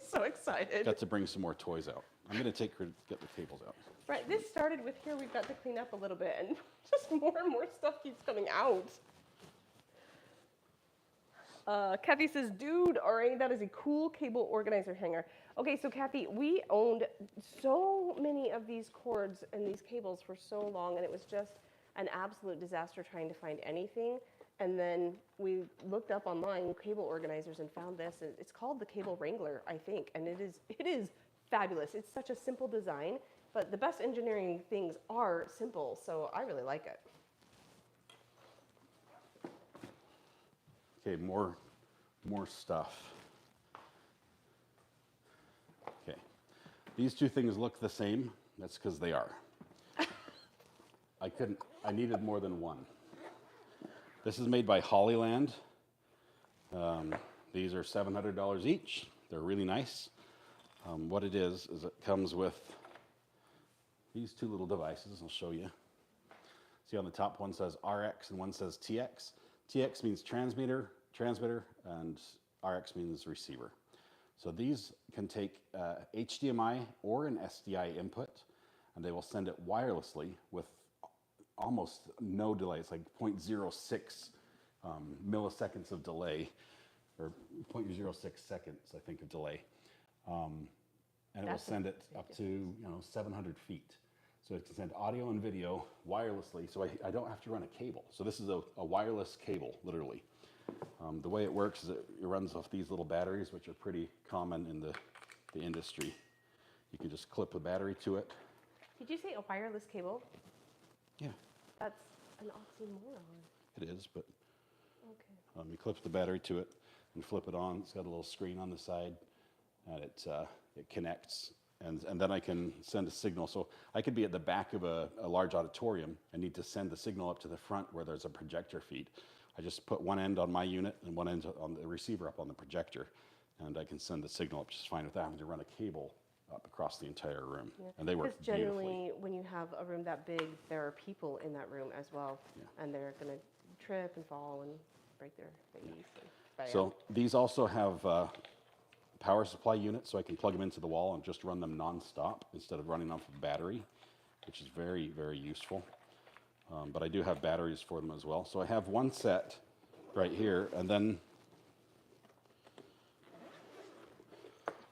Speaker 2: so excited.
Speaker 1: Got to bring some more toys out. I'm gonna get the cables out.
Speaker 2: Right, this started with here, we've got to clean up a little bit, and just more and more stuff keeps coming out. Kathy says, dude, RA, that is a cool cable organizer hanger. Okay, so Kathy, we owned so many of these cords and these cables for so long, and it was just an absolute disaster trying to find anything. And then we looked up online cable organizers and found this, and it's called the Cable Wrangler, I think, and it is fabulous. It's such a simple design, but the best engineering things are simple, so I really like it.
Speaker 1: Okay, more stuff. Okay, these two things look the same. That's because they are. I needed more than one. This is made by Hollyland. These are $700 each. They're really nice. What it is it comes with these two little devices. I'll show you. See on the top, one says RX and one says TX. TX means transmitter, and RX means receiver. So these can take HDMI or an SDI input, and they will send it wirelessly with almost no delay. It's like 0.06 milliseconds of delay, or 0.06 seconds, I think, of delay. And it will send it up to 700 feet. So it can send audio and video wirelessly, so I don't have to run a cable. So this is a wireless cable, literally. The way it works is it runs off these little batteries, which are pretty common in the industry. You can just clip a battery to it.
Speaker 2: Did you say a wireless cable?
Speaker 1: Yeah.
Speaker 2: That's an oxymoron.
Speaker 1: It is, but
Speaker 2: okay.
Speaker 1: you clip the battery to it and flip it on. It's got a little screen on the side, and it connects. And then I can send a signal. So I could be at the back of a large auditorium and need to send the signal up to the front where there's a projector feed. I just put one end on my unit and one end on the receiver up on the projector, and I can send the signal up just fine without having to run a cable up across the entire room. Yeah. And they work beautifully.
Speaker 2: Because generally, when you have a room that big, there are people in that room as well, and they're going to trip and fall and break their knees.
Speaker 1: So these also have power supply units, so I can plug them into the wall and just run them non-stop instead of running off a battery, which is very, very useful. But I do have batteries for them as well. So I have one set right here, and then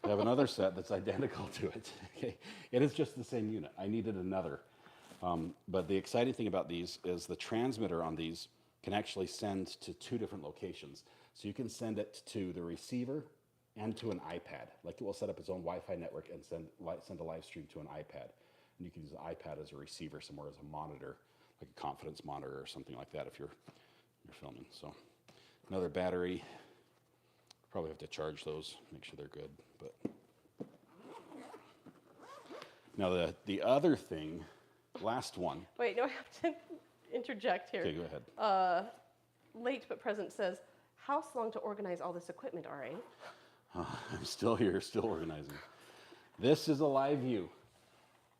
Speaker 1: I have another set that's identical to it. Okay, it is just the same unit. I needed another. But the exciting thing about these is the transmitter on these can actually send to two different locations. So you can send it to the receiver and to an iPad. Like it will set up its own Wi-Fi network and send a live stream to an iPad. And you can use the iPad as a receiver somewhere as a monitor, like a confidence monitor or something like that if you're filming. So another battery. Probably have to charge those, make sure they're good. But now the other thing, last one.
Speaker 2: Wait, no, I have to interject here.
Speaker 1: Okay, go ahead.
Speaker 2: Late but present says, how long to organize all this equipment, RA?
Speaker 1: I'm still here, still organizing. This is a LiveU.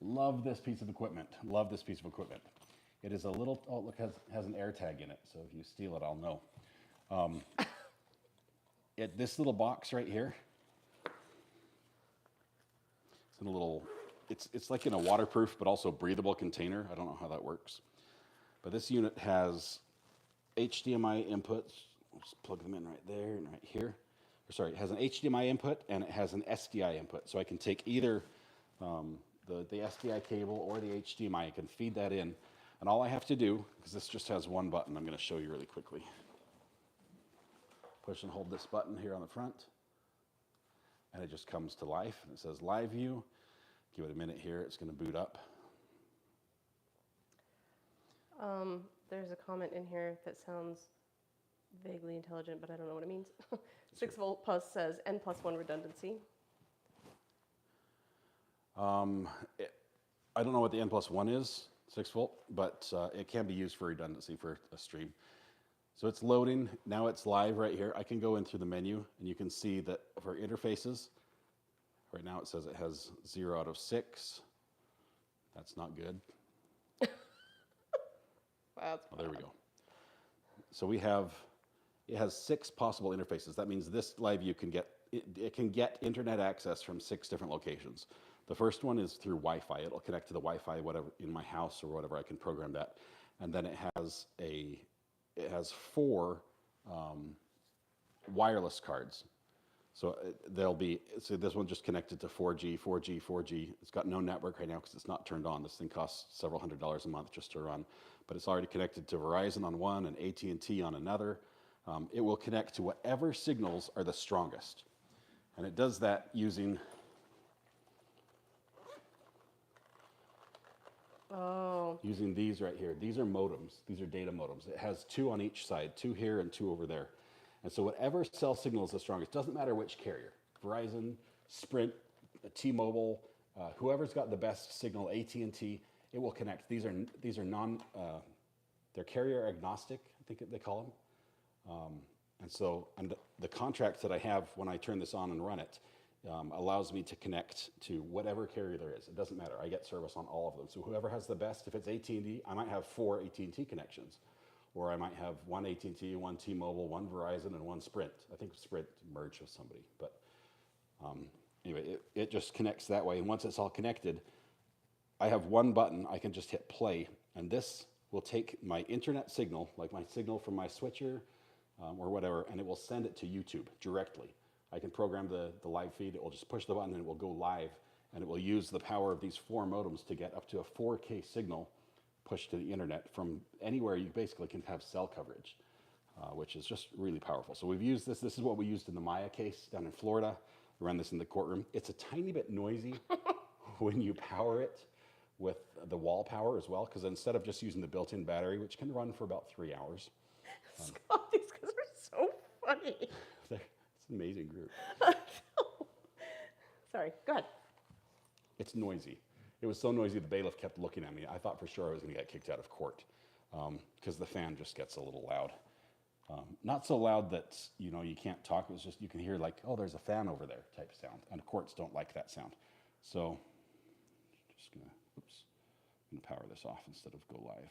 Speaker 1: Love this piece of equipment. Love this piece of equipment. It is a little, oh, look, has an air tag in it, so if you steal it, I'll know. This little box right here, it's in a little, it's like in a waterproof but also breathable container. I don't know how that works. But this unit has HDMI inputs. I'll just plug them in right there and right here. Sorry, it has an HDMI input and it has an SDI input. So I can take either the SDI cable or the HDMI. I can feed that in. And all I have to do, because this just has one button, I'm going to show you really quickly. Push and hold this button here on the front. And it just comes to life. And it says LiveU. Give it a minute here. It's going to boot up.
Speaker 2: There's a comment in here that sounds vaguely intelligent, but I don't know what it means. 6 volt plus says N+1 redundancy.
Speaker 1: I don't know what the N+1 is, 6 volt, but it can be used for redundancy for a stream. So it's loading. Now it's live right here. I can go in through the menu, and you can see that for interfaces, Right now it says it has 0 out of 6. That's not good.
Speaker 2: That's
Speaker 1: Oh, there we go. So it has 6 possible interfaces. That means this LiveU can get, it can get internet access from 6 different locations. The first one is through Wi-Fi. It'll connect to the Wi-Fi, whatever, in my house or whatever. I can program that. And then it has 4 wireless cards. So so this one just connected to 4G, 4G, 4G. It's got no network right now because it's not turned on. This thing costs several $100s a month just to run. But it's already connected to Verizon on one and AT&T on another. It will connect to whatever signals are the strongest. And it does that using these right here. These are modems. These are data modems. It has 2 on each side, 2 here and 2 over there. And so whatever cell signal is the strongest, doesn't matter which carrier, Verizon, Sprint, T-Mobile, whoever's got the best signal, AT&T, it will connect. These are they're carrier agnostic, I think they call them. And the contract that I have when I turn this on and run it allows me to connect to whatever carrier there is. It doesn't matter. I get service on all of them. So whoever has the best, if it's AT&T, I might have 4 AT&T connections. Or I might have 1 AT&T, 1 T-Mobile, 1 Verizon, and 1 Sprint. I think Sprint merged with somebody. But anyway, it just connects that way. And once it's all connected, I have one button. I can just hit play. And this will take my internet signal, like my signal from my switcher or whatever, and it will send it to YouTube directly. I can program the live feed. It will just push the button and it will go live. And it will use the power of these 4 modems to get up to a 4K signal pushed to the internet from anywhere you basically can have cell coverage, which is just really powerful. So we've used this. This is what we used in the Maya case down in Florida. We ran this in the courtroom. It's a tiny bit noisy when you power it with the wall power as well, because instead of just using the built-in battery, which can run for about 3 hours.
Speaker 2: Scott, these guys are so funny.
Speaker 1: It's an amazing group.
Speaker 2: Sorry, go ahead.
Speaker 1: It's noisy. It was so noisy the bailiff kept looking at me. I thought for sure I was going to get kicked out of court because the fan just gets a little loud. Not so loud that you can't talk. It was just you can hear like, oh, there's a fan over there type sound. And courts don't like that sound. So just gonna power this off instead of go live.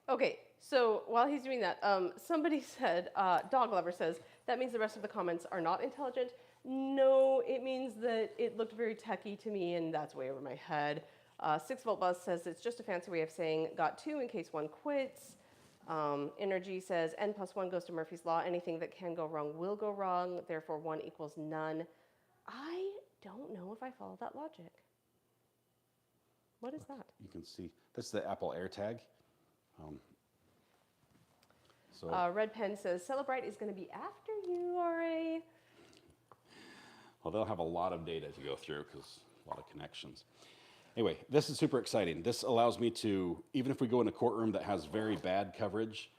Speaker 2: Okay, so while he's doing that, somebody said, Dog Lover says, that means the rest of the comments are not intelligent. No, it means that it looked very techie to me, and that's way over my head. 6-Volt Buzz says it's just a fancy way of saying got 2 in case 1 quits. Energy says n+1 goes to Murphy's Law. Anything that can go wrong will go wrong. Therefore, 1 equals none. I don't know if I follow that logic. What is that?
Speaker 1: You can see, this is the Apple AirTag.
Speaker 2: Red Pen says, Celebrite is going to be after you, RA.
Speaker 1: Well, they'll have a lot of data to go through because a lot of connections. Anyway, this is super exciting. This allows me to, even if we go in a courtroom that has very bad coverage,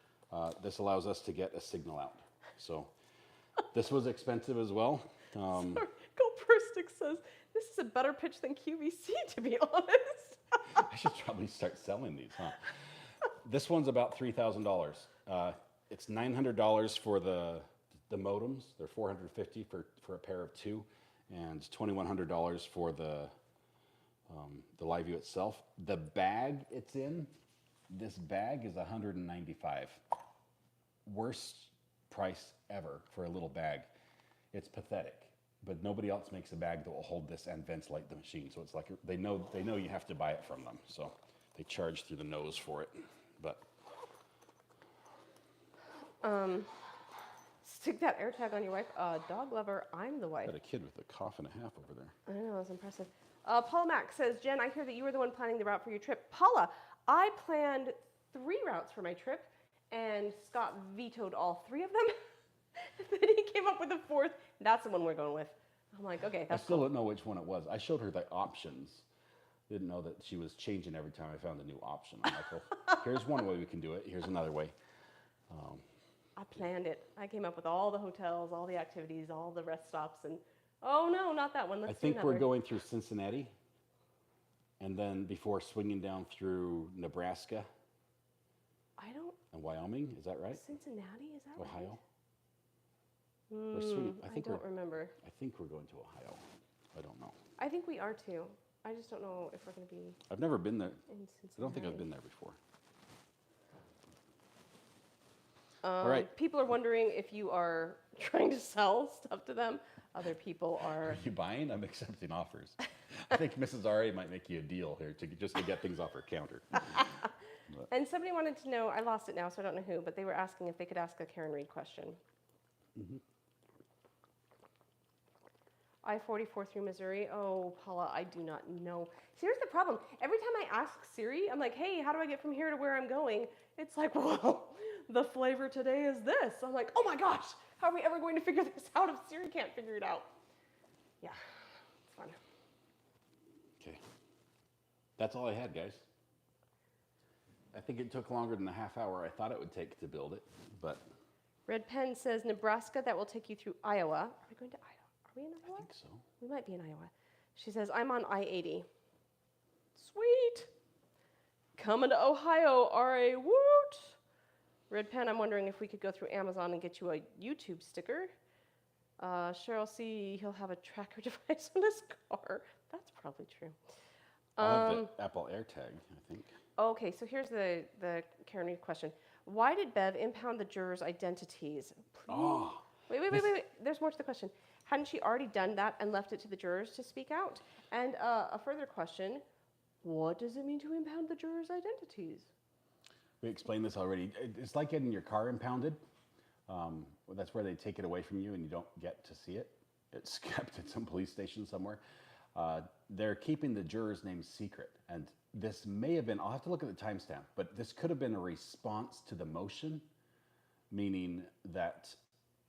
Speaker 1: this allows us to get a signal out. So this was expensive as well.
Speaker 2: Sorry, GoPerstic says, this is a better pitch than QVC, to be honest.
Speaker 1: I should probably start selling these, huh? This one's about $3,000. It's $900 for the modems. They're $450 for a pair of 2, and $2,100 for the LiveU itself. The bag it's in, this bag is $195. Worst price ever for a little bag. It's pathetic, but nobody else makes a bag that will hold this and ventilate the machine. So it's like they know you have to buy it from them. So they charge through the nose for it, but.
Speaker 2: Stick that AirTag on your wife. Dog Lover, I'm the wife.
Speaker 1: Got a kid with a cough and a half over there.
Speaker 2: I know, that's impressive. Paula Mack says, Jen, I hear that you were the one planning the route for your trip. Paula, I planned 3 routes for my trip, and Scott vetoed all 3 of them. Then he came up with the 4th. That's the one we're going with. I'm like, okay, that's
Speaker 1: I still don't know which one it was. I showed her the options. Didn't know that she was changing every time I found a new option. I'm like, well, here's one way we can do it. Here's another way.
Speaker 2: I planned it. I came up with all the hotels, all the activities, all the rest stops, and oh no, not that one. Let's
Speaker 1: I think
Speaker 2: do
Speaker 1: we're
Speaker 2: another.
Speaker 1: going through Cincinnati, and then before swinging down through Nebraska
Speaker 2: I don't.
Speaker 1: and Wyoming. Is that right?
Speaker 2: Cincinnati, is that
Speaker 1: Ohio.
Speaker 2: right?
Speaker 1: Or swing-
Speaker 2: I don't remember.
Speaker 1: I think we're going to Ohio. I don't know.
Speaker 2: I think we are too. I just don't know if we're going to be
Speaker 1: I've never been there.
Speaker 2: in Cincinnati.
Speaker 1: I don't think I've been there before. All right.
Speaker 2: People are wondering if you are trying to sell stuff to them. Other people are.
Speaker 1: Are you buying? I'm accepting offers. I think Mrs. RA might make you a deal here just to get things off her counter.
Speaker 2: And somebody wanted to know, I lost it now, so I don't know who, but they were asking if they could ask a Karen Reed question. I-44 through Missouri. Oh, Paula, I do not know. See, here's the problem. Every time I ask Siri, I'm like, hey, how do I get from here to where I'm going? It's like, well, the flavor today is this. I'm like, oh my gosh, how are we ever going to figure this out if Siri can't figure it out? Yeah, it's fun.
Speaker 1: Okay. That's all I had, guys. I think it took longer than the half hour I thought it would take to build it, but
Speaker 2: Red Pen says Nebraska, that will take you through Iowa. Are we going to Iowa? Are we in
Speaker 1: I
Speaker 2: Iowa?
Speaker 1: think so.
Speaker 2: We might be in Iowa. She says, I'm on I-80. Sweet. Coming to Ohio, RA, woot. Red Pen, I'm wondering if we could go through Amazon and get you a YouTube sticker. Cheryl C., he'll have a tracker device on his car. That's probably true.
Speaker 1: I'll have the Apple AirTag, I think.
Speaker 2: Okay, so here's the Karen Reed question. Why did Bev impound the jurors' identities? Please.
Speaker 1: Oh,
Speaker 2: Wait. There's more to the question. Hadn't she already done that and left it to the jurors to speak out? And a further question, what does it mean to impound the jurors' identities?
Speaker 1: we explained this already. It's like getting your car impounded. That's where they take it away from you and you don't get to see it. It's kept at some police station somewhere. They're keeping the jurors' names secret. And this may have been, I'll have to look at the timestamp, but this could have been a response to the motion, meaning that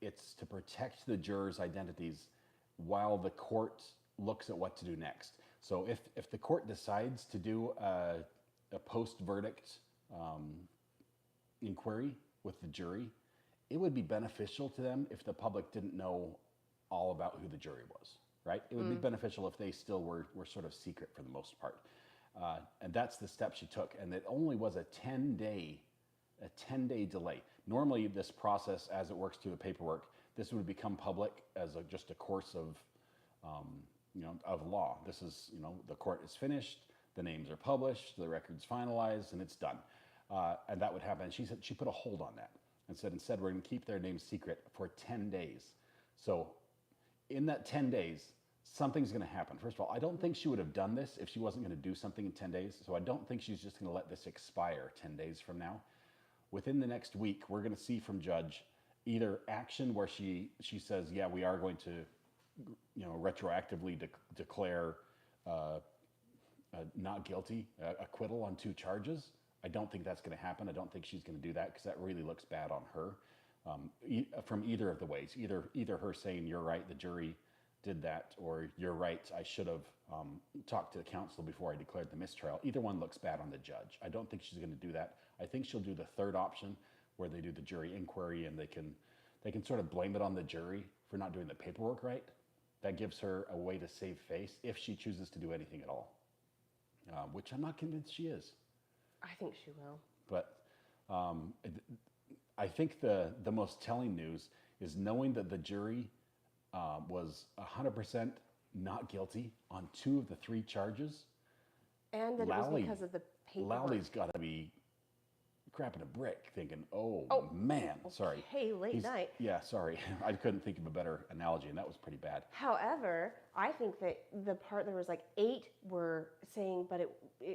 Speaker 1: it's to protect the jurors' identities while the court looks at what to do next. So if the court decides to do a post-verdict inquiry with the jury, it would be beneficial to them if the public didn't know all about who the jury was, right? It would be beneficial if they still were sort of secret for the most part. And that's the step she took. And it only was a 10-day delay. Normally this process, as it works through the paperwork, this would become public as just a course of, of law. This is, the court is finished, the names are published, the record's finalized, and it's done. And that would happen. She said she put a hold on that and said, instead, we're going to keep their names secret for 10 days. So in that 10 days, something's going to happen. First of all, I don't think she would have done this if she wasn't going to do something in 10 days. So I don't think she's just going to let this expire 10 days from now. Within the next week, we're going to see from Judge either action where she says, yeah, we are going to, retroactively declare not guilty, acquittal on 2 charges. I don't think that's going to happen. I don't think she's going to do that because that really looks bad on her from either of the ways. Either her saying, you're right, the jury did that, or you're right, I should have talked to the counsel before I declared the mistrial. Either one looks bad on the judge. I don't think she's going to do that. I think she'll do the third option where they do the jury inquiry and they can sort of blame it on the jury for not doing the paperwork right. That gives her a way to save face if she chooses to do anything at all, which I'm not convinced she is.
Speaker 2: I think she will.
Speaker 1: But I think the most telling news is knowing that the jury was 100% not guilty on 2 of the 3 charges.
Speaker 2: And that it was because of the paperwork.
Speaker 1: Lowley's got to be crapping a brick thinking, oh man, sorry.
Speaker 2: Hey, late night.
Speaker 1: Yeah, sorry. I couldn't think of a better analogy, and that was pretty bad.
Speaker 2: However, I think that the part, there was like 8 were saying, but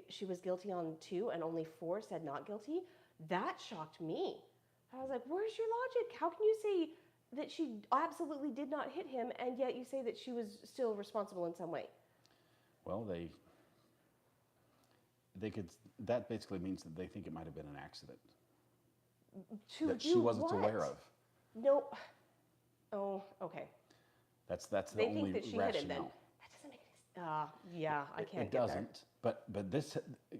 Speaker 2: she was guilty on 2 and only 4 said not guilty. That shocked me. I was like, where's your logic? How can you say that she absolutely did not hit him and yet you say that she was still responsible in some way?
Speaker 1: Well, they could, that basically means that they think it might have been an accident. That she wasn't aware of.
Speaker 2: No. Oh, okay.
Speaker 1: That's the
Speaker 2: they
Speaker 1: only
Speaker 2: think that she
Speaker 1: rationale.
Speaker 2: hit him then. That doesn't make any sense. Yeah, I can't
Speaker 1: It
Speaker 2: get
Speaker 1: doesn't. But this,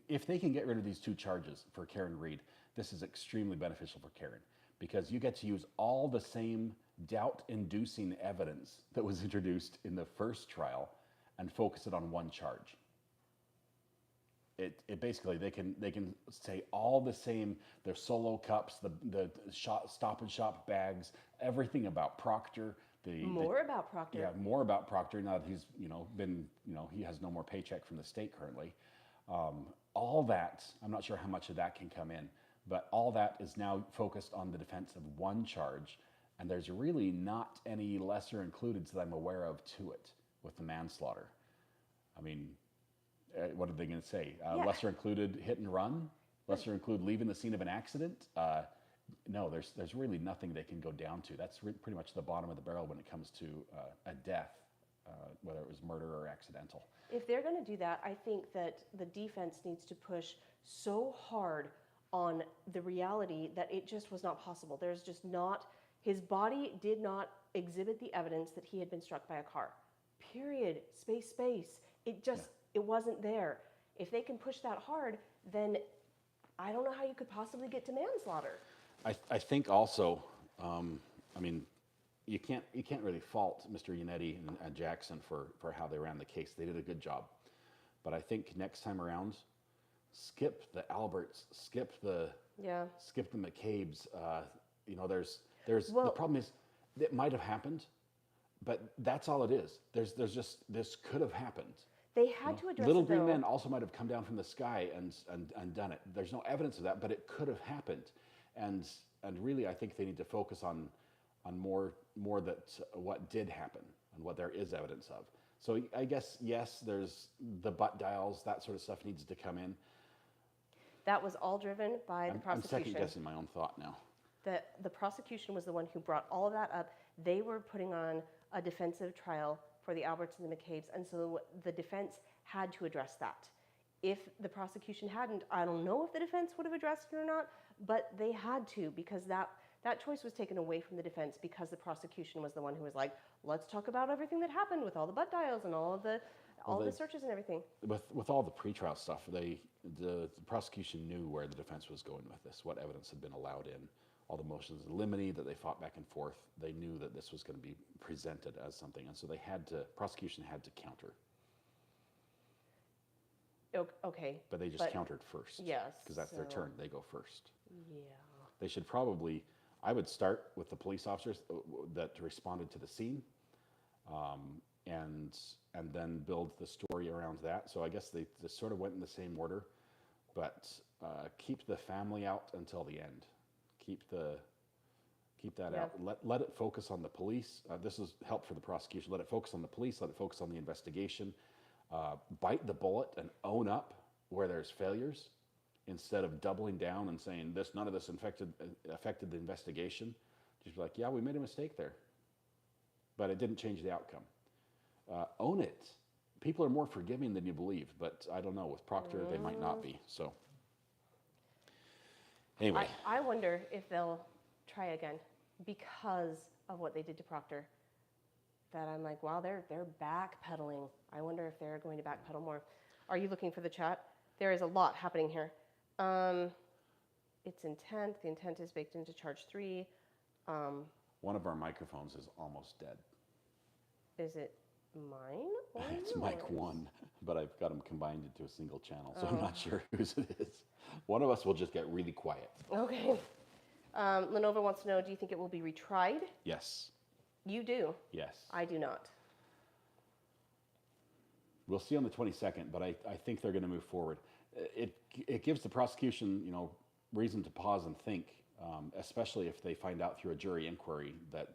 Speaker 1: if they can get rid of these 2 charges for Karen Reed, this is extremely beneficial for Karen because you get to use all the same doubt-inducing evidence that was introduced in the first trial and focus it on 1 charge. It basically, they can say all the same, their solo cups, the Stop and Shop bags, everything about Proctor,
Speaker 2: More about Proctor.
Speaker 1: Yeah, more about Proctor now that he's, he has no more paycheck from the state currently. All that, I'm not sure how much of that can come in, but all that is now focused on the defense of one charge, and there's really not any lesser included that I'm aware of to it with the manslaughter. I mean, what are they going to say? Lesser included hit and run? Lesser include leaving the scene of an accident? No, there's really nothing they can go down to. That's pretty much the bottom of the barrel when it comes to a death, whether it was murder or accidental.
Speaker 2: If they're going to do that, I think that the defense needs to push so hard on the reality that it just was not possible. There's just not, his body did not exhibit the evidence that he had been struck by a car. Period. Space. It just, it wasn't there. If they can push that hard, then I don't know how you could possibly get to manslaughter.
Speaker 1: I think also, you can't really fault Mr. Yannetti and Jackson for how they ran the case. They did a good job. But I think next time around, skip the Alberts, skip the McCabe's. The problem is it might have happened, but that's all it is. There's just, this could have happened.
Speaker 2: They had to address
Speaker 1: Little
Speaker 2: it,
Speaker 1: green
Speaker 2: though.
Speaker 1: men also might have come down from the sky and done it. There's no evidence of that, but it could have happened. And really, I think they need to focus on more that what did happen and what there is evidence of. So I guess, yes, there's the butt dials, that sort of stuff needs to come in.
Speaker 2: That was all driven by the prosecution.
Speaker 1: I'm second guessing my own thought now.
Speaker 2: The prosecution was the one who brought all of that up. They were putting on a defensive trial for the Alberts and the McCabe's, and so the defense had to address that. If the prosecution hadn't, I don't know if the defense would have addressed it or not, but they had to, because that choice was taken away from the defense because the prosecution was the one who was like, let's talk about everything that happened with all the butt dials and all of the searches and everything.
Speaker 1: With all the pretrial stuff, the prosecution knew where the defense was going with this, what evidence had been allowed in, all the motions in limine that they fought back and forth. They knew that this was going to be presented as something, and so prosecution had to counter.
Speaker 2: Okay.
Speaker 1: But they just countered first.
Speaker 2: Yes.
Speaker 1: Because that's their turn. They go first.
Speaker 2: Yeah.
Speaker 1: They should probably, I would start with the police officers that responded to the scene, and then build the story around that. So I guess they sort of went in the same order, but keep the family out until the end. Keep that out. Let it focus on the police. This is help for the prosecution. Let it focus on the police. Let it focus on the investigation. Bite the bullet and own up where there's failures, instead of doubling down and saying none of this affected the investigation. Just be like, yeah, we made a mistake there, but it didn't change the outcome. Own it. People are more forgiving than you believe, but I don't know, with Proctor they might not be. So anyway,
Speaker 2: I wonder if they'll try again because of what they did to Proctor. That I'm like, wow, they're backpedaling. I wonder if they're going to backpedal more. Are you looking for the chat? There is a lot happening here. It's intent. The intent is baked into charge 3.
Speaker 1: One of our microphones is almost dead.
Speaker 2: Is it mine? Or
Speaker 1: It's
Speaker 2: yours?
Speaker 1: mic 1, but I've got them combined into a single channel, so I'm not sure whose it is. One of us will just get really quiet.
Speaker 2: Okay. Lenova wants to know, do you think it will be retried?
Speaker 1: Yes.
Speaker 2: You do?
Speaker 1: Yes.
Speaker 2: I do not.
Speaker 1: We'll see on the 22nd, but I think they're going to move forward. It gives the prosecution, reason to pause and think, especially if they find out through a jury inquiry that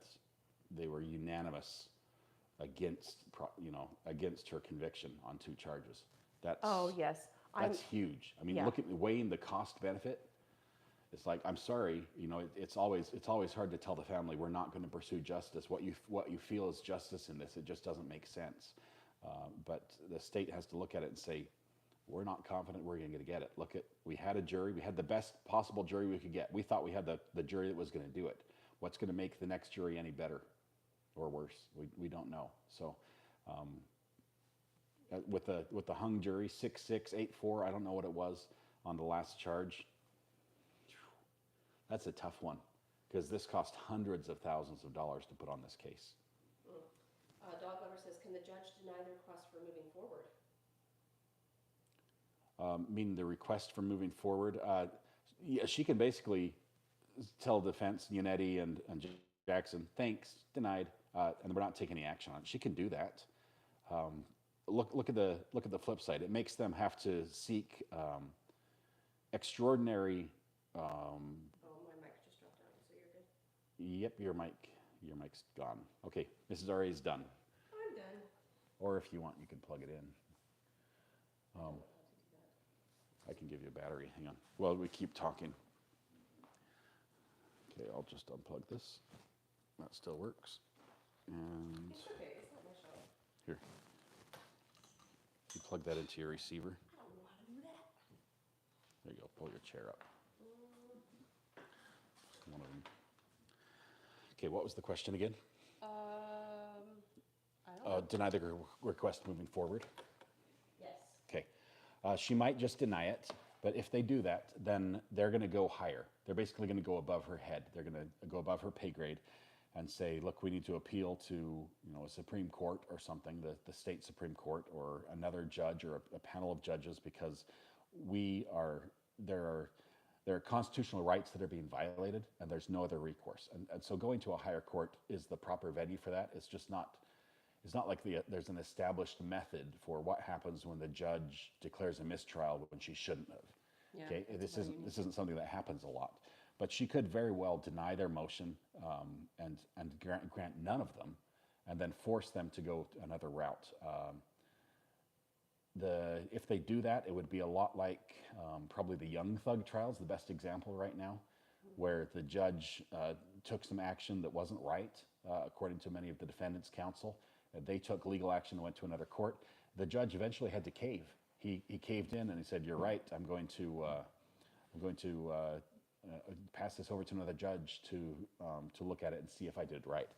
Speaker 1: they were unanimous against her conviction on 2 charges. That's huge. I mean, look at weighing the cost benefit. It's like, I'm sorry, it's always hard to tell the family we're not going to pursue justice. What you feel is justice in this, it just doesn't make sense. But the state has to look at it and say, we're not confident we're going to get it. We had a jury, we had the best possible jury we could get. We thought we had the jury that was going to do it. What's going to make the next jury any better or worse? We don't know. So with the hung jury, 6-6, 8-4, I don't know what it was on the last charge. That's a tough one, because this cost hundreds of thousands of dollars to put on this case.
Speaker 2: Dog Lover says, can the judge deny the request for moving forward?
Speaker 1: Meaning the request for moving forward? Yeah, she can basically tell defense, Yannetti and Jackson, thanks, denied. and we're not taking any action on it. She can do that. Look at the flip side. It makes them have to seek extraordinary.
Speaker 2: Oh, my mic just dropped out, so you're good.
Speaker 1: Yep, your mic's gone. Okay, Mrs. RA is done.
Speaker 2: I'm done.
Speaker 1: Or if you want, you can plug it in. I can give you a battery. Hang on. Well, we keep talking. Okay, I'll just unplug this. That still works. And
Speaker 2: It's okay, it's not my show.
Speaker 1: here, you plug that into your receiver.
Speaker 2: I don't know how to do that.
Speaker 1: There you go. Pull your chair up. One of them. Okay, what was the question again?
Speaker 2: I don't know.
Speaker 1: Deny the request moving forward.
Speaker 2: Yes.
Speaker 1: Okay. She might just deny it, but if they do that, then they're going to go higher. They're basically going to go above her head. They're going to go above her pay grade and say, look, we need to appeal to a Supreme Court or something, the state Supreme Court or another judge or a panel of judges, because there are constitutional rights that are being violated and there's no other recourse. And so going to a higher court is the proper venue for that. It's just not. It's not like there's an established method for what happens when the judge declares a mistrial when she shouldn't have.
Speaker 2: Yeah,
Speaker 1: Okay,
Speaker 2: that's
Speaker 1: this isn't something that happens a lot, but she could very well deny their motion and grant none of them, and then force them to go another route. If they do that, it would be a lot like probably the Young Thug trial is the best example right now, where the judge took some action that wasn't right, according to many of the defendants' counsel. They took legal action and went to another court. The judge eventually had to cave. He caved in and he said, "You're right. I'm going to pass this over to another judge to look at it and see if I did it right."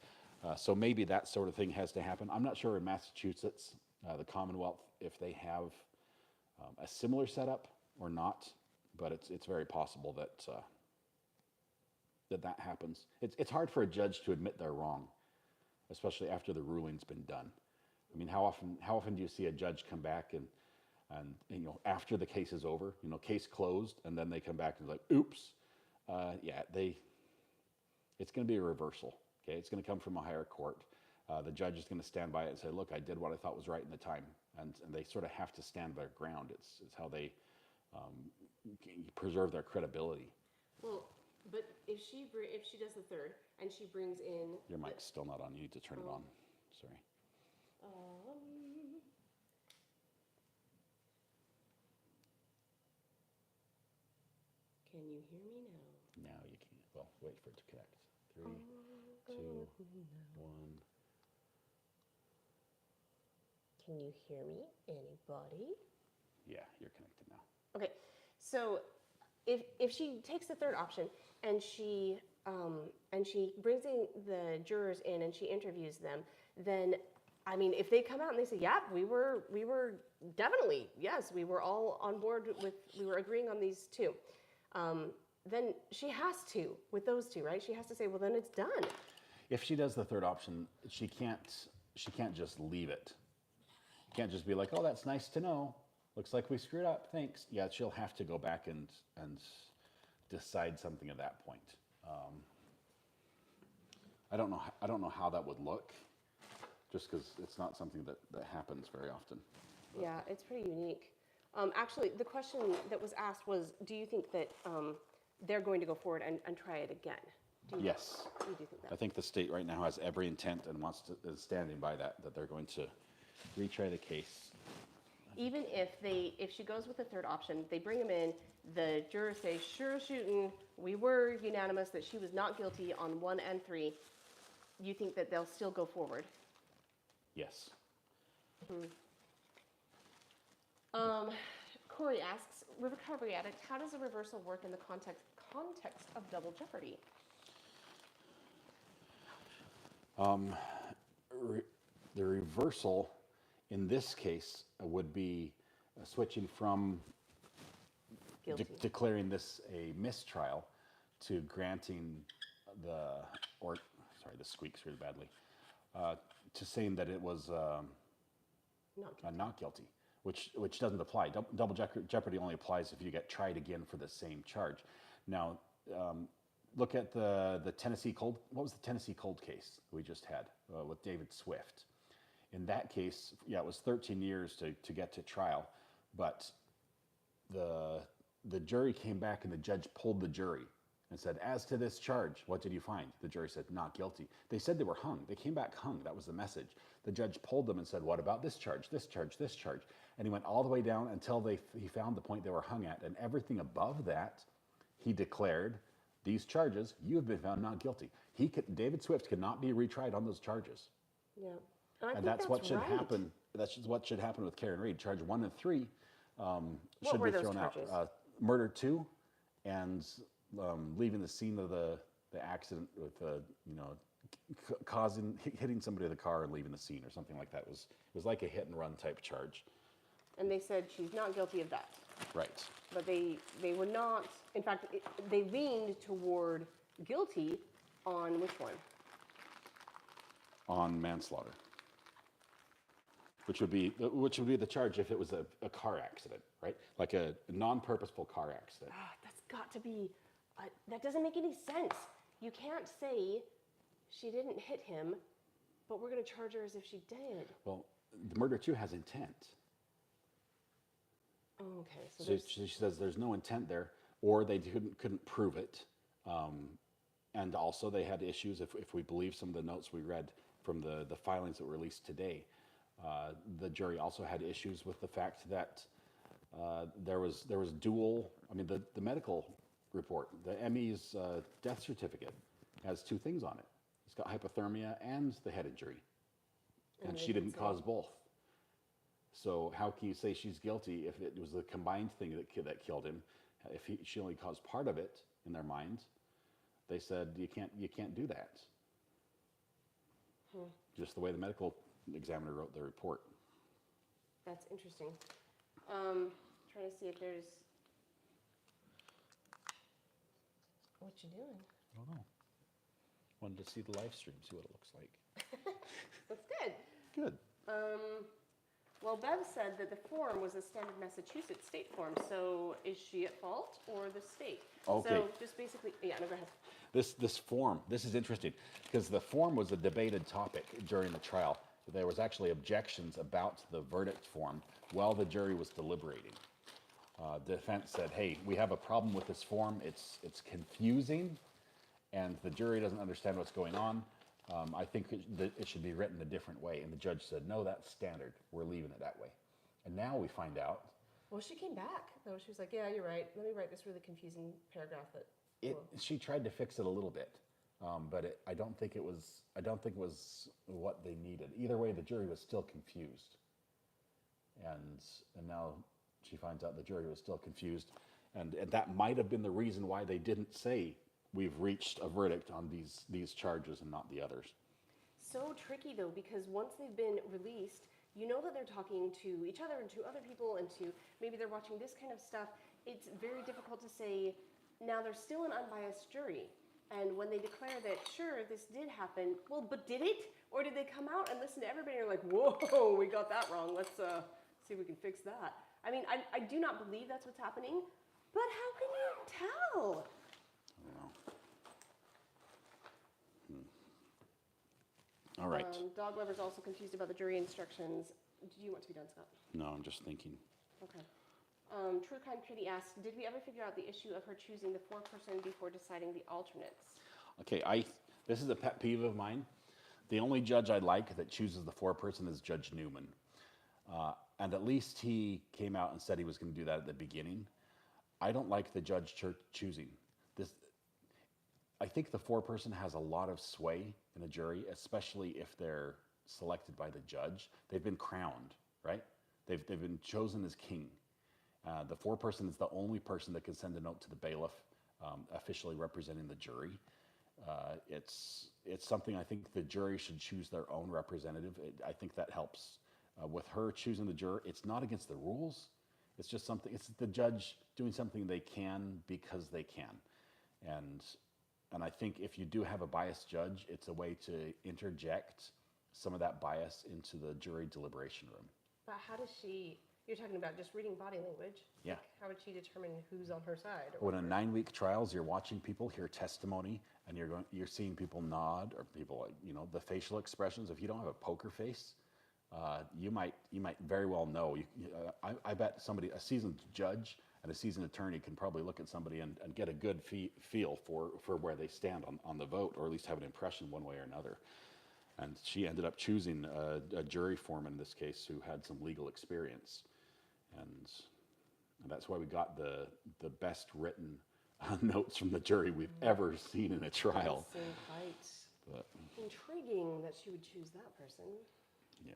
Speaker 1: So maybe that sort of thing has to happen. I'm not sure in Massachusetts, the Commonwealth, if they have a similar setup or not, but it's very possible that that happens. It's hard for a judge to admit they're wrong, especially after the ruling's been done. I mean, how often do you see a judge come back and after the case is over, case closed, and then they come back and like, oops, it's going to be a reversal. Okay, it's going to come from a higher court. The judge is going to stand by it and say, look, I did what I thought was right in the time, and they sort of have to stand their ground. It's how they preserve their credibility.
Speaker 2: Well, but if she does the third and she brings in
Speaker 1: Your mic's still not on. You need to turn it on. Sorry.
Speaker 2: Can you hear me now?
Speaker 1: Now you can't. Well, wait for it to connect. 3, 2, 1.
Speaker 2: Can you hear me, anybody?
Speaker 1: Yeah, you're connected now.
Speaker 2: Okay, so if she takes the third option and she brings in the jurors in and she interviews them, then I mean, if they come out and they say, "Yeah, we were definitely, yes, we were all on board we were agreeing on these two," then she has to with those two, right? She has to say, "Well, then it's done."
Speaker 1: If she does the third option, she can't just leave it. You can't just be like, "Oh, that's nice to know. Looks like we screwed up. Thanks." Yeah, she'll have to go back and decide something at that point. I don't know how that would look, just because it's not something that happens very often.
Speaker 2: Yeah, it's pretty unique. Actually, the question that was asked was, do you think that they're going to go forward and try it again?
Speaker 1: Yes.
Speaker 2: You do think that?
Speaker 1: I think the state right now has every intent and is standing by that they're going to retry the case.
Speaker 2: Even if she goes with the third option, they bring him in, the jurors say, "Sure shooting, we were unanimous that she was not guilty on 1 and 3, you think that they'll still go forward?
Speaker 1: Yes.
Speaker 2: Corey asks, Recovery Addict, how does a reversal work in the context of double jeopardy?
Speaker 1: The reversal in this case would be switching from declaring this a mistrial to granting this squeaks really badly, to saying that it was not guilty, which doesn't apply. Double jeopardy only applies if you get tried again for the same charge. Now, look at the Tennessee cold. What was the Tennessee cold case we just had with David Swift? In that case, yeah, it was 13 years to get to trial, but the jury came back and the judge pulled the jury and said, as to this charge, what did you find? The jury said, not guilty. They said they were hung. They came back hung. That was the message. The judge pulled them and said, what about this charge, this charge, this charge? And he went all the way down until he found the point they were hung at. And everything above that, he declared, these charges, you have been found not guilty. David Swift could not be retried on those charges.
Speaker 2: Yeah. I think
Speaker 1: That's what should
Speaker 2: right.
Speaker 1: happen. That's just what should happen with Karen Reed. Charge 1 and 3 should
Speaker 2: were
Speaker 1: be
Speaker 2: those
Speaker 1: thrown
Speaker 2: charges?
Speaker 1: out. Murder 2 and leaving the scene of the accident with hitting somebody with a car and leaving the scene or something like that. It was like a hit and run type charge.
Speaker 2: And they said she's not guilty of that.
Speaker 1: Right.
Speaker 2: But they were not, in fact, they leaned toward guilty on which one?
Speaker 1: On manslaughter. Which would be the charge if it was a car accident, right? Like a non-purposeful car accident.
Speaker 2: That's got to be, that doesn't make any sense. You can't say she didn't hit him, but we're going to charge her as if she did.
Speaker 1: Well, the murder 2 has intent.
Speaker 2: Oh, okay.
Speaker 1: So she says there's no intent there, or they couldn't prove it. And also they had issues, if we believe some of the notes we read from the filings that were released today. The jury also had issues with the fact that there was dual. I mean, the medical report, the ME's death certificate, has 2 things on it. It's got hypothermia and the head injury, and she didn't cause both. So how can you say she's guilty if it was the combined thing that killed him? If she only caused part of it in their mind, they said you can't do that. Just the way the medical examiner wrote the report.
Speaker 2: That's interesting. Trying to see if there's. What you doing?
Speaker 1: I don't know. Wanted to see the live stream, see what it looks like.
Speaker 2: That's good.
Speaker 1: Good.
Speaker 2: Well, Bev said that the form was a standard Massachusetts state form. So is she at fault or the state?
Speaker 1: Okay.
Speaker 2: So just basically, yeah, no, go ahead.
Speaker 1: This form, this is interesting because the form was a debated topic during the trial. There was actually objections about the verdict form while the jury was deliberating. The defense said, hey, we have a problem with this form. It's confusing and the jury doesn't understand what's going on. I think it should be written a different way. And the judge said, no, that's standard. We're leaving it that way. And now we find out.
Speaker 2: Well, she came back, though. She was like, yeah, you're right. Let me write this really confusing paragraph that.
Speaker 1: She tried to fix it a little bit, but I don't think it was what they needed. Either way, the jury was still confused. And now she finds out the jury was still confused. And that might have been the reason why they didn't say, we've reached a verdict on these charges and not the others.
Speaker 2: So tricky, though, because once they've been released, you know that they're talking to each other and to other people and to maybe they're watching this kind of stuff. It's very difficult to say, now there's still an unbiased jury. And when they declare that, sure, this did happen, well, but did it? Or did they come out and listen to everybody and are like, whoa, we got that wrong. Let's see if we can fix that. I mean, I do not believe that's what's happening, but how can you tell?
Speaker 1: All right.
Speaker 2: Dog lover's also confused about the jury instructions. Do you want to be done, Scott?
Speaker 1: No, I'm just thinking.
Speaker 2: Okay. True Crime Kitty asks, did we ever figure out the issue of her choosing the 4-person before deciding the alternates?
Speaker 1: Okay, this is a pet peeve of mine. The only judge I like that chooses the 4-person is Judge Newman. And at least he came out and said he was going to do that at the beginning. I don't like the judge choosing. I think the 4-person has a lot of sway in a jury, especially if they're selected by the judge. They've been crowned, right? They've been chosen as king. The 4-person is the only person that can send a note to the bailiff, officially representing the jury. It's something I think the jury should choose their own representative. I think that helps. With her choosing the juror, it's not against the rules. It's just something. It's the judge doing something they can because they can, and I think if you do have a biased judge, it's a way to interject some of that bias into the jury deliberation room.
Speaker 2: But how does she You're talking about just reading body language.
Speaker 1: Yeah.
Speaker 2: Like, how would she determine who's on her side? Or
Speaker 1: When a
Speaker 2: whatever?
Speaker 1: 9-week trials, you're watching people hear testimony, and you're seeing people nod, or people, like, you know, the facial expressions. If you don't have a poker face, you might very well know. I bet a seasoned judge and a seasoned attorney can probably look at somebody and get a good feel for where they stand on the vote, or at least have an impression one way or another. And she ended up choosing a jury foreman in this case who had some legal experience, and that's why we got the best written notes from the jury we've ever seen in a trial.
Speaker 2: It seemed quite
Speaker 1: But,
Speaker 2: intriguing that she would choose that person.
Speaker 1: yeah.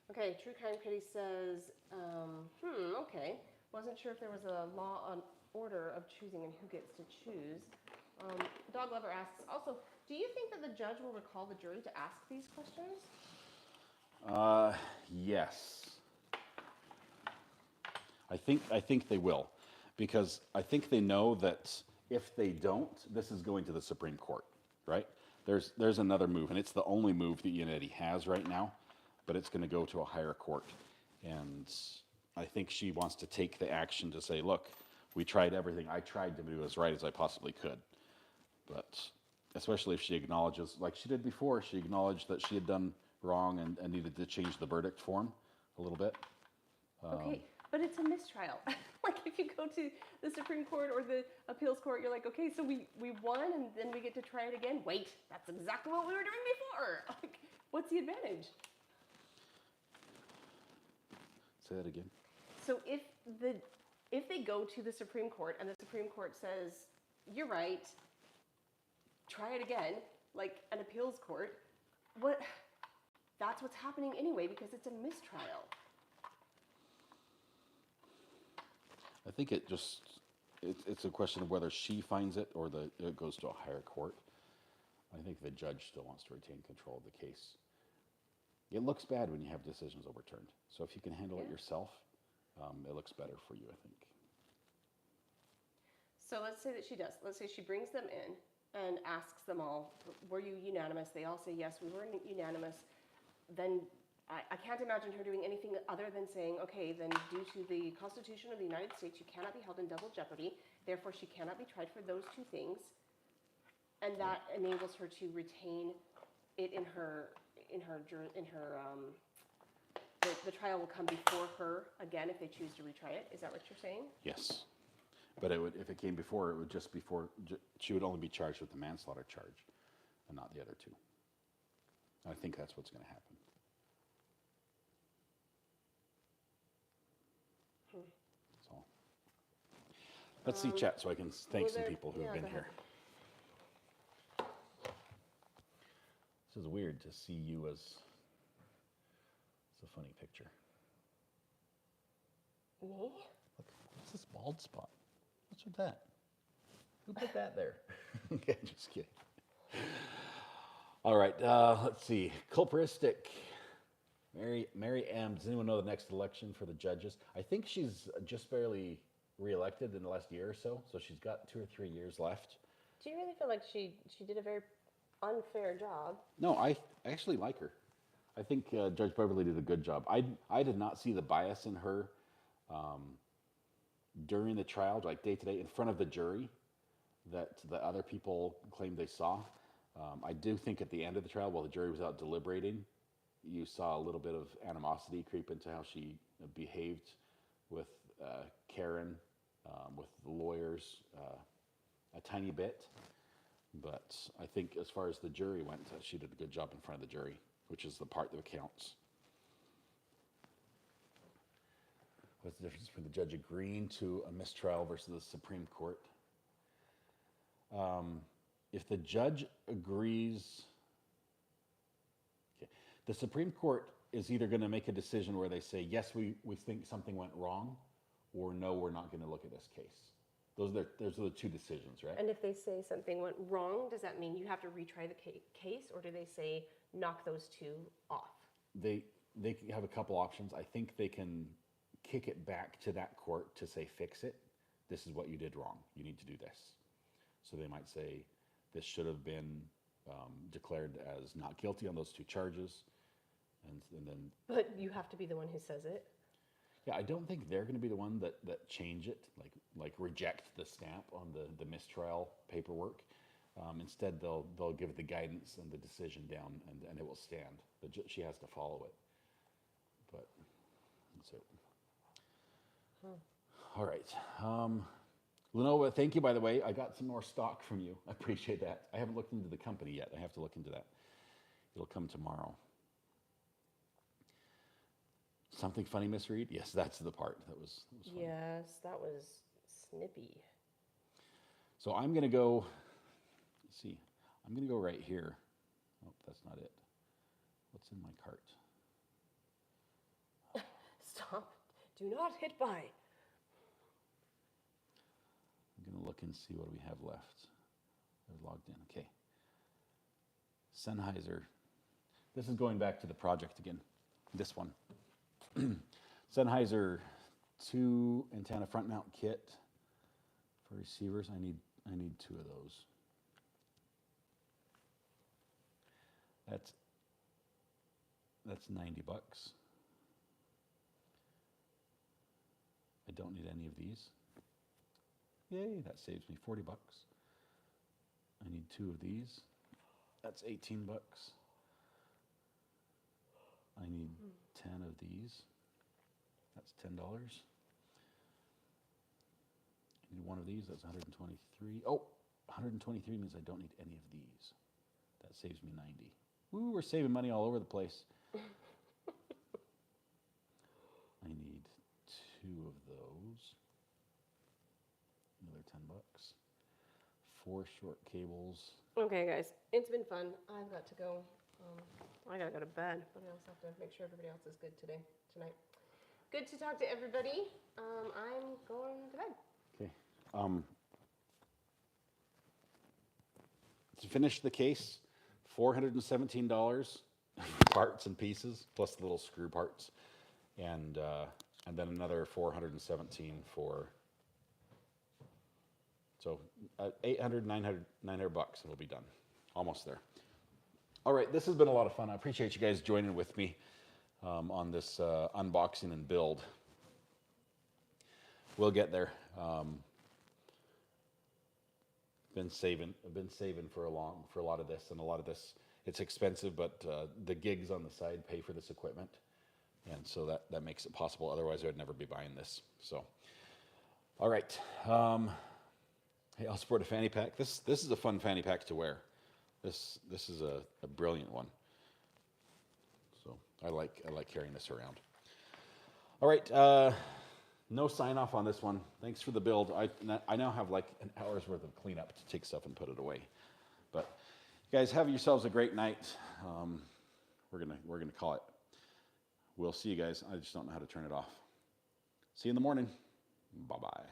Speaker 2: Okay, True Crime Kitty says, okay. Wasn't sure if there was a law on order of choosing and who gets to choose. Dog Lover asks, also, do you think that the judge will recall the jury to ask these questions?
Speaker 1: Yes. I think they will, because I think they know that if they don't, this is going to the Supreme Court, right? There's another move, and it's the only move that United has right now, but it's going to go to a higher court. And I think she wants to take the action to say, look, we tried everything. I tried to do as right as I possibly could. But especially if she acknowledges, like she did before, she acknowledged that she had done wrong and needed to change the verdict form a little bit.
Speaker 2: Okay, but it's a mistrial. Like if you go to the Supreme Court or the appeals court, you're like, okay, so we won and then we get to try it again. Wait, that's exactly what we were doing before. Like, what's the advantage?
Speaker 1: Say that again.
Speaker 2: So if they go to the Supreme Court and the Supreme Court says, you're right, try it again, like an appeals court, that's what's happening anyway because it's a mistrial.
Speaker 1: I think it's a question of whether she finds it or it goes to a higher court. I think the judge still wants to retain control of the case. It looks bad when you have decisions overturned. So if you can handle it yourself, it looks better for you, I think.
Speaker 2: So let's say that she does. Let's say she brings them in and asks them all, were you unanimous? They all say, yes, we were unanimous. Then I can't imagine her doing anything other than saying, okay, then due to the Constitution of the United States, you cannot be held in double jeopardy. Therefore, she cannot be tried for those two things. And that enables her to retain it the trial will come before her again if they choose to retry it. Is that what you're saying?
Speaker 1: Yes. But if it came before, it would just she would only be charged with the manslaughter charge and not the other two. I think that's what's going to happen. That's all. Let's see chat so I can thank some people who have been here. This is weird to see you as, it's a funny picture.
Speaker 2: Me?
Speaker 1: Look, what's this bald spot? What's with that? Who put that there? Okay, just kidding. All right, let's see. Culperistic. Mary M. Does anyone know the next election for the judges? I think she's just barely reelected in the last year or so, so she's got 2 or 3 years left.
Speaker 2: Do you really feel like she did a very unfair job?
Speaker 1: No, I actually like her. I think Judge Beverly did a good job. I did not see the bias in her during the trial, like day to day, in front of the jury, that the other people claimed they saw. I do think at the end of the trial, while the jury was out deliberating, you saw a little bit of animosity creep into how she behaved with Karen, with the lawyers, a tiny bit. But I think as far as the jury went, she did a good job in front of the jury, which is the part that counts. What's the difference between the judge agreeing to a mistrial versus the Supreme Court? If the judge agrees, okay, the Supreme Court is either going to make a decision where they say, yes, we think something went wrong, or no, we're not going to look at this case. Those are the two decisions, right?
Speaker 2: And if they say something went wrong, does that mean you have to retry the case, or do they say knock those two off?
Speaker 1: They have a couple options. I think they can kick it back to that court to say, fix it. This is what you did wrong. You need to do this. So they might say, this should have been declared as not guilty on those two charges. And then...
Speaker 2: But you have to be the one who says it.
Speaker 1: Yeah, I don't think they're going to be the one that change it, like reject the stamp on the mistrial paperwork. Instead, they'll give the guidance and the decision down, and it will stand. But she has to follow it. But so, all right. Lenovo, thank you, by the way. I got some more stock from you. I appreciate that. I haven't looked into the company yet. I have to look into that. It'll come tomorrow. Something funny, Miss Reed? Yes, that's the part that was funny.
Speaker 2: Yes, that was snippy.
Speaker 1: So I'm going to go, let's see, I'm going to go right here. Oh, that's not it. What's in my cart?
Speaker 2: Stop. Do not hit buy.
Speaker 1: I'm going to look and see what we have left. They're logged in. Okay. Sennheiser. This is going back to the project again. This one. Sennheiser 2 antenna front mount kit for receivers. I need 2 of those. That's $90. I don't need any of these. Yay, that saves me $40. I need 2 of these. That's $18. I need 10 of these. That's $10. I need 1 of these. That's 123. Oh, 123 means I don't need any of these. That saves me 90. Woo, we're saving money all over the place. I need 2 of those. Another $10. 4 short cables.
Speaker 2: Okay, guys, it's been fun. I've got to go. I gotta go to bed, but I also have to make sure everybody else is good tonight. Good to talk to everybody. I'm going to bed.
Speaker 1: Okay. To finish the case, $417 parts and pieces, plus the little screw parts, and then another $417 for. So $800, $900 bucks, it'll be done. Almost there. All right, this has been a lot of fun. I appreciate you guys joining with me on this unboxing and build. We'll get there. I've been saving for a lot of this, and a lot of this, it's expensive, but the gigs on the side pay for this equipment, and so that makes it possible. Otherwise, I would never be buying this. So, all right. Hey, I'll sport a fanny pack. This is a fun fanny pack to wear. This is a brilliant one. So I like carrying this around. All right, no sign off on this one. Thanks for the build. I now have like an hour's worth of cleanup to take stuff and put it away. But you guys have yourselves a great night. We're gonna call it. We'll see you guys. I just don't know how to turn it off. See you in the morning. Bye bye.